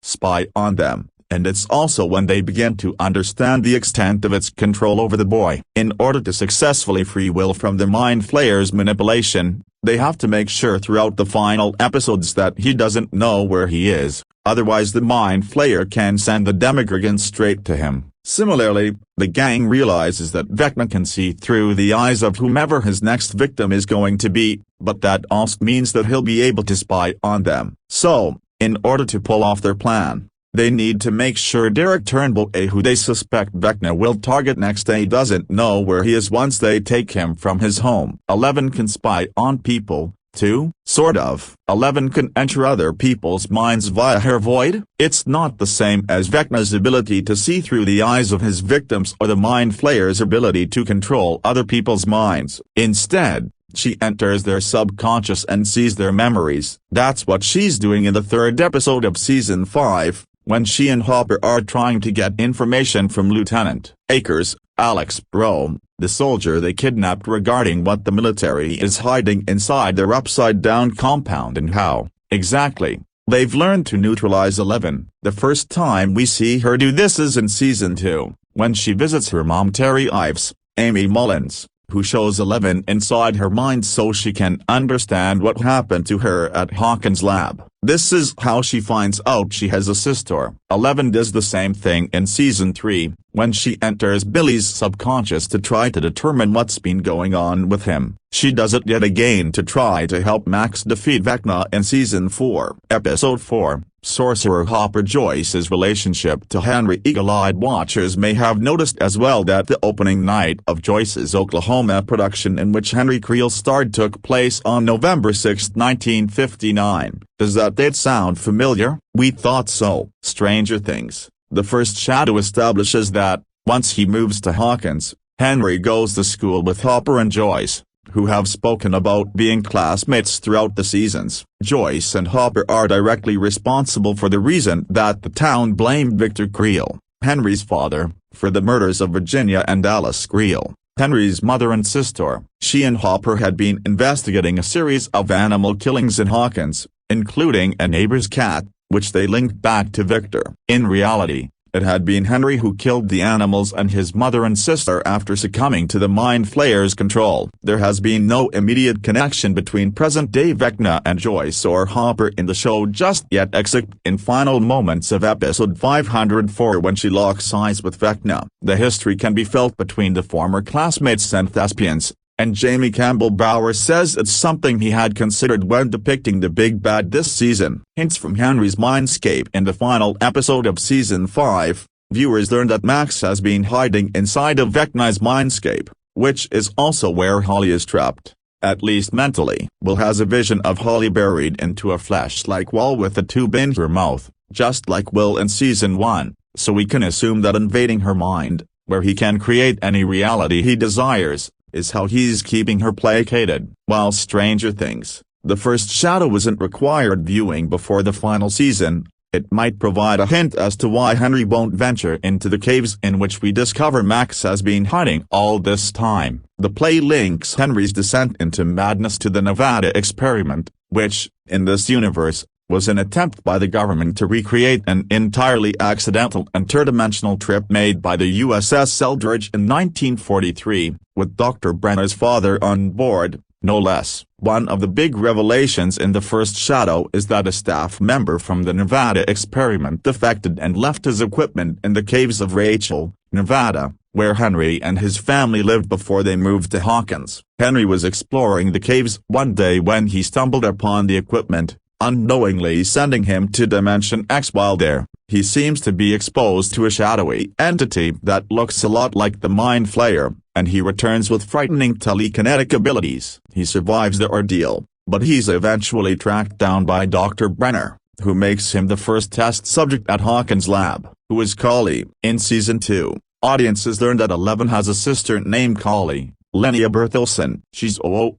spy on them. And it's also when they begin to understand the extent of its control over the boy. In order to successfully free Will from the Mind Flayer's manipulation, they have to make sure throughout the final episodes that he doesn't know where he is, otherwise the Mind Flayer can send the Demogorgon straight to him. Similarly, the gang realizes that Vecna can see through the eyes of whomever his next victim is going to be, but that also means that he'll be able to spy on them. So, in order to pull off their plan, they need to make sure Derek Turnbull, who they suspect Vecna will target next, doesn't know where he is once they take him from his home. 11 can spy on people, too, sort of. 11 can enter other people's minds via her void. It's not the same as Vecna's ability to see through the eyes of his victims or the Mind Flayer's ability to control other people's minds. Instead, she enters their subconscious and sees their memories. That's what she's doing in the 3rd episode of season 5. When she and Hopper are trying to get information from Lieutenant Akers, Alex Brome, the soldier they kidnapped, regarding what the military is hiding inside their Upside Down compound and how, exactly, they've learned to neutralize 11. The first time we see her do this is in season 2, when she visits her mom Terry Ives, Amy Mullins, who shows 11 inside her mind so she can understand what happened to her at Hawkins' lab. This is how she finds out she has a sister. 11 does the same thing in season 3, when she enters Billy's subconscious to try to determine what's been going on with him. She does it yet again to try to help Max defeat Vecna in season 4. Episode 4, Sorcerer Hopper. Joyce's relationship to Henry. Eagle-eyed watchers may have noticed as well that the opening night of Joyce's Oklahoma production, in which Henry Creel starred, took place on November 6, 1959. Does that date sound familiar? We thought so. Stranger Things, the first shadow establishes that, once he moves to Hawkins, Henry goes to school with Hopper and Joyce, who have spoken about being classmates throughout the seasons. Joyce and Hopper are directly responsible for the reason that the town blamed Victor Creel, Henry's father, for the murders of Virginia and Alice Creel, Henry's mother and sister. She and Hopper had been investigating a series of animal killings in Hawkins, including a neighbor's cat, which they linked back to Victor. In reality, it had been Henry who killed the animals and his mother and sister after succumbing to the Mind Flayer's control. There has been no immediate connection between present-day Vecna and Joyce or Hopper in the show just yet, except in final moments of episode 504 when she locks eyes with Vecna. The history can be felt between the former classmates and thespians, and Jamie Campbell Bower says it's something he had considered when depicting the big bad this season. Hints from Henry's mindscape in the final episode of season 5, viewers learn that Max has been hiding inside of Vecna's mindscape, which is also where Holly is trapped, at least mentally. Will has a vision of Holly buried into a flesh-like wall with a tube in her mouth, just like Will in season 1, so we can assume that invading her mind, where he can create any reality he desires, is how he's keeping her placated. While Stranger Things, the first shadow isn't required viewing before the final season, it might provide a hint as to why Henry won't venture into the caves in which we discover Max has been hiding all this time. The play links Henry's descent into madness to the Nevada experiment, which, in this universe, was an attempt by the government to recreate an entirely accidental interdimensional trip made by the USS Eldridge in 1943, with Dr. Brenner's father on board, no less. One of the big revelations in the first shadow is that a staff member from the Nevada experiment defected and left his equipment in the caves of Rachel, Nevada, where Henry and his family lived before they moved to Hawkins. Henry was exploring the caves one day when he stumbled upon the equipment, unknowingly sending him to Dimension X. While there, he seems to be exposed to a shadowy entity that looks a lot like the Mind Flayer, and he returns with frightening telekinetic abilities. He survives the ordeal, but he's eventually tracked down by Dr. Brenner, who makes him the first test subject at Hawkins' lab. Who is Collie? In season 2, audiences learn that Eleven has a sister named Collie, Linnea Berthelsen. She's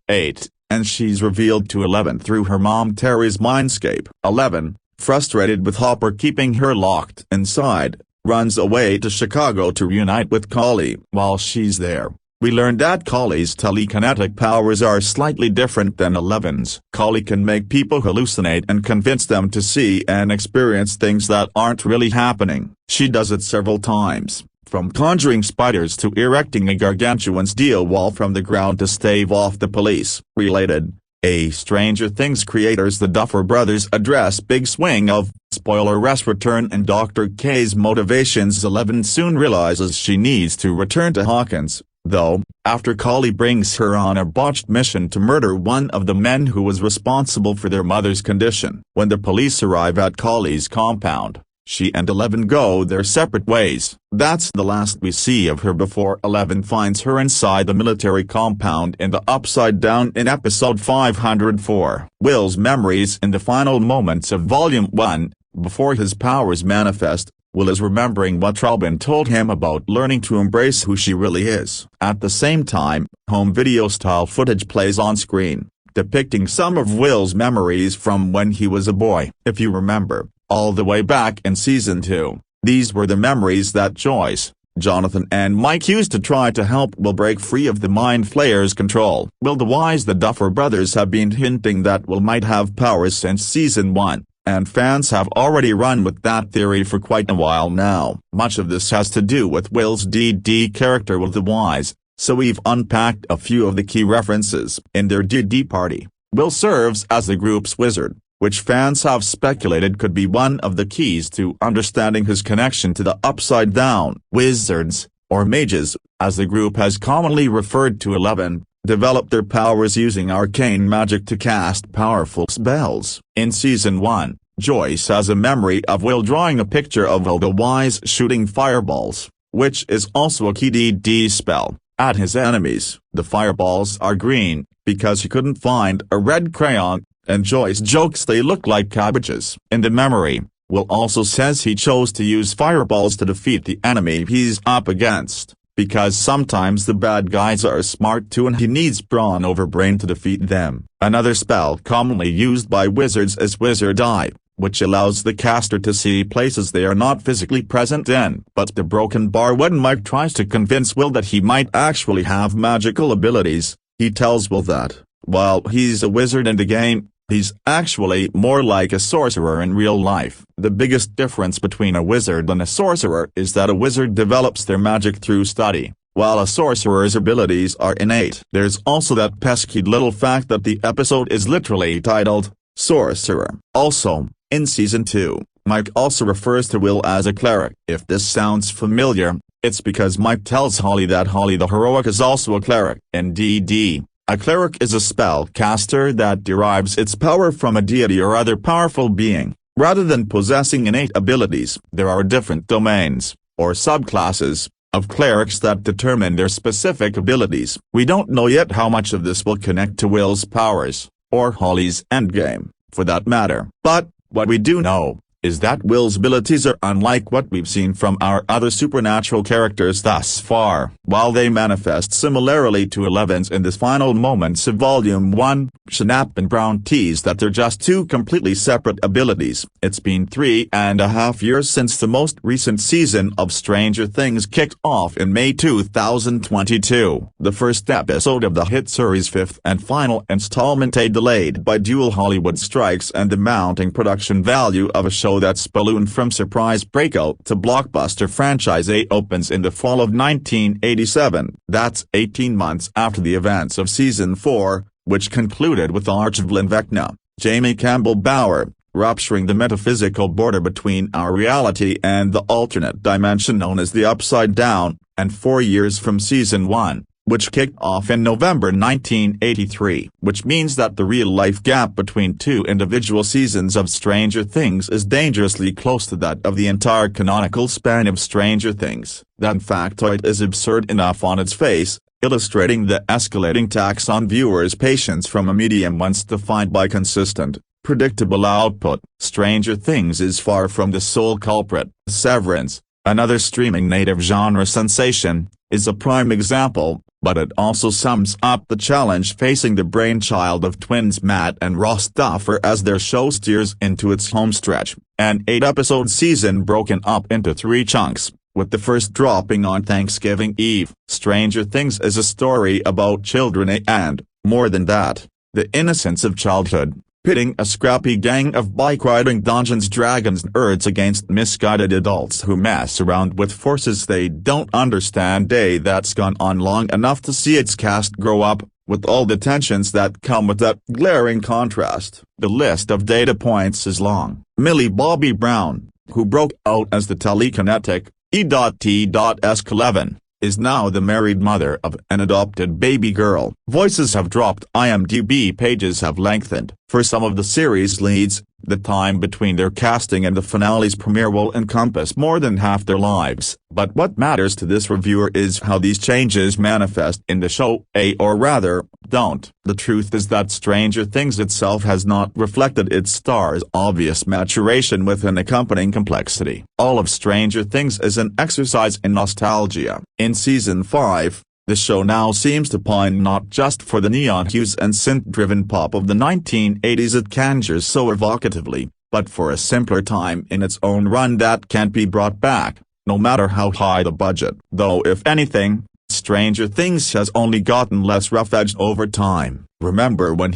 08. And she's revealed to Eleven through her mom Terry's mindscape. Eleven, frustrated with Hopper keeping her locked inside, runs away to Chicago to reunite with Collie. While she's there, we learn that Collie's telekinetic powers are slightly different than Eleven's. Collie can make people hallucinate and convince them to see and experience things that aren't really happening. She does it several times, from conjuring spiders to erecting a gargantuan steel wall from the ground to stave off the police. Related, a Stranger Things creators the Duffer Brothers address big swing of, spoiler rest return and Dr. K's motivations. Eleven soon realizes she needs to return to Hawkins, though, after Collie brings her on a botched mission to murder one of the men who was responsible for their mother's condition. When the police arrive at Collie's compound, she and Eleven go their separate ways. That's the last we see of her before Eleven finds her inside the military compound in the Upside Down in episode 504. Will's memories in the final moments of Volume 1, before his powers manifest, Will is remembering what Robin told him about learning to embrace who she really is. At the same time, home video-style footage plays on screen, depicting some of Will's memories from when he was a boy. If you remember, all the way back in season 2, these were the memories that Joyce, Jonathan and Mike used to try to help Will break free of the Mind Flayer's control. Will the Wise the Duffer Brothers have been hinting that Will might have powers since season 1, and fans have already run with that theory for quite a while now. Much of this has to do with Will's DD character Will the Wise, so we've unpacked a few of the key references. In their DD party, Will serves as the group's wizard, which fans have speculated could be one of the keys to understanding his connection to the Upside Down. Wizards, or mages, as the group has commonly referred to Eleven, develop their powers using arcane magic to cast powerful spells. In season 1, Joyce has a memory of Will drawing a picture of Will the Wise shooting fireballs, which is also a key DD spell, at his enemies. The fireballs are green, because he couldn't find a red crayon, and Joyce jokes they look like cabbages. In the memory, Will also says he chose to use fireballs to defeat the enemy he's up against, because sometimes the bad guys are smart too and he needs brawn over brain to defeat them. Another spell commonly used by wizards is Wizard Eye, which allows the caster to see places they are not physically present in. But the broken bar when Mike tries to convince Will that he might actually have magical abilities, he tells Will that, while he's a wizard in the game, he's actually more like a sorcerer in real life. The biggest difference between a wizard and a sorcerer is that a wizard develops their magic through study, while a sorcerer's abilities are innate. There's also that pesky little fact that the episode is literally titled, Sorcerer. Also, in Season 2, Mike also refers to Will as a cleric. If this sounds familiar, it's because Mike tells Holly that Holly the heroic is also a cleric. In D&D, a cleric is a spell caster that derives its power from a deity or other powerful being, rather than possessing innate abilities. There are different domains, or subclasses, of clerics that determine their specific abilities. We don't know yet how much of this will connect to Will's powers, or Holly's endgame, for that matter. But what we do know is that Will's abilities are unlike what we've seen from our other supernatural characters thus far. While they manifest similarly to Eleven's in the final moments of Volume 1, Schnapp and Brown tease that they're just two completely separate abilities. It's been 3.5 years since the most recent season of Stranger Things kicked off in May 2022. The first episode of the hit series' fifth and final installment, delayed by dual Hollywood strikes and the mounting production value of a show that's ballooned from surprise breakout to blockbuster franchise, opens in the fall of 1987. That's 18 months after the events of Season 4, which concluded with Archibald and Vecna, Jamie Campbell Bower, rupturing the metaphysical border between our reality and the alternate dimension known as the Upside Down, and 4 years from Season 1, which kicked off in November 1983, which means that the real-life gap between two individual seasons of Stranger Things is dangerously close to that of the entire canonical span of Stranger Things. That factoid is absurd enough on its face, illustrating the escalating tax on viewers' patience from a medium once defined by consistent, predictable output. Stranger Things is far from the sole culprit. Severance, another streaming native genre sensation, is a prime example, but it also sums up the challenge facing the brainchild of twins Matt and Ross Duffer as their show steers into its homestretch, an 8-episode season broken up into 3 chunks, with the first dropping on Thanksgiving Eve. Stranger Things is a story about children and, more than that, the innocence of childhood, pitting a scrappy gang of bike-riding Dungeons Dragons nerds against misguided adults who mess around with forces they don't understand. That's gone on long enough to see its cast grow up, with all the tensions that come with that glaring contrast. The list of data points is long. Millie Bobby Brown, who broke out as the telekinetic E.T.S11, is now the married mother of an adopted baby girl. Voices have dropped, IMDb pages have lengthened. For some of the series leads, the time between their casting and the finale's premiere will encompass more than half their lives. But what matters to this reviewer is how these changes manifest in the show, or rather, don't. The truth is that Stranger Things itself has not reflected its stars' obvious maturation with an accompanying complexity. All of Stranger Things is an exercise in nostalgia. In Season 5, the show now seems to pine not just for the neon hues and synth-driven pop of the 1980s it conjures so evocatively, but for a simpler time in its own run that can't be brought back, no matter how high the budget. Though if anything, Stranger Things has only gotten less rough-edged over time. Remember when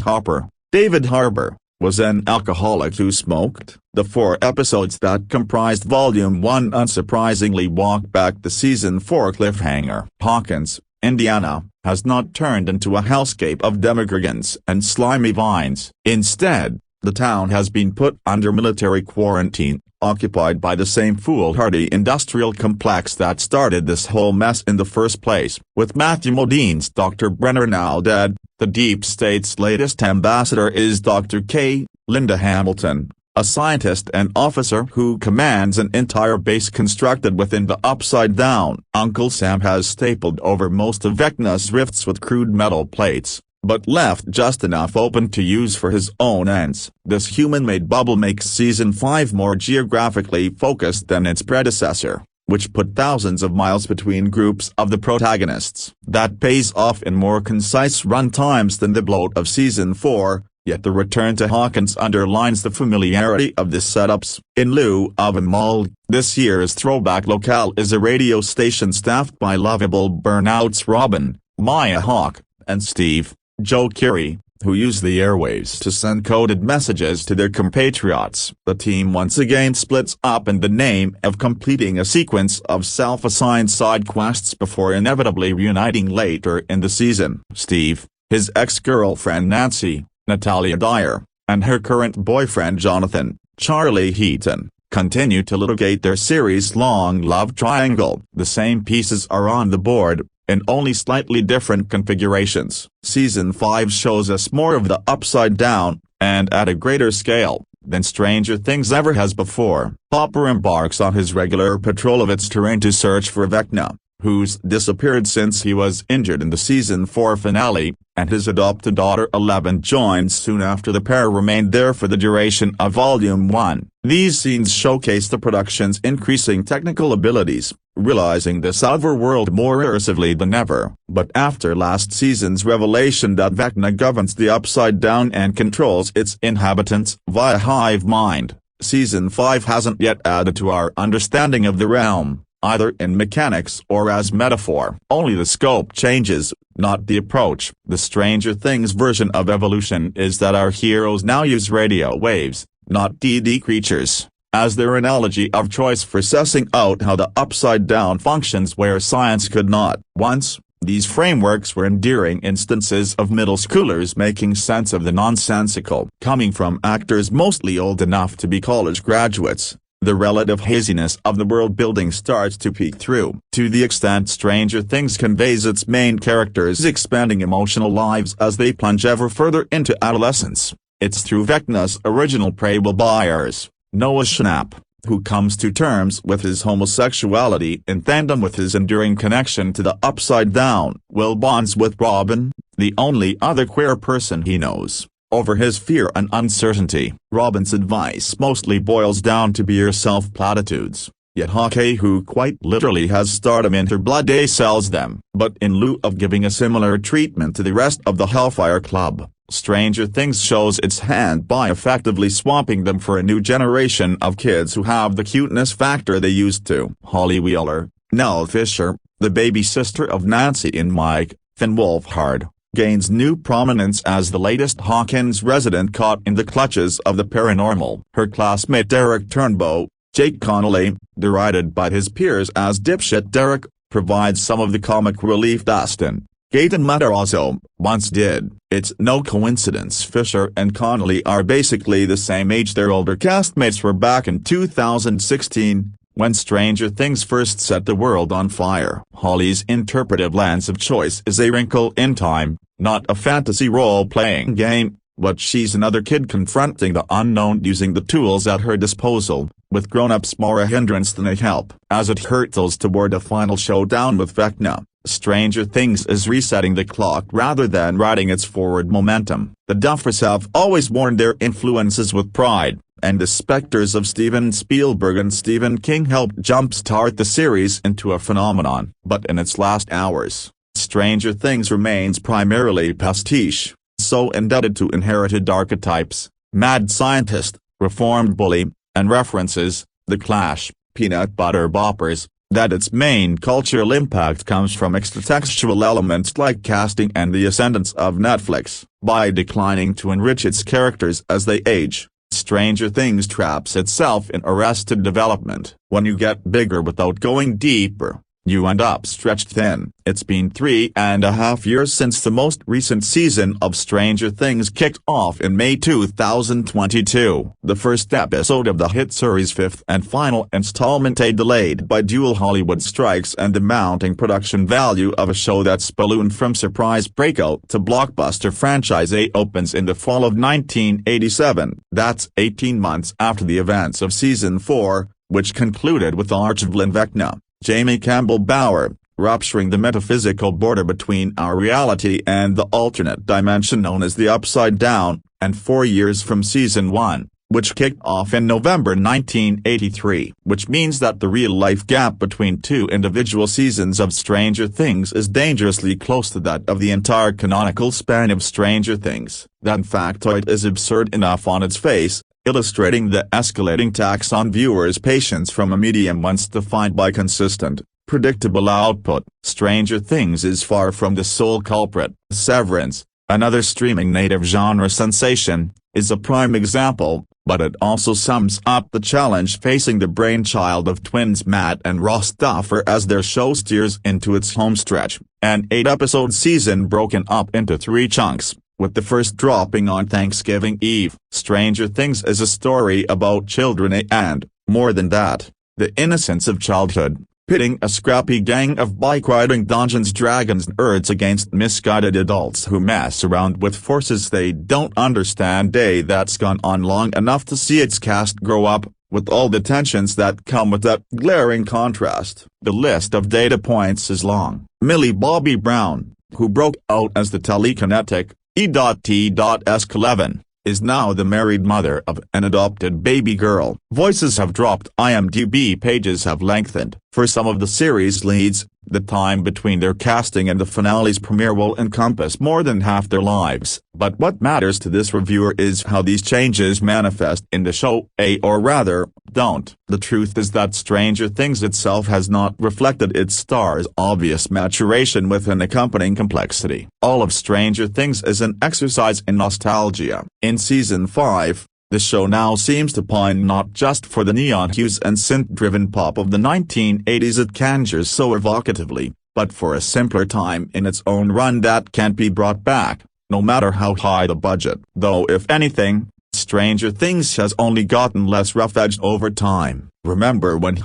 David Harbour, was an alcoholic who smoked? The 4 episodes that comprised Volume 1 unsurprisingly walked back the Season 4 cliffhanger. Hawkins, Indiana, has not turned into a hellscape of demogorgons and slimy vines. Instead, the town has been put under military quarantine, occupied by the same foolhardy industrial complex that started this whole mess in the first place. With Matthew Modine's Dr. Brenner now dead, the Deep State's latest ambassador is Dr. K. Linda Hamilton, a scientist and officer who commands an entire base constructed within the Upside Down. Uncle Sam has stapled over most of Vecna's rifts with crude metal plates, but left just enough open to use for his own ends. This human-made bubble makes Season 5 more geographically focused than its predecessor, which put thousands of miles between groups of the protagonists. That pays off in more concise run times than the bloat of Season 4, yet the return to Hawkins underlines the familiarity of the setups. In lieu of a mall, this year's throwback locale is a radio station staffed by lovable burnouts Robin, Maya Hawke, and Steve, Joe Keery, who use the airwaves to send coded messages to their compatriots. The team once again splits up in the name of completing a sequence of self-assigned side quests before inevitably reuniting later in the season. Steve, his ex-girlfriend Nancy, Natalia Dyer, and her current boyfriend Jonathan, Charlie Heaton, continue to litigate their series-long love triangle. The same pieces are on the board, in only slightly different configurations. Season 5 shows us more of the upside down, and at a greater scale, than Stranger Things ever has before. Hopper embarks on his regular patrol of its terrain to search for Vecna, who's disappeared since he was injured in the Season 4 finale, and his adopted daughter Eleven joins soon after the pair remained there for the duration of Volume 1. These scenes showcase the production's increasing technical abilities, realizing this overworld more immersively than ever. But after last season's revelation that Vecna governs the Upside Down and controls its inhabitants via hive mind, Season 5 hasn't yet added to our understanding of the realm, either in mechanics or as metaphor. Only the scope changes, not the approach. The Stranger Things version of evolution is that our heroes now use radio waves, not DD creatures, as their analogy of choice for sussing out how the Upside Down functions where science could not. Once, these frameworks were endearing instances of middle schoolers making sense of the nonsensical. Coming from actors mostly old enough to be college graduates, the relative haziness of the world-building starts to peek through. To the extent Stranger Things conveys its main characters' expanding emotional lives as they plunge ever further into adolescence, it's through Vecna's original prey Will Byers, Noah Schnapp, who comes to terms with his homosexuality in tandem with his enduring connection to the Upside Down. Will bonds with Robin, the only other queer person he knows, over his fear and uncertainty. Robin's advice mostly boils down to be yourself platitudes, yet Hawkeye, who quite literally has stardom in her blood, sells them. But in lieu of giving a similar treatment to the rest of the Hellfire Club, Stranger Things shows its hand by effectively swamping them for a new generation of kids who have the cuteness factor they used to. Holly Wheeler, Nell Fisher, the baby sister of Nancy and Mike, Finn Wolfhard, gains new prominence as the latest Hawkins resident caught in the clutches of the paranormal. Her classmate Derek Turnbow, Jake Connolly, derided by his peers as dipshit Derek, provides some of the comic relief Dustin, Gaten Matarazzo, once did. It's no coincidence Fisher and Connolly are basically the same age their older castmates were back in 2016, when Stranger Things first set the world on fire. Holly's interpretive lens of choice is a wrinkle in time, not a fantasy role-playing game, but she's another kid confronting the unknown using the tools at her disposal, with grown-ups more a hindrance than a help. As it hurtles toward a final showdown with Vecna, Stranger Things is resetting the clock rather than riding its forward momentum. The Duffers have always worn their influences with pride, and the specters of Steven Spielberg and Stephen King helped jumpstart the series into a phenomenon. But in its last hours, Stranger Things remains primarily pastiche, so indebted to inherited archetypes, mad scientist, reformed bully, and references, The Clash, peanut butter boppers, that its main cultural impact comes from extratextual elements like casting and the ascendance of Netflix. By declining to enrich its characters as they age, Stranger Things traps itself in arrested development. When you get bigger without going deeper, you end up stretched thin. It's been 3.5 years since the most recent season of Stranger Things kicked off in May 2022. The first episode of the hit series' fifth and final installment, delayed by dual Hollywood strikes and the mounting production value of a show that's ballooned from surprise breakout to blockbuster franchise, opens in the fall of 1987. That's 18 months after the events of Season 4, which concluded with Archibald Vecna, Jamie Campbell Bower, rupturing the metaphysical border between our reality and the alternate dimension known as the Upside Down, and 4 years from Season 1, which kicked off in November 1983, which means that the real-life gap between two individual seasons of Stranger Things is dangerously close to that of the entire canonical span of Stranger Things. That factoid is absurd enough on its face, illustrating the escalating tax on viewers' patience from a medium once defined by consistent, predictable output. Stranger Things is far from the sole culprit. Severance, another streaming native genre sensation, is a prime example, but it also sums up the challenge facing the brainchild of twins Matt and Ross Duffer as their show steers into its homestretch, an 8-episode season broken up into 3 chunks, with the first dropping on Thanksgiving Eve. Stranger Things is a story about children and, more than that, the innocence of childhood, pitting a scrappy gang of bike-riding Dungeons Dragons nerds against misguided adults who mess around with forces they don't understand. That's gone on long enough to see its cast grow up, with all the tensions that come with that glaring contrast. The list of data points is long. Millie Bobby Brown, who broke out as the telekinetic E.T.S11, is now the married mother of an adopted baby girl. Voices have dropped. IMDb pages have lengthened. For some of the series leads, the time between their casting and the finale's premiere will encompass more than half their lives. But what matters to this reviewer is how these changes manifest in the show, or rather, don't. The truth is that Stranger Things itself has not reflected its stars' obvious maturation with an accompanying complexity. All of Stranger Things is an exercise in nostalgia. In Season 5, the show now seems to pine not just for the neon hues and synth-driven pop of the 1980s it conjures so evocatively, but for a simpler time in its own run that can't be brought back, no matter how high the budget. Though if anything, Stranger Things has only gotten less rough-edged over time. Remember when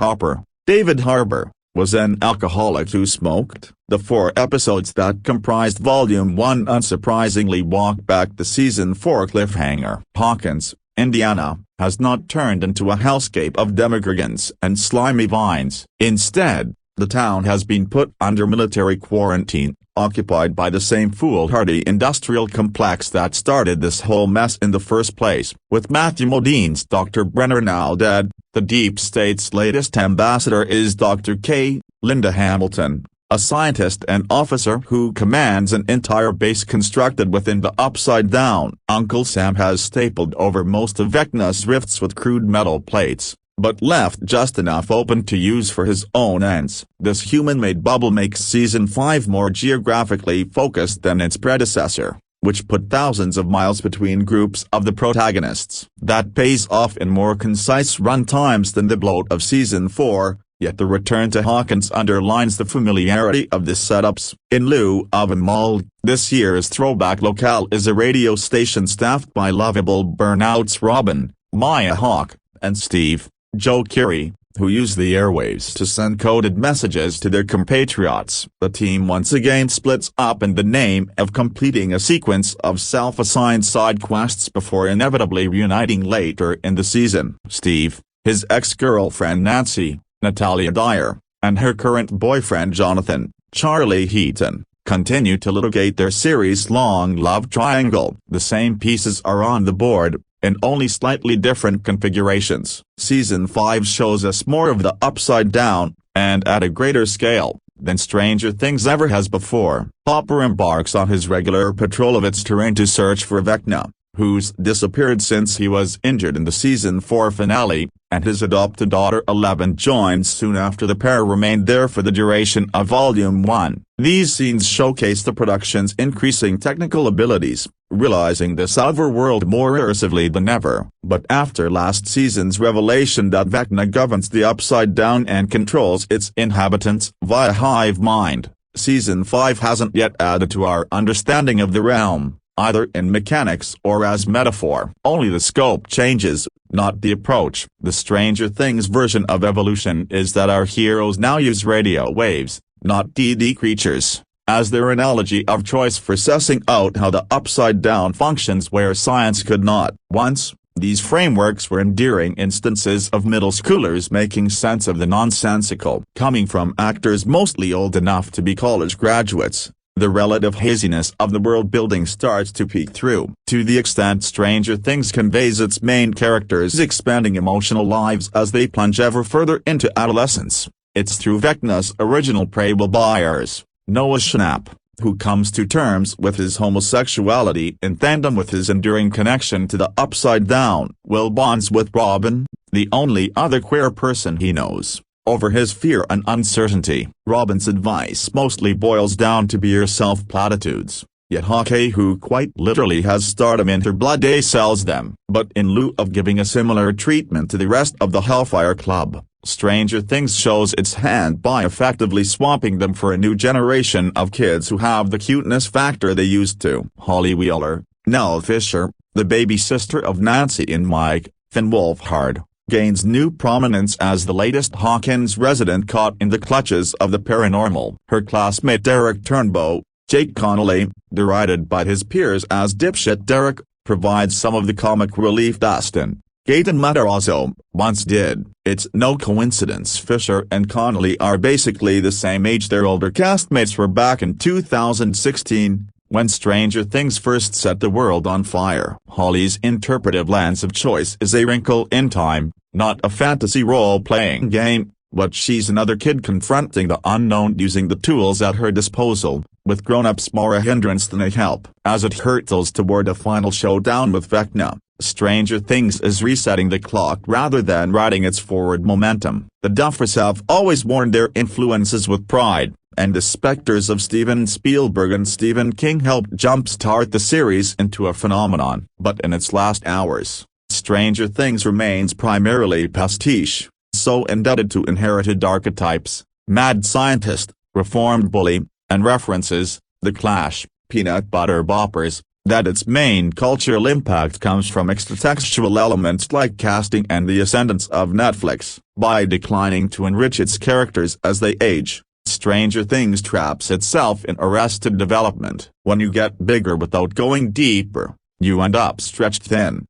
David Harbour, was an alcoholic who smoked? The 4 episodes that comprised Volume 1 unsurprisingly walk back the Season 4 cliffhanger. Hawkins, Indiana, has not turned into a hellscape of demogorgons and slimy vines. Instead, the town has been put under military quarantine, occupied by the same foolhardy industrial complex that started this whole mess in the first place. With Matthew Modine's Dr. Brenner now dead, the Deep State's latest ambassador is Dr. K. Linda Hamilton, a scientist and officer who commands an entire base constructed within the Upside Down. Uncle Sam has stapled over most of Vecna's rifts with crude metal plates, but left just enough open to use for his own ends. This human-made bubble makes Season 5 more geographically focused than its predecessor, which put thousands of miles between groups of the protagonists. That pays off in more concise run times than the bloat of Season 4. Yet the return to Hawkins underlines the familiarity of the setups. In lieu of a mall, this year's throwback locale is a radio station staffed by lovable burnouts Robin, Maya Hawke, and Steve, Joe Keery, who use the airwaves to send coded messages to their compatriots. The team once again splits up in the name of completing a sequence of self-assigned side quests before inevitably reuniting later in the season. Steve, his ex-girlfriend Nancy, Natalia Dyer, and her current boyfriend Jonathan, Charlie Heaton, continue to litigate their series-long love triangle. The same pieces are on the board, in only slightly different configurations. Season 5 shows us more of the Upside Down, and at a greater scale, than Stranger Things ever has before. Hopper embarks on his regular patrol of its terrain to search for Vecna, who's disappeared since he was injured in the Season 4 finale, and his adopted daughter Eleven joins soon after the pair remained there for the duration of Volume 1. These scenes showcase the production's increasing technical abilities, realizing this overworld more immersively than ever. But after last season's revelation that Vecna governs the Upside Down and controls its inhabitants via hive mind, Season 5 hasn't yet added to our understanding of the realm, either in mechanics or as metaphor. Only the scope changes, not the approach. The Stranger Things version of evolution is that our heroes now use radio waves, not 2D creatures, as their analogy of choice for sussing out how the Upside Down functions where science could not. Once, these frameworks were endearing instances of middle schoolers making sense of the nonsensical. Coming from actors mostly old enough to be college graduates, the relative haziness of the world building starts to peek through. To the extent Stranger Things conveys its main characters' expanding emotional lives as they plunge ever further into adolescence, it's through Vecna's original prey Will Byers, Noah Schnapp, who comes to terms with his homosexuality in tandem with his enduring connection to the Upside Down. Will bonds with Robin, the only other queer person he knows, over his fear and uncertainty. Robin's advice mostly boils down to be yourself platitudes, yet Hawkeye, who quite literally has stardom in her blood, sells them. But in lieu of giving a similar treatment to the rest of the Hellfire Club, Stranger Things shows its hand by effectively swamping them for a new generation of kids who have the cuteness factor they used to. Holly Wheeler, Nell Fisher, the baby sister of Nancy and Mike, Finn Wolfhard, gains new prominence as the latest Hawkins resident caught in the clutches of the paranormal. Her classmate Derek Turnbow, Jake Connolly, derided by his peers as dipshit Derek, provides some of the comic relief Dustin, Gaten Matarazzo, once did. It's no coincidence Fisher and Connolly are basically the same age their older castmates were back in 2016, when Stranger Things first set the world on fire. Holly's interpretive lens of choice is a wrinkle in time, not a fantasy role-playing game, but she's another kid confronting the unknown using the tools at her disposal, with grown-ups more a hindrance than a help. As it hurtles toward a final showdown with Vecna, Stranger Things is resetting the clock rather than riding its forward momentum. The Duffers have always worn their influences with pride, and the specters of Steven Spielberg and Stephen King helped jumpstart the series into a phenomenon. But in its last hours, Stranger Things remains primarily pastiche, so indebted to inherited archetypes, mad scientist, reformed bully, and references, The Clash, peanut butter boppers, that its main cultural impact comes from extratextual elements like casting and the ascendance of Netflix. By declining to enrich its characters as they age, Stranger Things traps itself in arrested development. When you get bigger without going deeper, you end up stretched thin.